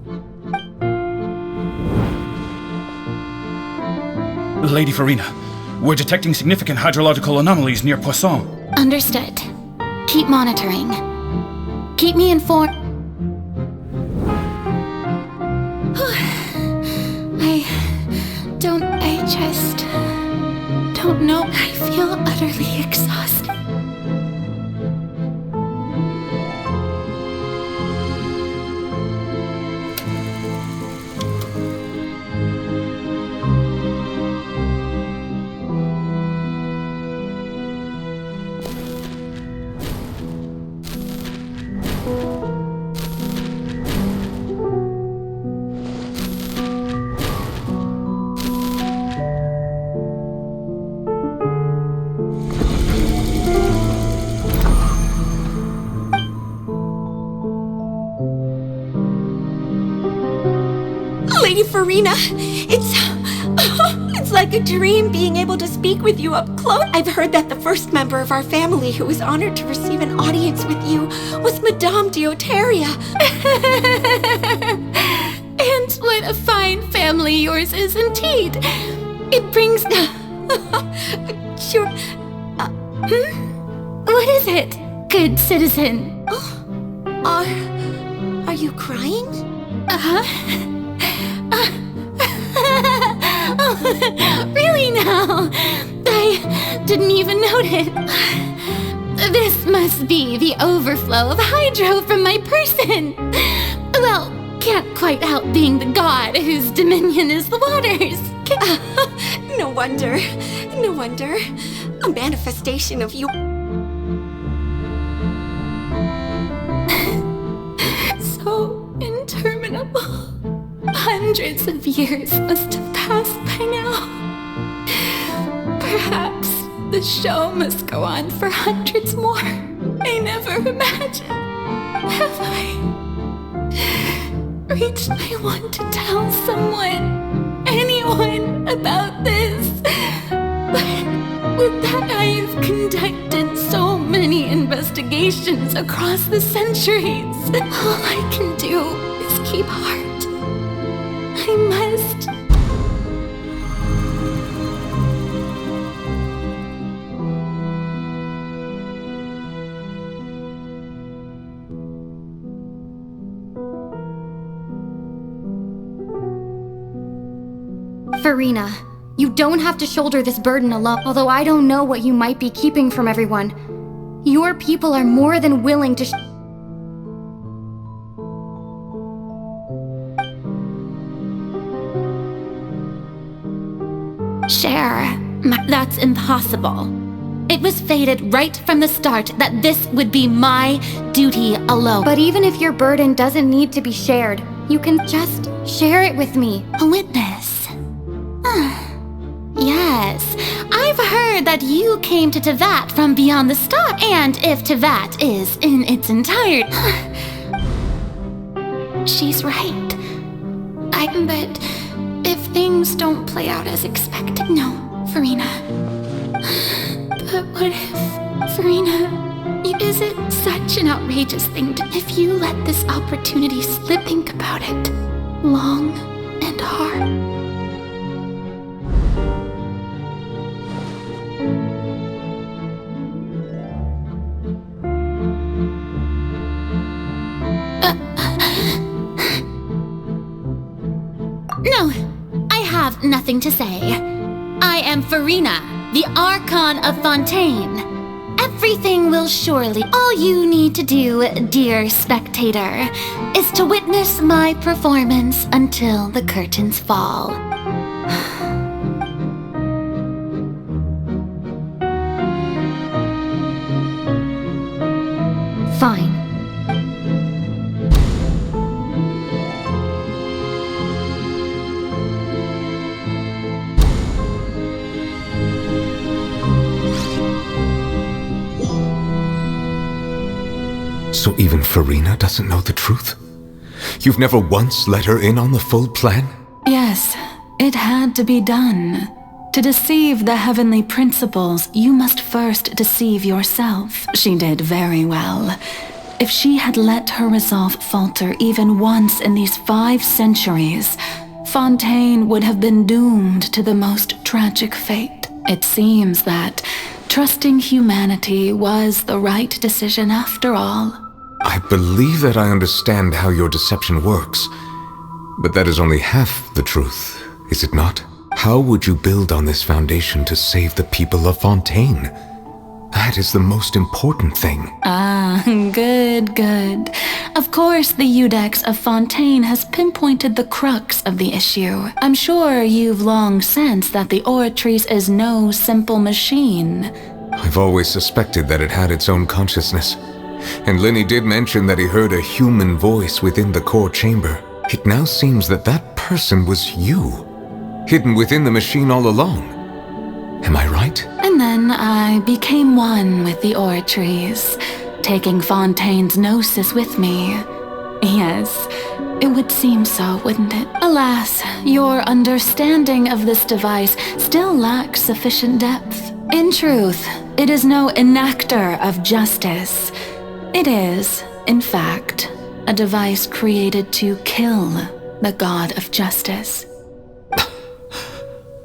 Lady Farina, we're detecting significant hydrological anomalies near Poisson. Understood. Keep monitoring. Keep me informed. I just don't know. I feel utterly exhausted. Lady Farina, it's like a dream being able to speak with you up close. I've heard that the first member of our family who was honored to receive an audience with you was Madame Deuteria. And what a fine family yours is indeed. It brings... Sure. What is it, good citizen? Are you crying? Really now? I didn't even notice. This must be the overflow of hydro from my person. Well, can't quite help being the god whose dominion is the waters. No wonder. A manifestation of you. So interminable. Hundreds of years must have passed by now. Perhaps the show must go on for hundreds more. I never imagined. Have I reached my want to tell someone, anyone, about this? But that I've conducted so many investigations across the centuries. All I can do is keep heart. I must. Farina, you don't have to shoulder this burden alone, although I don't know what you might be keeping from everyone. Your people are more than willing to Share. That's impossible. It was fated right from the start that this would be my duty alone. But even if your burden doesn't need to be shared, you can just share it with me. A witness. Yes, I've heard that you came to Tevat from beyond the star, and if Tevat is in its entirety... She's right. But if things don't play out as expected... No, Farina. But what if... Farina, is it such an outrageous thing to... If you let this opportunity slip, think about it. Long and hard. No, I have nothing to say. I am Farina, the Archon of Fontaine. Everything will surely... All you need to do, dear spectator, is to witness my performance until the curtains fall. Fine. So even Farina doesn't know the truth? You've never once let her in on the full plan? Yes, it had to be done. To deceive the heavenly principles, you must first deceive yourself. She did very well. If she had let her resolve falter even once in these 5 centuries, Fontaine would have been doomed to the most tragic fate. It seems that trusting humanity was the right decision after all. I believe that I understand how your deception works, but that is only half the truth, is it not? How would you build on this foundation to save the people of Fontaine? That is the most important thing. Ah, good. Of course, the Iudex of Fontaine has pinpointed the crux of the issue. I'm sure you've long sensed that the Oratrice is no simple machine. I've always suspected that it had its own consciousness. And Lenny did mention that he heard a human voice within the core chamber. It now seems that that person was you, hidden within the machine all along. Am I right? And then I became one with the Oratrice, taking Fontaine's gnosis with me. Yes, it would seem so, wouldn't it? Alas, your understanding of this device still lacks sufficient depth. In truth, it is no enactor of justice. It is, in fact, a device created to kill the god of justice.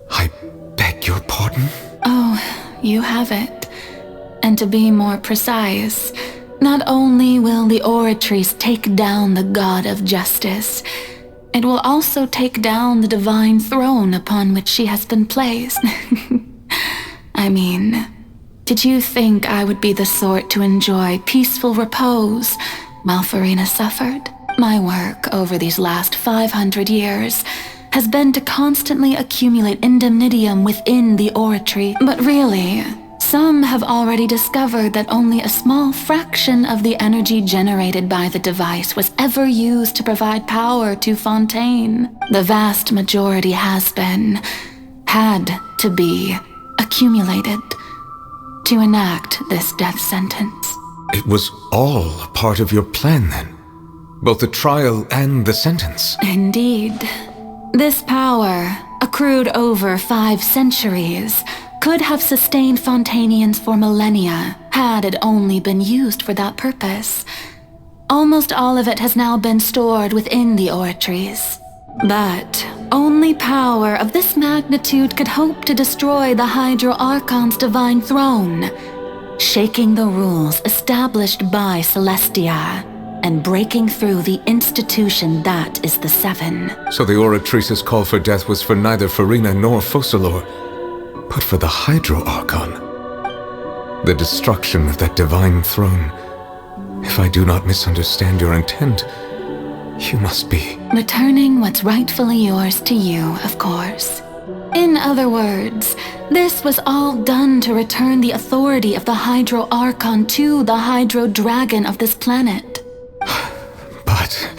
I beg your pardon? Oh, you have it. And to be more precise, not only will the Oratrice take down the god of justice, it will also take down the divine throne upon which she has been placed. I mean, did you think I would be the sort to enjoy peaceful repose while Farina suffered? My work over these last 500 years has been to constantly accumulate indemnitium within the Oratrice. But really, some have already discovered that only a small fraction of the energy generated by the device was ever used to provide power to Fontaine. The vast majority had to be accumulated to enact this death sentence. It was all a part of your plan then? Both the trial and the sentence? Indeed. This power, accrued over 5 centuries, could have sustained Fontainians for millennia had it only been used for that purpose. Almost all of it has now been stored within the oratories. But only power of this magnitude could hope to destroy the Hydro Archon's divine throne, shaking the rules established by Celestia and breaking through the institution that is the Seven. So the Oratrice's call for death was for neither Farina nor Focalor, but for the Hydro Archon. The destruction of that divine throne. If I do not misunderstand your intent, you must be... returning what's rightfully yours to you, of course. In other words, this was all done to return the authority of the Hydro Archon to the Hydro Dragon of this planet. But...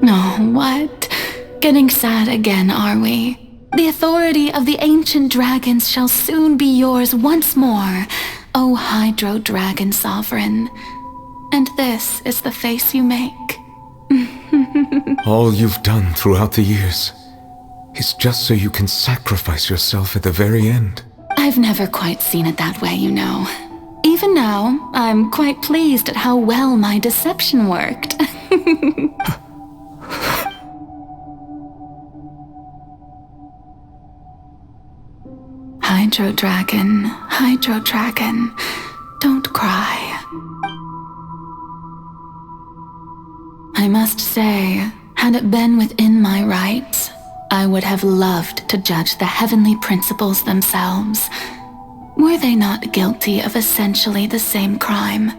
Oh, what? Getting sad again, are we? The authority of the ancient dragons shall soon be yours once more, O Hydro Dragon Sovereign. And this is the face you make. all you've done throughout the years is just so you can sacrifice yourself at the very end. I've never quite seen it that way, you know. Even now, I'm quite pleased at how well my deception worked. Hydro Dragon, don't cry. I must say, had it been within my rights, I would have loved to judge the heavenly principles themselves. Were they not guilty of essentially the same crime?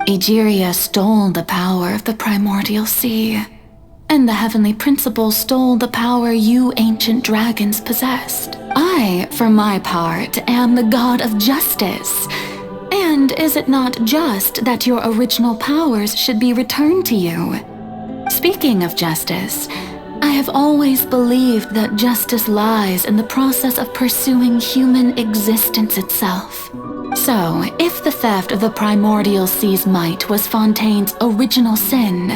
Egeria stole the power of the primordial sea, and the heavenly principles stole the power you ancient dragons possessed. I, for my part, am the god of justice. And is it not just that your original powers should be returned to you? Speaking of justice, I have always believed that justice lies in the process of pursuing human existence itself. So, if the theft of the primordial sea's might was Fontaine's original sin,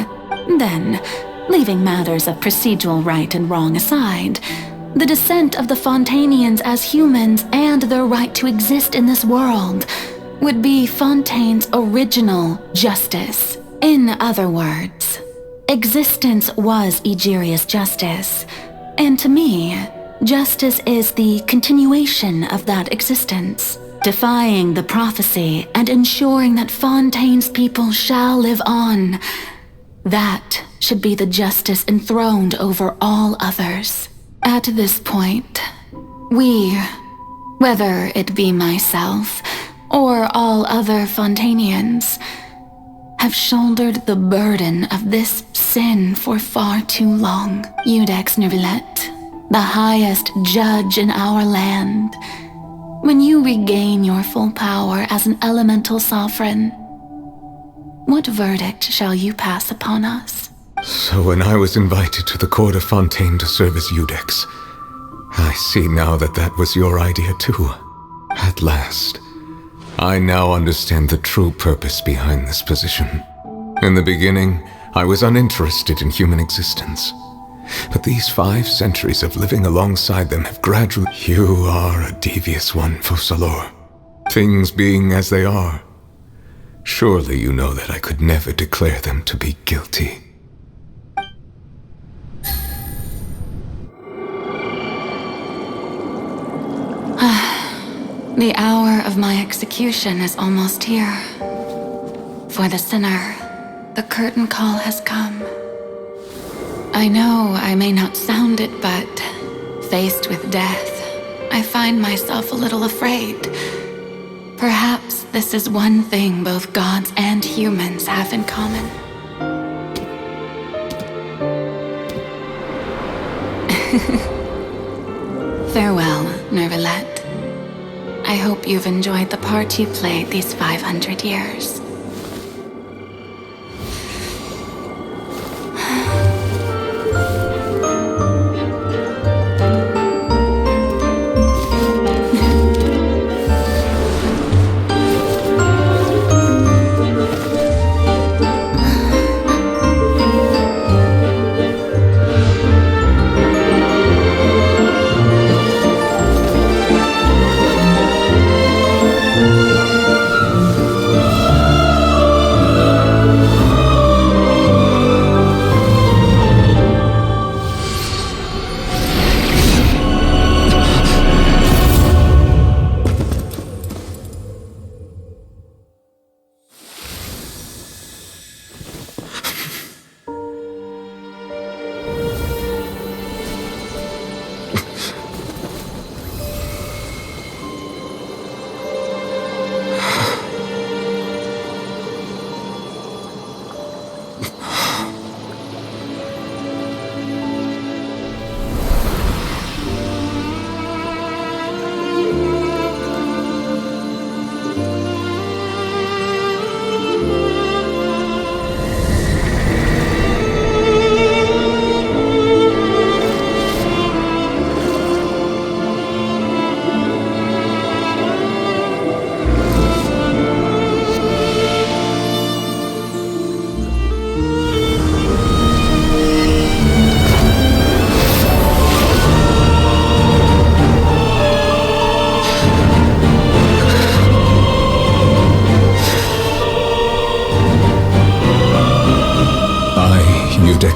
then, leaving matters of procedural right and wrong aside, the descent of the Fontainians as humans and their right to exist in this world would be Fontaine's original justice. In other words, existence was Egeria's justice, and to me, justice is the continuation of that existence, defying the prophecy and ensuring that Fontaine's people shall live on. That should be the justice enthroned over all others. At this point, we, whether it be myself or all other Fontainians, have shouldered the burden of this sin for far too long. Iudex Neuvillette, the highest judge in our land, when you regain your full power as an elemental sovereign, what verdict shall you pass upon us? So when I was invited to the court of Fontaine to serve as Iudex, I see now that that was your idea too. At last, I now understand the true purpose behind this position. In the beginning, I was uninterested in human existence. But these 5 centuries of living alongside them have gradually... You are a devious one, Focalor. Things being as they are, surely you know that I could never declare them to be guilty. The hour of my execution is almost here. For the sinner, the curtain call has come. I know I may not sound it, but faced with death, I find myself a little afraid. Perhaps this is one thing both gods and humans have in common. Farewell, Neuvillette. I hope you've enjoyed the part you played these 500 years.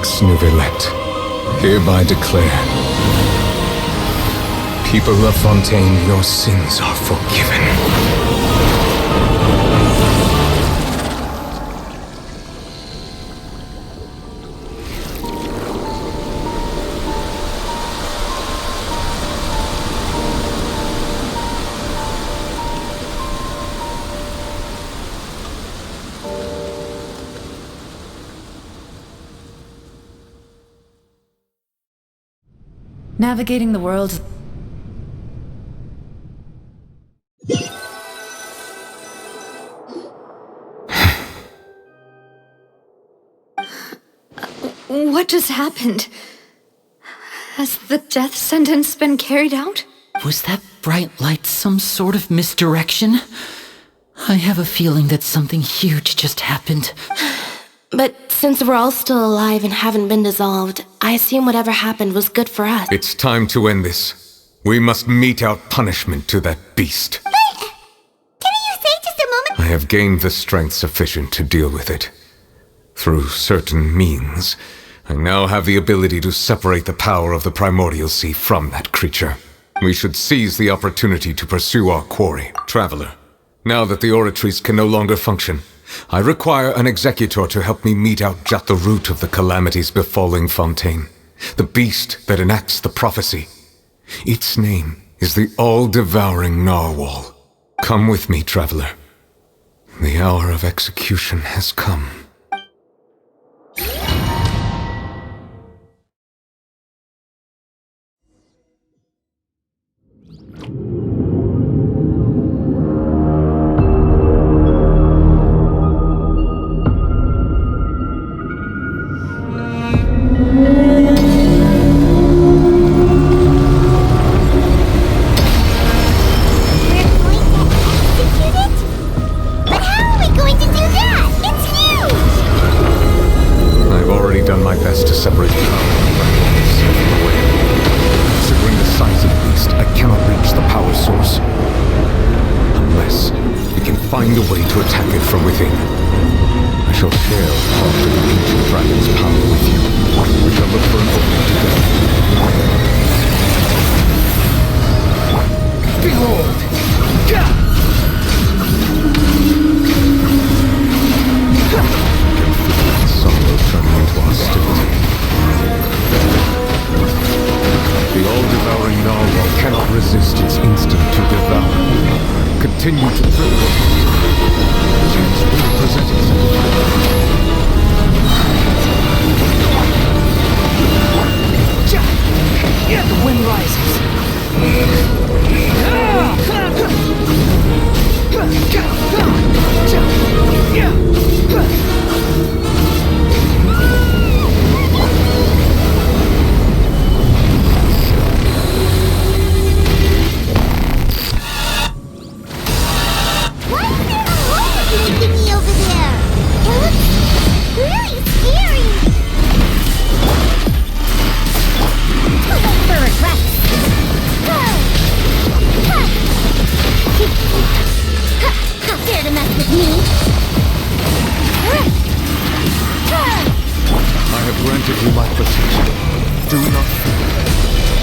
ex nouvellette, hereby declare, people of Fontaine, your sins are forgiven. Navigating the world. What just happened? Has the death sentence been carried out? Was that bright light some sort of misdirection? I have a feeling that something huge just happened. But since we're all still alive and haven't been dissolved, I assume whatever happened was good for us. It's time to end this. We must mete out punishment to that beast. Can you say just a moment? I have gained the strength sufficient to deal with it. Through certain means, I now have the ability to separate the power of the primordial sea from that creature. We should seize the opportunity to pursue our quarry. Traveler, now that the oratories can no longer function, I require an executor to help me mete out just the root of the calamities befalling Fontaine, the beast that enacts the prophecy. Its name is the all-devouring narwhal. Come with me, traveler. The hour of execution has come. Find a way to attack it from within. I shall share part of the ancient dragon's power with you. We shall look for an opening together. Behold! Can feel that sorrow turning into hostility. The all-devouring narwhal cannot resist its instinct to devour. Continue to thrill it. Chance will present itself. The wind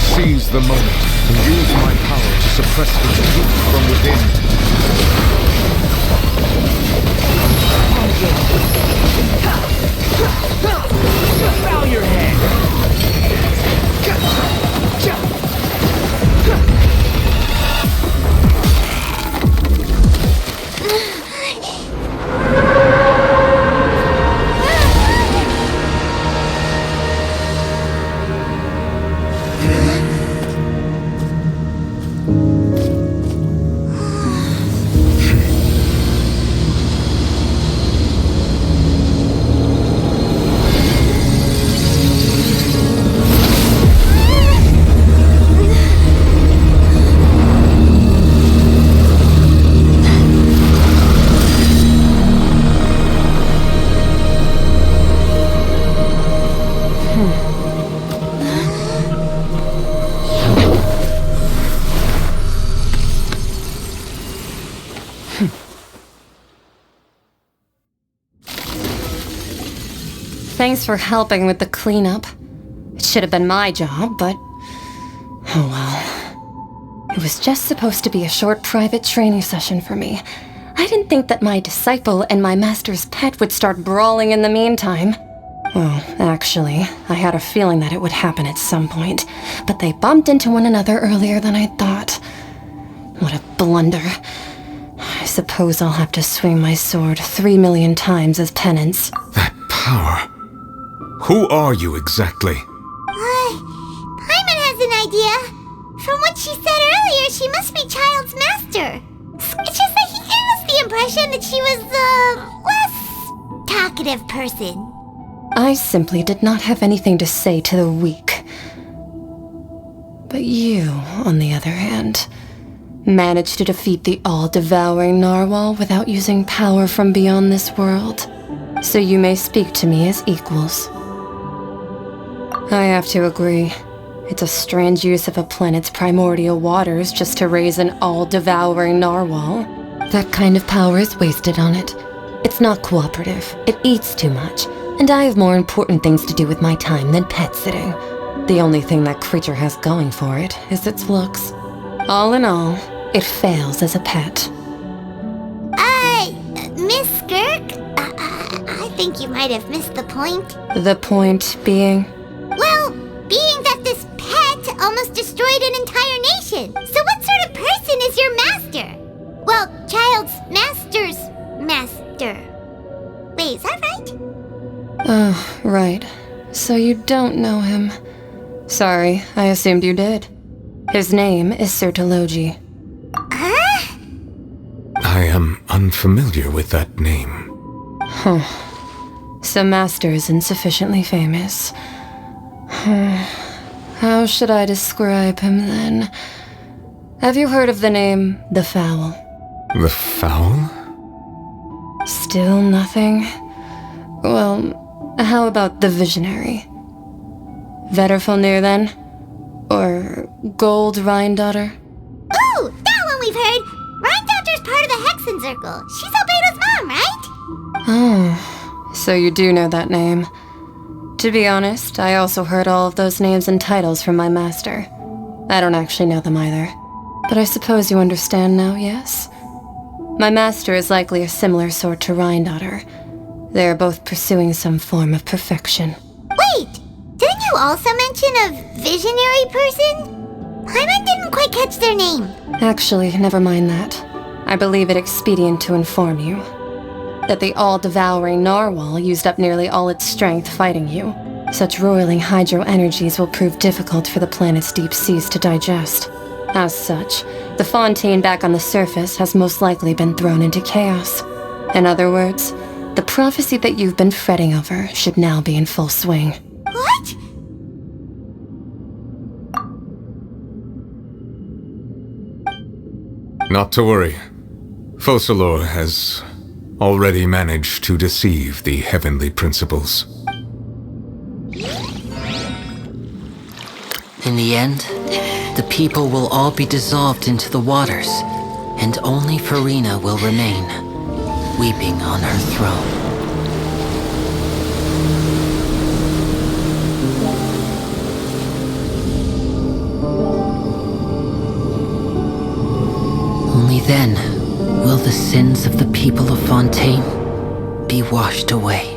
Seize the moment and use my power to suppress its root from within. Bow your head! Thanks for helping with the cleanup. It should have been my job, but... oh well. It was just supposed to be a short private training session for me. I didn't think that my disciple and my master's pet would start brawling in the meantime. Well, actually, I had a feeling that it would happen at some point, but they bumped into one another earlier than I thought. What a blunder. I suppose I'll have to swing my sword 3 million times as penance. That power. Who are you exactly? Paimon has an idea. From what she said earlier, she must be Child's master. It's just that he gave us the impression that she was a less talkative person. I simply did not have anything to say to the weak. But you, on the other hand, managed to defeat the all-devouring narwhal without using power from beyond this world. So you may speak to me as equals. I have to agree. It's a strange use of a planet's primordial waters just to raise an all-devouring narwhal. That kind of power is wasted on it. It's not cooperative. It eats too much. And I have more important things to do with my time than pet sitting. The only thing that creature has going for it is its looks. All in all, it fails as a pet. Miss Skirk? I think you might have missed the point. The point being? Well, being that this pet almost destroyed an entire nation. So what sort of person is your master? Well, Child's master's master. Wait, is that right? Oh, right. So you don't know him. Sorry, I assumed you did. His name is Sertologi. Huh? I am unfamiliar with that name. Huh. So Master is insufficiently famous. How should I describe him then? Have you heard of the name The Fowl? The Fowl? Still nothing? Well, how about the Visionary? Vetterfulnir then? Or Gold Rhindaughter? Ooh, that one we've heard! Rhindaughter's part of the Hexen Circle. She's Albedo's mom, right? Oh, so you do know that name. To be honest, I also heard all of those names and titles from my master. I don't actually know them either. But I suppose you understand now, yes? My master is likely a similar sort to Rhindaughter. They are both pursuing some form of perfection. Wait! Didn't you also mention a visionary person? Paimon didn't quite catch their name. Actually, never mind that. I believe it expedient to inform you that the all-devouring narwhal used up nearly all its strength fighting you. Such roiling hydro energies will prove difficult for the planet's deep seas to digest. As such, the Fontaine back on the surface has most likely been thrown into chaos. In other words, the prophecy that you've been fretting over should now be in full swing. What? Not to worry. Focalor has already managed to deceive the heavenly principles. In the end, the people will all be dissolved into the waters, and only Farina will remain, weeping on her throne. Only then will the sins of the people of Fontaine be washed away.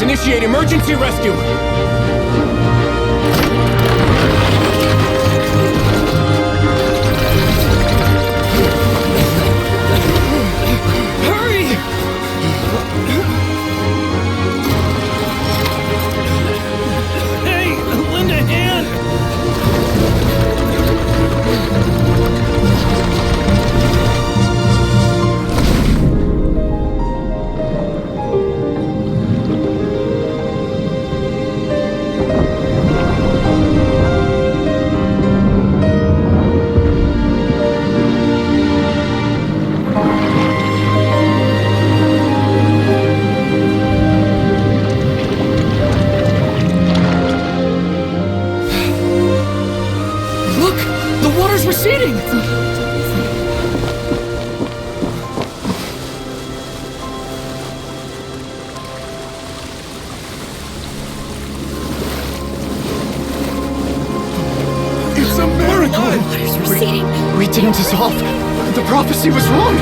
Let's initiate emergency rescue! Hurry! Hey, lend a hand! Look! The water's receding! It's a miracle! Water's receding. We didn't dissolve. The prophecy was wrong.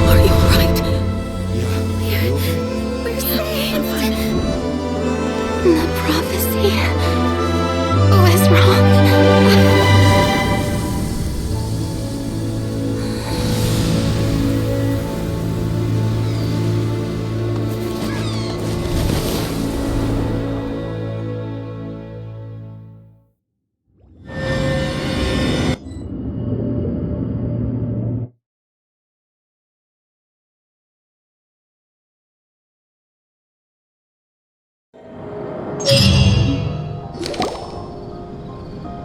Are you right? We're saved. The prophecy was wrong.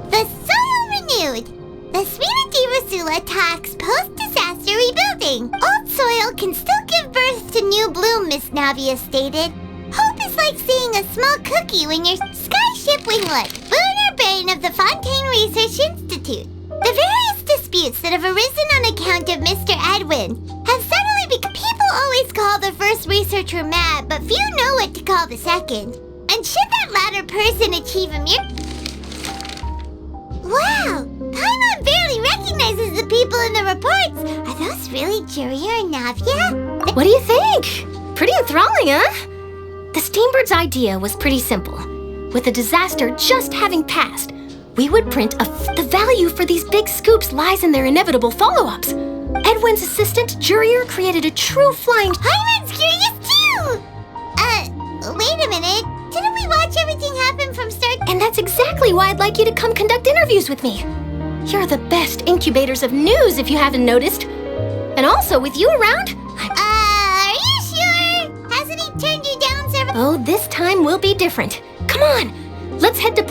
The soil renewed. The Spina di Rosula talks post-disaster rebuilding. Old soil can still give birth to new bloom, Miss Navia stated. Hope is like seeing a small cookie when your skyship winglet, Lunar Brain of the Fontaine Research Institute. The various disputes that have arisen on account of Mr. Edwin have suddenly become... People always call the first researcher mad, but few know what to call the second. And should that latter person achieve a miracle... Wow! Paimon barely recognizes the people in the reports. Are those really Jurier and Navia? What do you think? Pretty enthralling, huh? The Steambird's idea was pretty simple. With the disaster just having passed, we would print the value for these big scoops lies in their inevitable follow-ups. Edwin's assistant, Jurier, created a true flying... Paimon's curious too! Wait a minute. Didn't we watch everything happen from start? And that's exactly why I'd like you to come conduct interviews with me. You're the best incubators of news, if you haven't noticed. And also, with you around... Are you sure? Hasn't he turned you down several... Oh, this time will be different. Come on, let's head to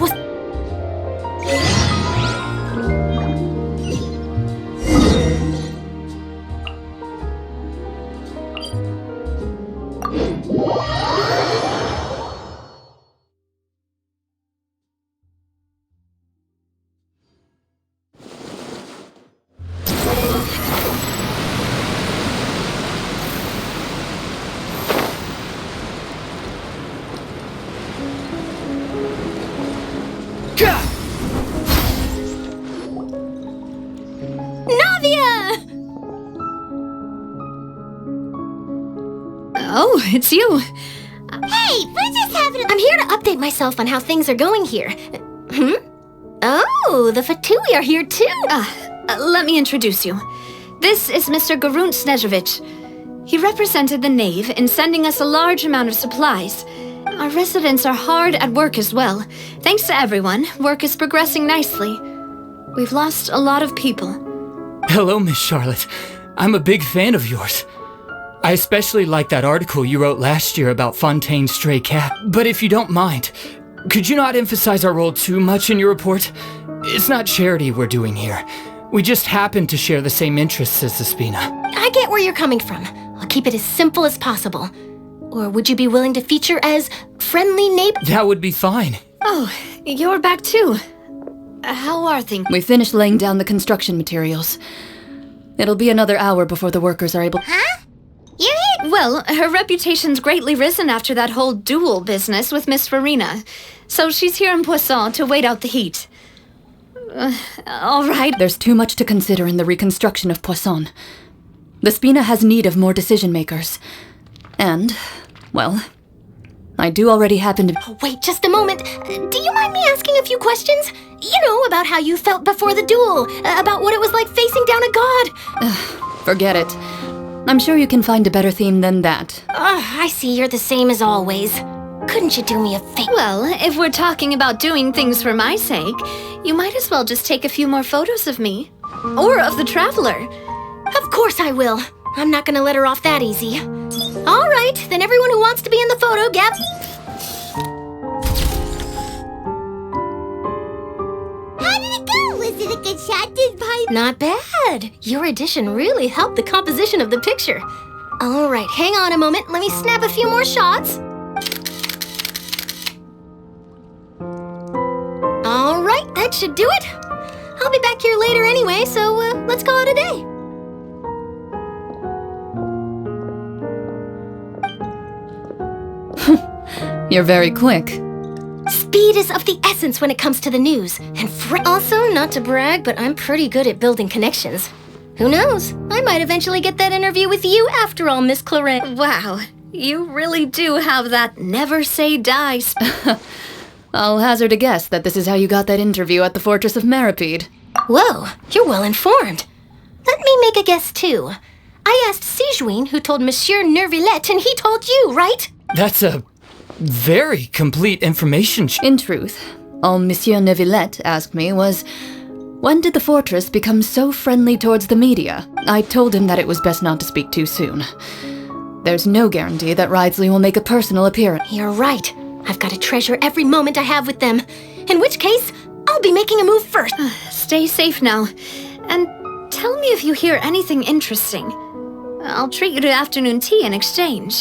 Oh, it's you. Hey, we're just having a... I'm here to update myself on how things are going here. Oh, the Fatui are here too. Let me introduce you. This is Mr. Garunt Snežević. He represented the Knave in sending us a large amount of supplies. Our residents are hard at work as well. Thanks to everyone, work is progressing nicely. We've lost a lot of people. Hello, Miss Charlotte. I'm a big fan of yours. I especially like that article you wrote last year about Fontaine's stray cat. But if you don't mind, could you not emphasize our role too much in your report? It's not charity we're doing here. We just happen to share the same interests as the Spina. I get where you're coming from. I'll keep it as simple as possible. Or would you be willing to feature as friendly neighbor? That would be fine. Oh, you're back too. How are things? We finished laying down the construction materials. It'll be another hour before the workers are able... Huh? Well, her reputation's greatly risen after that whole duel business with Miss Farina. So she's here in Poisson to wait out the heat. All right. There's too much to consider in the reconstruction of Poisson. The Spina has need of more decision-makers. And, well, I do already happen to... Oh, wait just a moment. Do you mind me asking a few questions? You know, about how you felt before the duel, about what it was like facing down a god. Forget it. I'm sure you can find a better theme than that. I see you're the same as always. Couldn't you do me a favor? Well, if we're talking about doing things for my sake, you might as well just take a few more photos of me. Or of the Traveler. Of course I will. I'm not gonna let her off that easy. All right, then everyone who wants to be in the photo, get... How did it go? Was it a good shot? Did Paimon... Not bad. Your addition really helped the composition of the picture. All right, hang on a moment. Let me snap a few more shots. All right, that should do it. I'll be back here later anyway, so let's call it a day. You're very quick. Speed is of the essence when it comes to the news. And also, not to brag, but I'm pretty good at building connections. Who knows? I might eventually get that interview with you after all, Miss Claret. Wow, you really do have that never say die I'll hazard a guess that this is how you got that interview at the Fortress of Meripede. Whoa, you're well informed. Let me make a guess too. I asked Sijuin, who told Monsieur Nervillette, and he told you, right? That's a very complete information. In truth, all Monsieur Nervillette asked me was, when did the fortress become so friendly towards the media? I told him that it was best not to speak too soon. There's no guarantee that Ridsley will make a personal appearance. You're right. I've got to treasure every moment I have with them. In which case, I'll be making a move first. Stay safe now. And tell me if you hear anything interesting. I'll treat you to afternoon tea in exchange.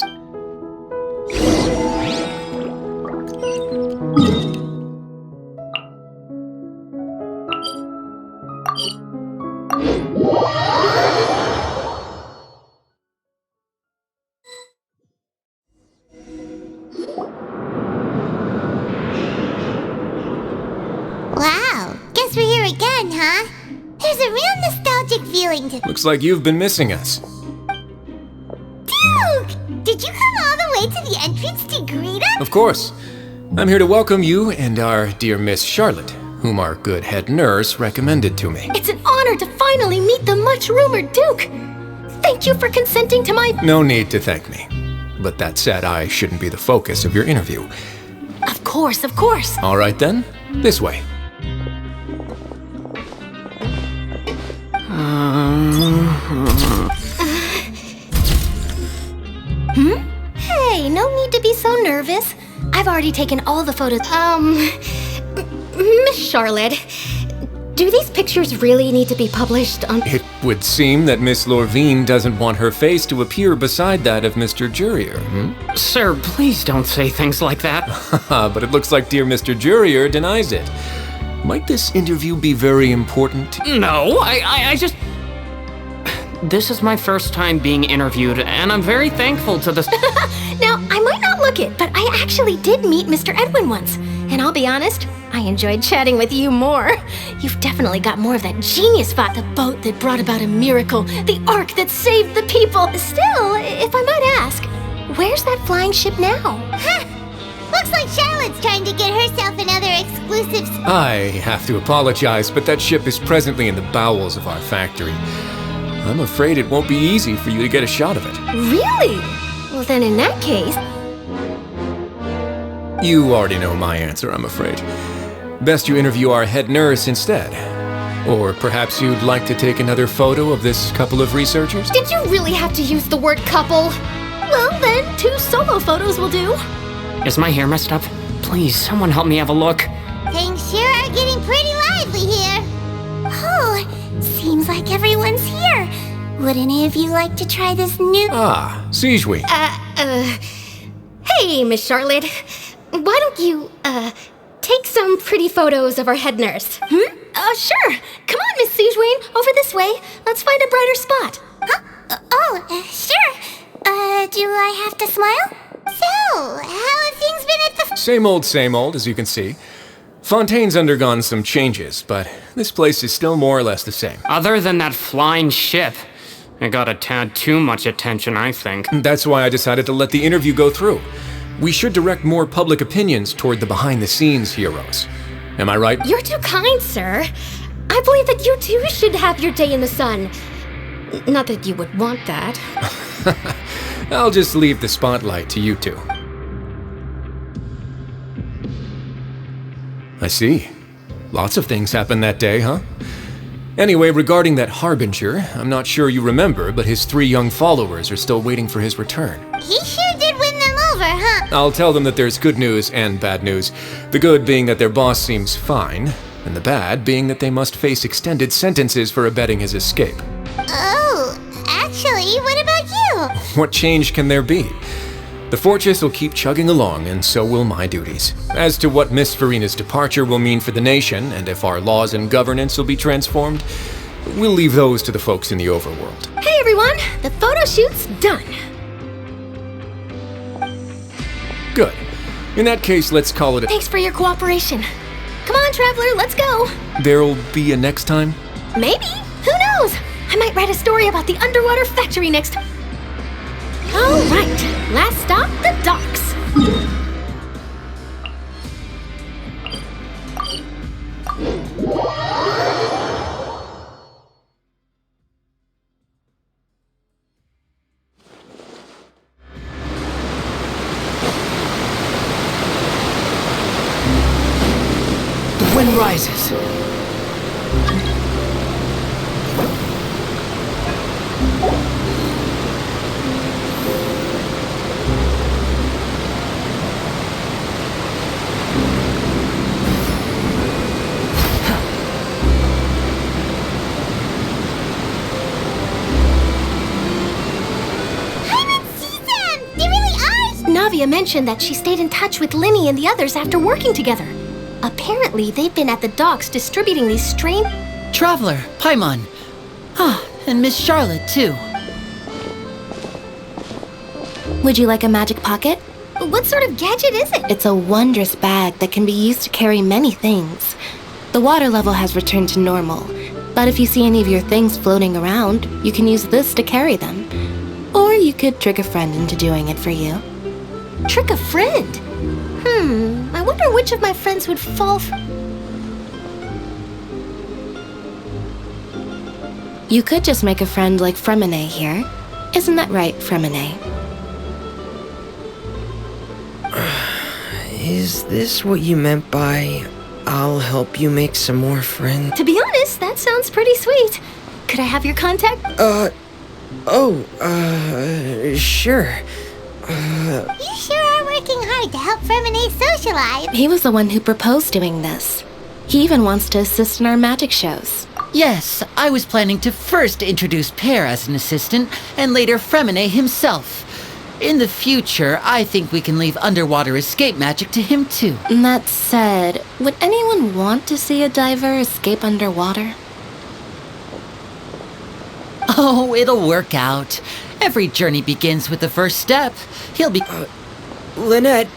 Wow, guess we're here again, huh? There's a real nostalgic feeling to... Looks like you've been missing us. Duke! Did you come all the way to the entrance to greet us? Of course. I'm here to welcome you and our dear Miss Charlotte, whom our good head nurse recommended to me. It's an honor to finally meet the much-rumored Duke. Thank you for consenting to my... No need to thank me. But that said, I shouldn't be the focus of your interview. Of course, of course. All right then, this way. Hey, no need to be so nervous. I've already taken all the photos. Miss Charlotte, do these pictures really need to be published on... It would seem that Miss Lorvine doesn't want her face to appear beside that of Mr. Jurier, Sir, please don't say things like that. But it looks like dear Mr. Jurier denies it. Might this interview be very important? No, I just... This is my first time being interviewed, and I'm very thankful to the... Now, I might not look it, but I actually did meet Mr. Edwin once. And I'll be honest, I enjoyed chatting with you more. You've definitely got more of that genius spot, the boat that brought about a miracle, the ark that saved the people. Still, if I might ask, where's that flying ship now? Huh! Looks like Charlotte's trying to get herself another exclusive... I have to apologize, but that ship is presently in the bowels of our factory. I'm afraid it won't be easy for you to get a shot of it. Really? Well, then in that case... You already know my answer, I'm afraid. Best you interview our head nurse instead. Or perhaps you'd like to take another photo of this couple of researchers? Did you really have to use the word couple? Well, then 2 solo photos will do. Is my hair messed up? Please, someone help me have a look. Things sure are getting pretty lively here. Oh, seems like everyone's here. Would any of you like to try this new... Ah, Sijuin. Hey, Miss Charlotte. Why don't you, take some pretty photos of our head nurse? Sure. Come on, Miss Sijuin. Over this way. Let's find a brighter spot. Huh? Sure. Do I have to smile? So, how have things been at the... Same old, as you can see. Fontaine's undergone some changes, but this place is still more or less the same. Other than that flying ship, it got a tad too much attention, I think. That's why I decided to let the interview go through. We should direct more public opinions toward the behind-the-scenes heroes. Am I right? You're too kind, sir. I believe that you too should have your day in the sun. Not that you would want that. I'll just leave the spotlight to you two. I see. Lots of things happened that day, huh? Anyway, regarding that Harbinger, I'm not sure you remember, but his 3 young followers are still waiting for his return. He sure did win them over, huh? I'll tell them that there's good news and bad news. The good being that their boss seems fine, and the bad being that they must face extended sentences for abetting his escape. Oh, actually, what about you? What change can there be? The fortress will keep chugging along, and so will my duties. As to what Miss Farina's departure will mean for the nation, and if our laws and governance will be transformed, we'll leave those to the folks in the overworld. Hey everyone, the photo shoot's done. Good. In that case, let's call it a... Thanks for your cooperation. Come on, Traveler, let's go. There'll be a next time? Maybe. Who knows? I might write a story about the underwater factory next time. All right, last stop, the docks. The wind rises. Navia mentioned that she stayed in touch with Linny and the others after working together. Apparently, they've been at the docks distributing these strange... Traveler, Paimon. Ah, and Miss Charlotte, too. Would you like a magic pocket? What sort of gadget is it? It's a wondrous bag that can be used to carry many things. The water level has returned to normal, but if you see any of your things floating around, you can use this to carry them. Or you could trick a friend into doing it for you. Trick a friend? I wonder which of my friends would fall for... You could just make a friend like Fremine here. Isn't that right, Fremine? Is this what you meant by, I'll help you make some more friends? To be honest, that sounds pretty sweet. Could I have your contact? Sure. You sure are working hard to help Fremine socialize. He was the one who proposed doing this. He even wants to assist in our magic shows. Yes, I was planning to first introduce Pear as an assistant, and later Fremine himself. In the future, I think we can leave underwater escape magic to him too. That said, would anyone want to see a diver escape underwater? Oh, it'll work out. Every journey begins with the first step. He'll be... Lynette,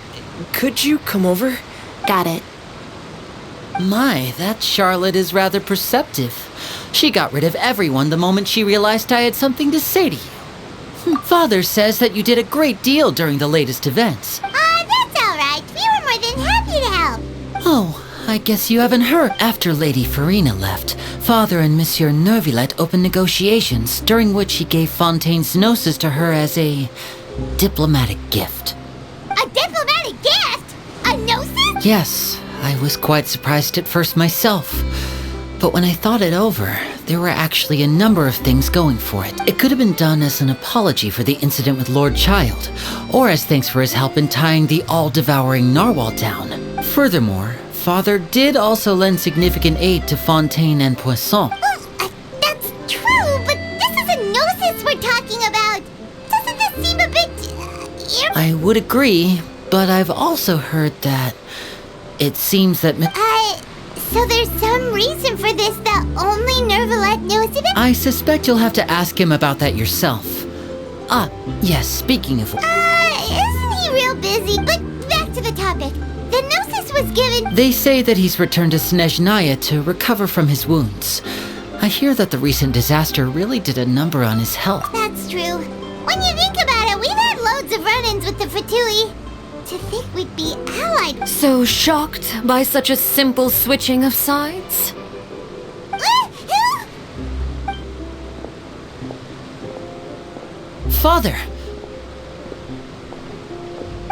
could you come over? Got it. My, that Charlotte is rather perceptive. She got rid of everyone the moment she realized I had something to say to you. Father says that you did a great deal during the latest events. That's all right. We were more than happy to help. Oh, I guess you haven't heard. After Lady Farina left, Father and Monsieur Nervillet opened negotiations, during which he gave Fontaine's gnosis to her as a diplomatic gift. A diplomatic gift? A gnosis? Yes, I was quite surprised at first myself. But when I thought it over, there were actually a number of things going for it. It could have been done as an apology for the incident with Lord Child, or as thanks for his help in tying the all-devouring narwhal down. Furthermore, Father did also lend significant aid to Fontaine and Poisson. That's true, but this is a gnosis we're talking about. Doesn't this seem a bit... I would agree, but I've also heard that it seems that... So there's some reason for this that only Nervillet knows about? I suspect you'll have to ask him about that yourself. Yes, speaking of... Isn't he real busy? But back to the topic. The Gnosis was given... They say that he's returned to Snezhnaya to recover from his wounds. I hear that the recent disaster really did a number on his health. That's true. When you think about it, we've had loads of run-ins with the Fatui. To think we'd be allied... So shocked by such a simple switching of sides? Father!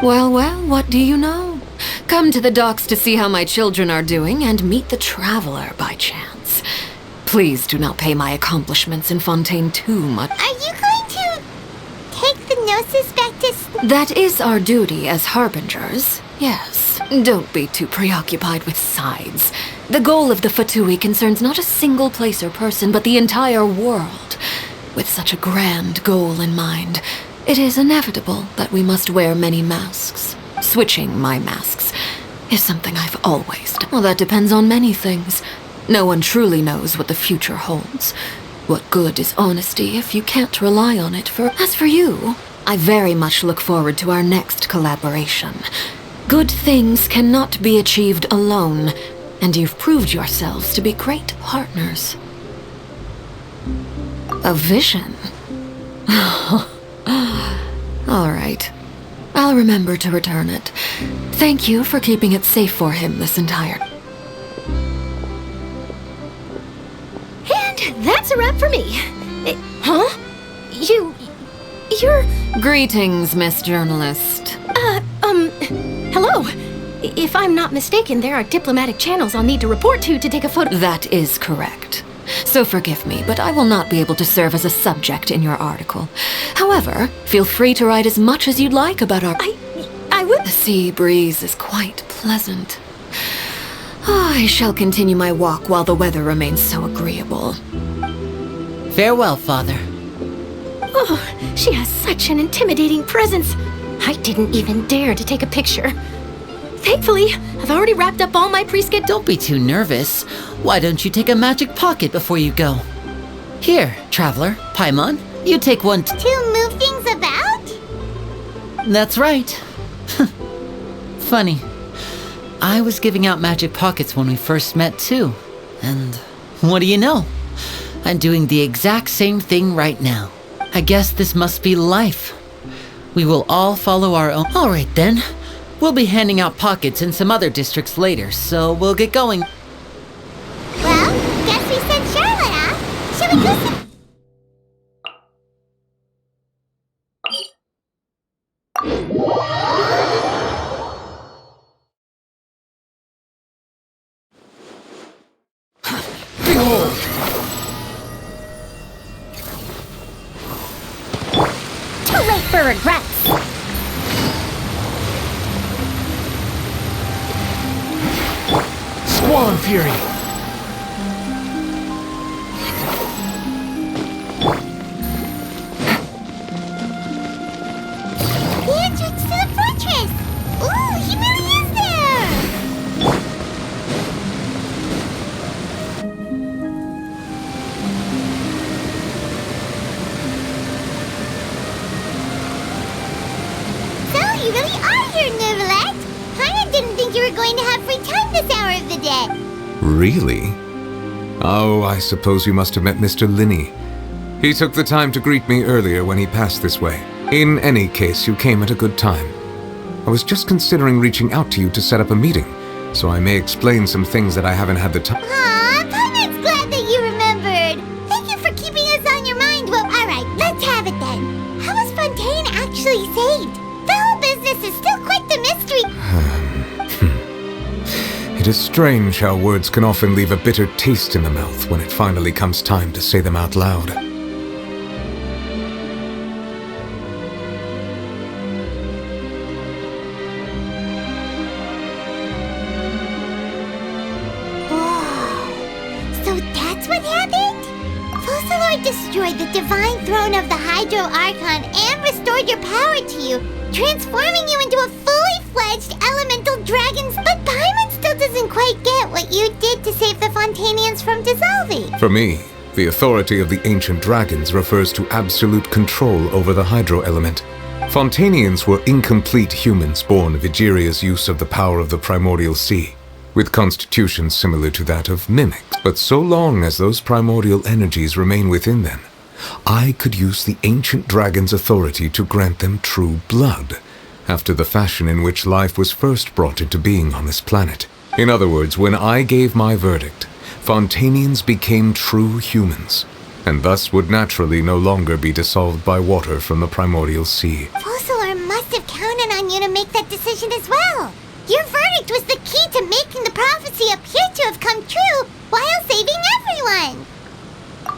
Well, what do you know? Come to the docks to see how my children are doing and meet the Traveler by chance. Please do not pay my accomplishments in Fontaine too much. Are you going to take the Gnosis back to... That is our duty as harbingers, yes. Don't be too preoccupied with sides. The goal of the Fatui concerns not a single place or person, but the entire world. With such a grand goal in mind, it is inevitable that we must wear many masks. Switching my masks is something I've always done. Well, that depends on many things. No one truly knows what the future holds. What good is honesty if you can't rely on it for... As for you, I very much look forward to our next collaboration. Good things cannot be achieved alone, and you've proved yourselves to be great partners. A vision? All right. I'll remember to return it. Thank you for keeping it safe for him this entire... And that's a wrap for me. Huh? You're... Greetings, Miss Journalist. Hello. If I'm not mistaken, there are diplomatic channels I'll need to report to take a photo... That is correct. So forgive me, but I will not be able to serve as a subject in your article. However, feel free to write as much as you'd like about our... I would... The sea breeze is quite pleasant. I shall continue my walk while the weather remains so agreeable. Farewell, Father. Oh, she has such an intimidating presence. I didn't even dare to take a picture. Thankfully, I've already wrapped up all my pre-scheduled... Don't be too nervous. Why don't you take a magic pocket before you go? Here, Traveler, Paimon, you take one To move things about? That's right. Funny. I was giving out magic pockets when we first met too. And what do you know? I'm doing the exact same thing right now. I guess this must be life. We will all follow our own... All right then. We'll be handing out pockets in some other districts later, so we'll get going. Well, guess we sent Charlotte off. Shall we go some... Behold! Too late for regrets. Squall Fury! The entrance to the fortress! Ooh, he really is there! So, you really are here, Nervalette! Paimon didn't think you were going to have free time this hour of the day. Really? Oh, I suppose you must have met Mr. Linney. He took the time to greet me earlier when he passed this way. In any case, you came at a good time. I was just considering reaching out to you to set up a meeting, so I may explain some things that I haven't had the time. Aw, Paimon's glad that you remembered. Thank you for keeping us on your mind. Well, alright, let's have it then. How was Fontaine actually saved? The whole business is still quite the mystery. It is strange how words can often leave a bitter taste in the mouth when it finally comes time to say them out loud. So that's what happened? Focalor destroyed the divine throne of the Hydro Archon and restored your power to you, transforming you into a fully fledged elemental dragon. But Paimon still doesn't quite get what you did to save the Fontainians from dissolving. For me, The authority of the ancient dragons refers to absolute control over the hydro element. Fontainians were incomplete humans born of Egeria's use of the power of the primordial sea, with constitutions similar to that of mimics. But so long as those primordial energies remain within them, I could use the ancient dragon's authority to grant them true blood, after the fashion in which life was first brought into being on this planet. In other words, when I gave my verdict, Fontainians became true humans, and thus would naturally no longer be dissolved by water from the primordial sea. Fossilor must have counted on you to make that decision as well. Your verdict was the key to making the prophecy appear to have come true while saving everyone.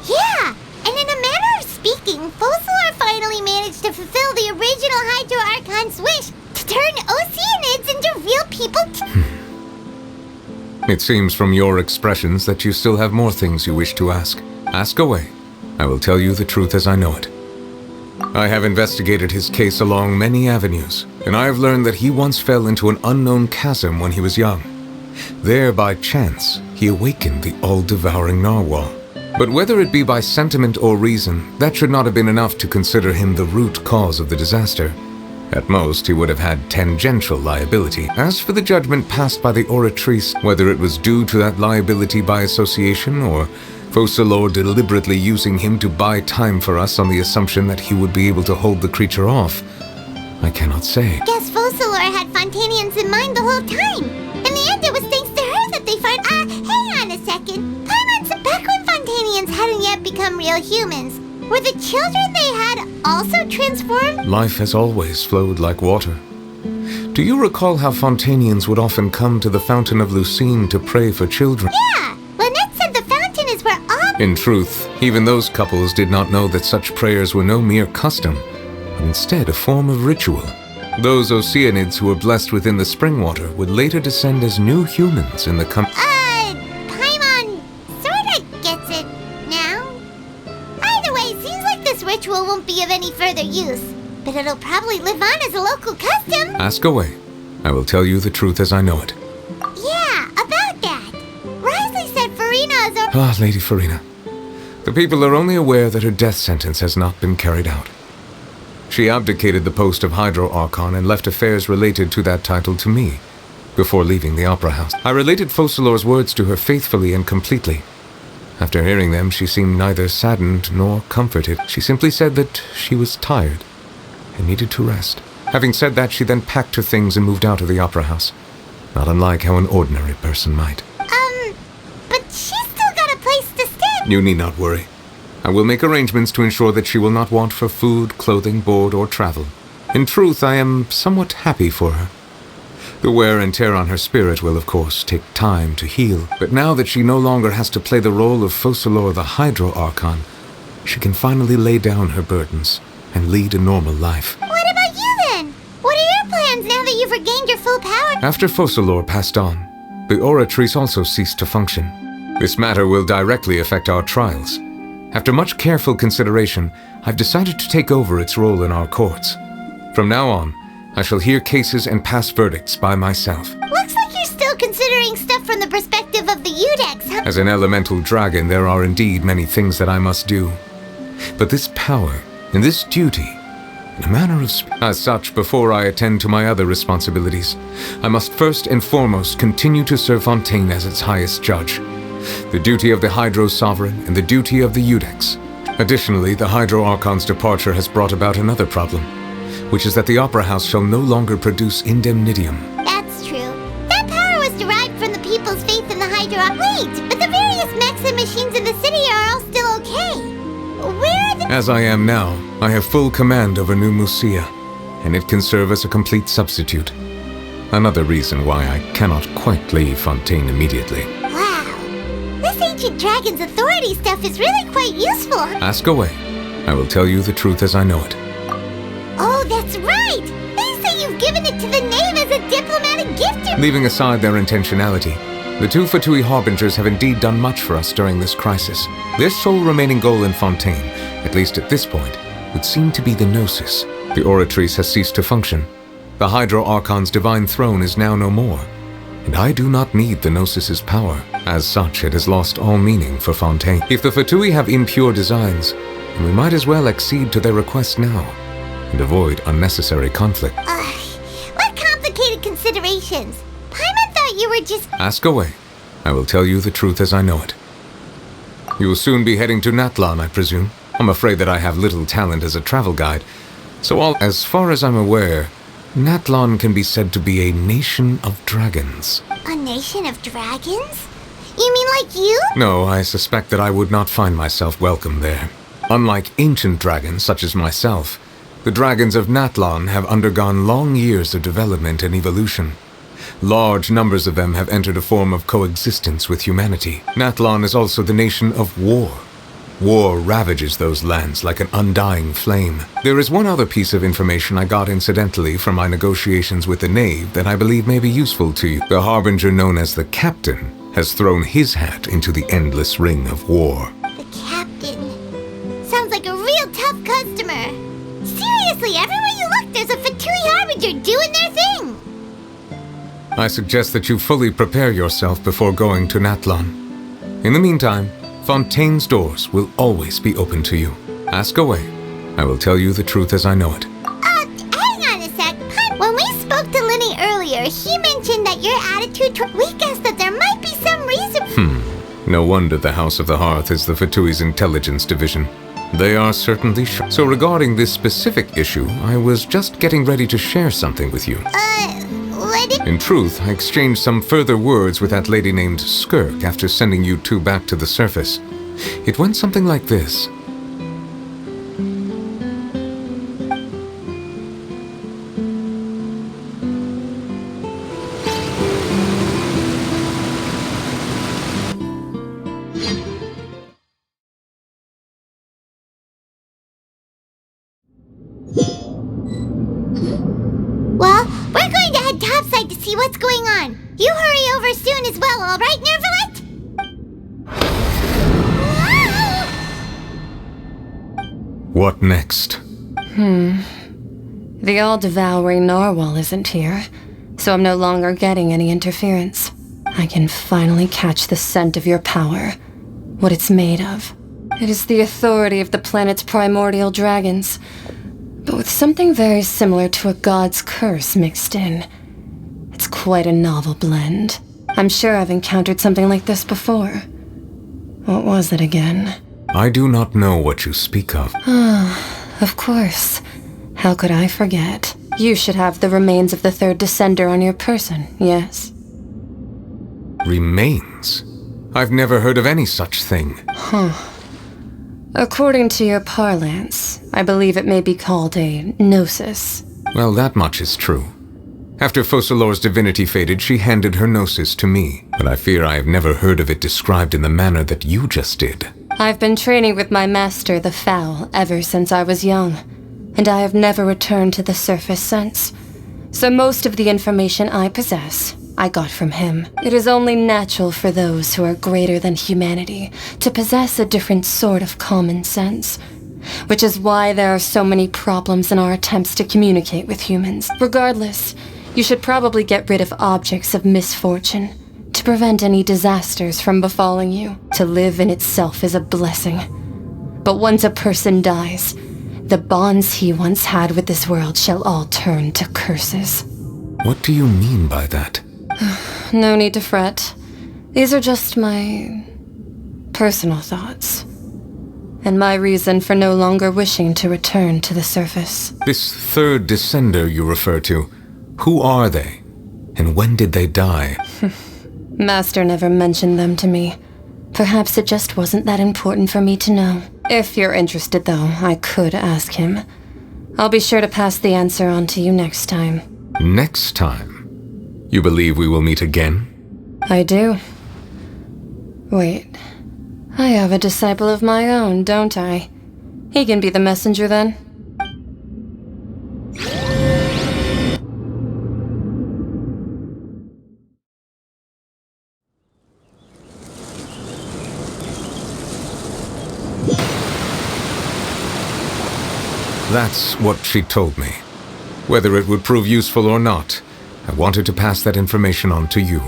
Yeah, and in a manner of speaking, Fossilor finally managed to fulfill the original Hydro Archon's wish to turn Oceanids into real people. It seems from your expressions that you still have more things you wish to ask. Ask away. I will tell you the truth as I know it. I have investigated his case along many avenues, and I have learned that he once fell into an unknown chasm when he was young. There, by chance, he awakened the all-devouring narwhal. But whether it be by sentiment or reason, that should not have been enough to consider him the root cause of the disaster. At most, he would have had tangential liability. As for the judgment passed by the Oratrice, whether it was due to that liability by association, or Fossilor deliberately using him to buy time for us on the assumption that he would be able to hold the creature off, I cannot say. Guess Fossilor had Fontainians in mind the whole time. In the end, it was thanks to her that they found... hang on a second. Paimon, back when Fontainians hadn't yet become real humans, were the children they had also transformed? Life has always flowed like water. Do you recall how Fontainians would often come to the Fountain of Lucine to pray for children? Yeah, Lynette said the fountain is where all... In truth, even those couples did not know that such prayers were no mere custom, but instead a form of ritual. Those Oceanids who were blessed within the spring water would later descend as new humans in the Paimon sorta gets it now. Either way, seems like this ritual won't be of any further use, but it'll probably live on as a local custom. Ask away. I will tell you the truth as I know it. Yeah, about that. Risley said Farina is a... Ah, Lady Farina. The people are only aware that her death sentence has not been carried out. She abdicated the post of Hydro Archon and left affairs related to that title to me, before leaving the Opera House. I related Fossilor's words to her faithfully and completely. After hearing them, she seemed neither saddened nor comforted. She simply said that she was tired and needed to rest. Having said that, she then packed her things and moved out of the Opera House, not unlike how an ordinary person might. But she's still got a place to stay. You need not worry. I will make arrangements to ensure that she will not want for food, clothing, board, or travel. In truth, I am somewhat happy for her. The wear and tear on her spirit will, of course, take time to heal, but now that she no longer has to play the role of Fossilor the Hydro Archon, she can finally lay down her burdens and lead a normal life. What about you then? What are your plans now that you've regained your full power? After Fossilor passed on, the Oratrice also ceased to function. This matter will directly affect our trials. After much careful consideration, I've decided to take over its role in our courts. From now on, I shall hear cases and pass verdicts by myself. Looks like you're still considering stuff from the perspective of the Udex, huh? As an elemental dragon, there are indeed many things that I must do. But this power and this duty, in a manner of as such, before I attend to my other responsibilities, I must first and foremost continue to serve Fontaine as its highest judge. The duty of the Hydro Sovereign and the duty of the Udex. Additionally, the Hydro Archon's departure has brought about another problem, which is that the Opera House shall no longer produce indemnitium. That's true. That power was derived from the people's faith in the Hydro... Wait, but the various mechs and machines in the city are all still okay. Where are the... As I am now, I have full command over New Musia, and it can serve as a complete substitute. Another reason why I cannot quite leave Fontaine immediately. This ancient dragon's authority stuff is really quite useful. Ask away. I will tell you the truth as I know it. Oh, that's right! They say you've given it to the knave as a diplomatic gift. Leaving aside their intentionality, the two Fatui Harbingers have indeed done much for us during this crisis. Their sole remaining goal in Fontaine, at least at this point, would seem to be the Gnosis. The Oratrice has ceased to function. The Hydro Archon's divine throne is now no more. and I do not need the Gnosis's power. As such, it has lost all meaning for Fontaine. If the Fatui have impure designs, then we might as well accede to their request now, and avoid unnecessary conflict. What complicated considerations? Paimon thought you were just... Ask away. I will tell you the truth as I know it. You will soon be heading to Natlan, I presume. I'm afraid that I have little talent as a travel guide, so as far as I'm aware, Natlan can be said to be a nation of dragons. A nation of dragons? You mean like you? No, I suspect that I would not find myself welcome there. Unlike ancient dragons such as myself, the dragons of Natlan have undergone long years of development and evolution. Large numbers of them have entered a form of coexistence with humanity. Natlan is also the nation of war. War ravages those lands like an undying flame. There is one other piece of information I got incidentally from my negotiations with the Knave that I believe may be useful to you. The harbinger known as the Captain has thrown his hat into the endless ring of war. The Captain. Sounds like a real tough customer. Seriously, everywhere you look, there's a Fatui harbinger doing their thing. I suggest that you fully prepare yourself before going to Natlan. In the meantime, Fontaine's doors will always be open to you. Ask away. I will tell you the truth as I know it. Hang on a sec. When we spoke to Linny earlier, he mentioned that your attitude we guessed that there might be some reason... No wonder the House of the Hearth is the Fatui's intelligence division. They are certainly sharp. So regarding this specific issue, I was just getting ready to share something with you. What? In truth, I exchanged some further words with that lady named Skirk after sending you two back to the surface. It went something like this. Well, we're going to head topside to see what's going on. You hurry over soon as well, all right, Nervalet? What next? The all-devouring narwhal isn't here, so I'm no longer getting any interference. I can finally catch the scent of your power, what it's made of. It is the authority of the planet's primordial dragons, but with something very similar to a god's curse mixed in. It's quite a novel blend. I'm sure I've encountered something like this before. What was it again? I do not know what you speak of. Of course. How could I forget? You should have the remains of the third descender on your person, yes? Remains? I've never heard of any such thing. According to your parlance, I believe it may be called a gnosis. Well, that much is true. After Focalor's divinity faded, she handed her gnosis to me, but I fear I have never heard of it described in the manner that you just did. I've been training with my master, the Foul, ever since I was young, and I have never returned to the surface since. So most of the information I possess, I got from him. It is only natural for those who are greater than humanity to possess a different sort of common sense, which is why there are so many problems in our attempts to communicate with humans. Regardless, you should probably get rid of objects of misfortune to prevent any disasters from befalling you. To live in itself is a blessing. But once a person dies, the bonds he once had with this world shall all turn to curses. What do you mean by that? No need to fret. These are just my personal thoughts, and my reason for no longer wishing to return to the surface. This third descender you refer to, who are they? And when did they die? Master never mentioned them to me. Perhaps it just wasn't that important for me to know. If you're interested, though, I could ask him. I'll be sure to pass the answer on to you next time. Next time? You believe we will meet again? I do. Wait. I have a disciple of my own, don't I? He can be the messenger then. That's what she told me. Whether it would prove useful or not, I wanted to pass that information on to you.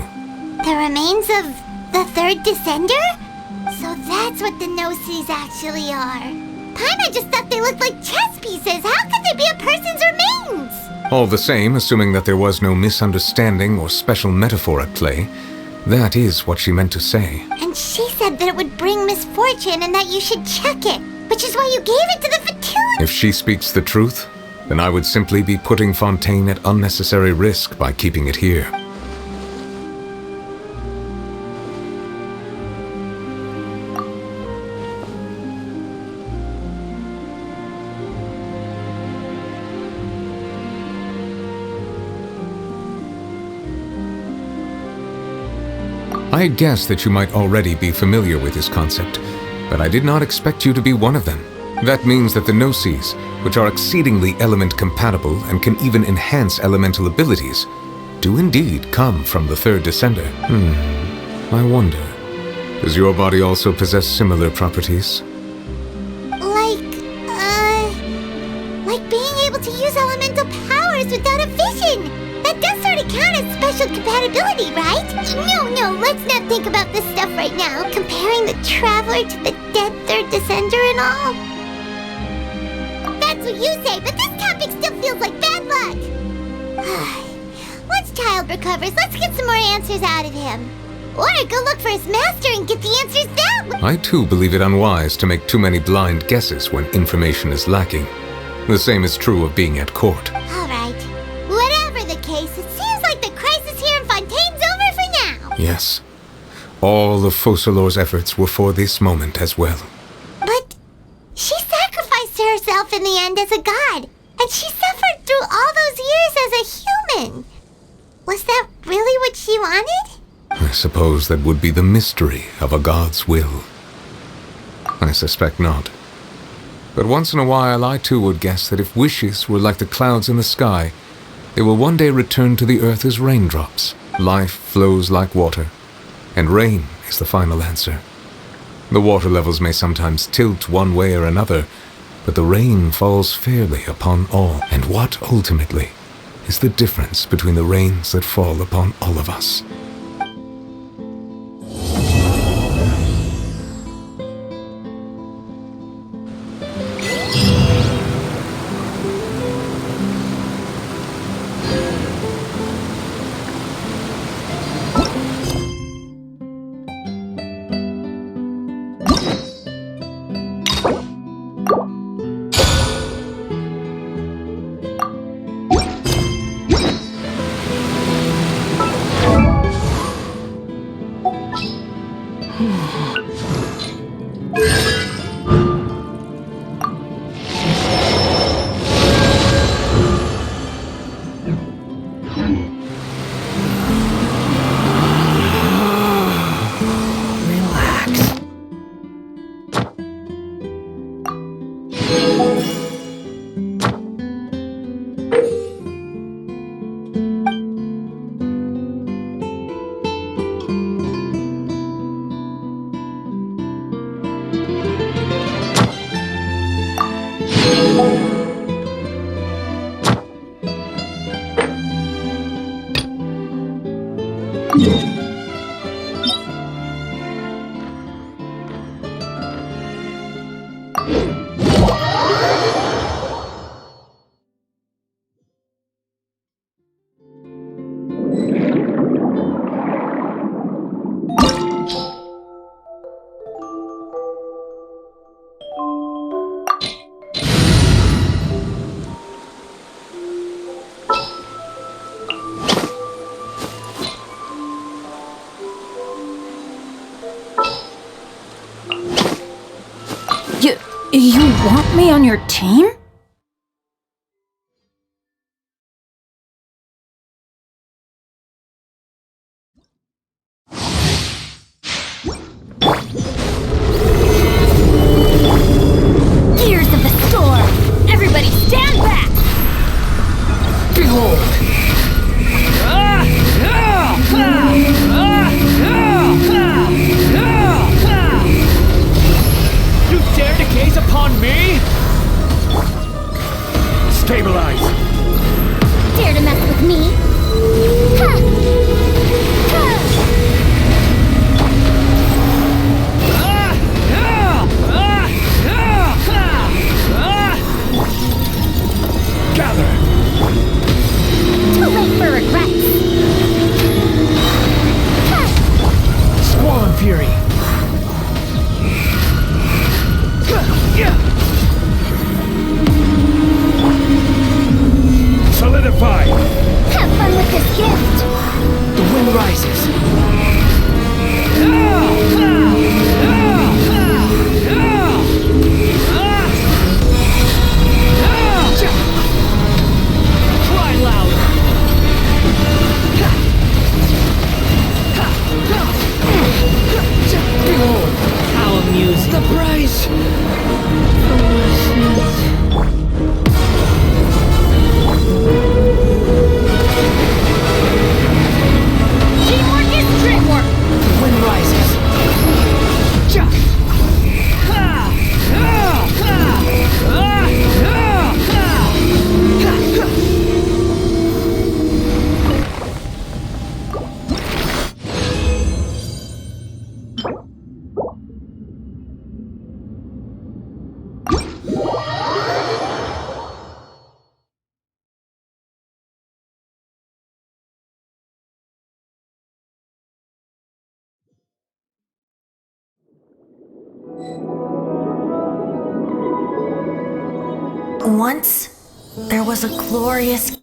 The remains of the third descender? So that's what the no-sees actually are. Paimon just thought they looked like chess pieces. How could they be a person's remains? All the same, assuming that there was no misunderstanding or special metaphor at play, that is what she meant to say. And she said that it would bring misfortune and that you should check it, which is why you gave it to the fertility. If she speaks the truth, then I would simply be putting Fontaine at unnecessary risk by keeping it here. I guessed that you might already be familiar with this concept, but I did not expect you to be one of them. That means that the no-sees, which are exceedingly element-compatible and can even enhance elemental abilities, do indeed come from the third descender. I wonder, does your body also possess similar properties? Like being able to use elemental powers without a vision. That does sort of count as special compatibility, right? No, let's not think about this stuff right now. Comparing the Traveler to the dead third descender and all. That's what you say, but this topic still feels like bad luck. Once Child recovers, let's get some more answers out of him. Or go look for his master and get the answers that way. I too believe it unwise to make too many blind guesses when information is lacking. The same is true of being at court. All right. Whatever the case, it seems like the crisis here in Fontaine's over for now. Yes. All of Focalor's efforts were for this moment as well. But she sacrificed herself in the end as a god, and she suffered through all those years as a human. Was that really what she wanted? I suppose that would be the mystery of a god's will. I suspect not. But once in a while I too would guess that if wishes were like the clouds in the sky, they will one day return to the earth as raindrops. Life flows like water, and rain is the final answer. The water levels may sometimes tilt one way or another, but the rain falls fairly upon all. And what, ultimately, is the difference between the rains that fall upon all of us? You want me on your team? Gears of the storm! Everybody stand back! Behold! You dare to gaze upon me? Stabilize! Dare to mess with me? Gather! Too late for regrets. Squall and Fury! Solidify! Have fun with this gift. The wind rises. Cry louder! Behold! How amusing. The prize! Teamwork is dreamwork. The wind rises. Once, there was a glorious...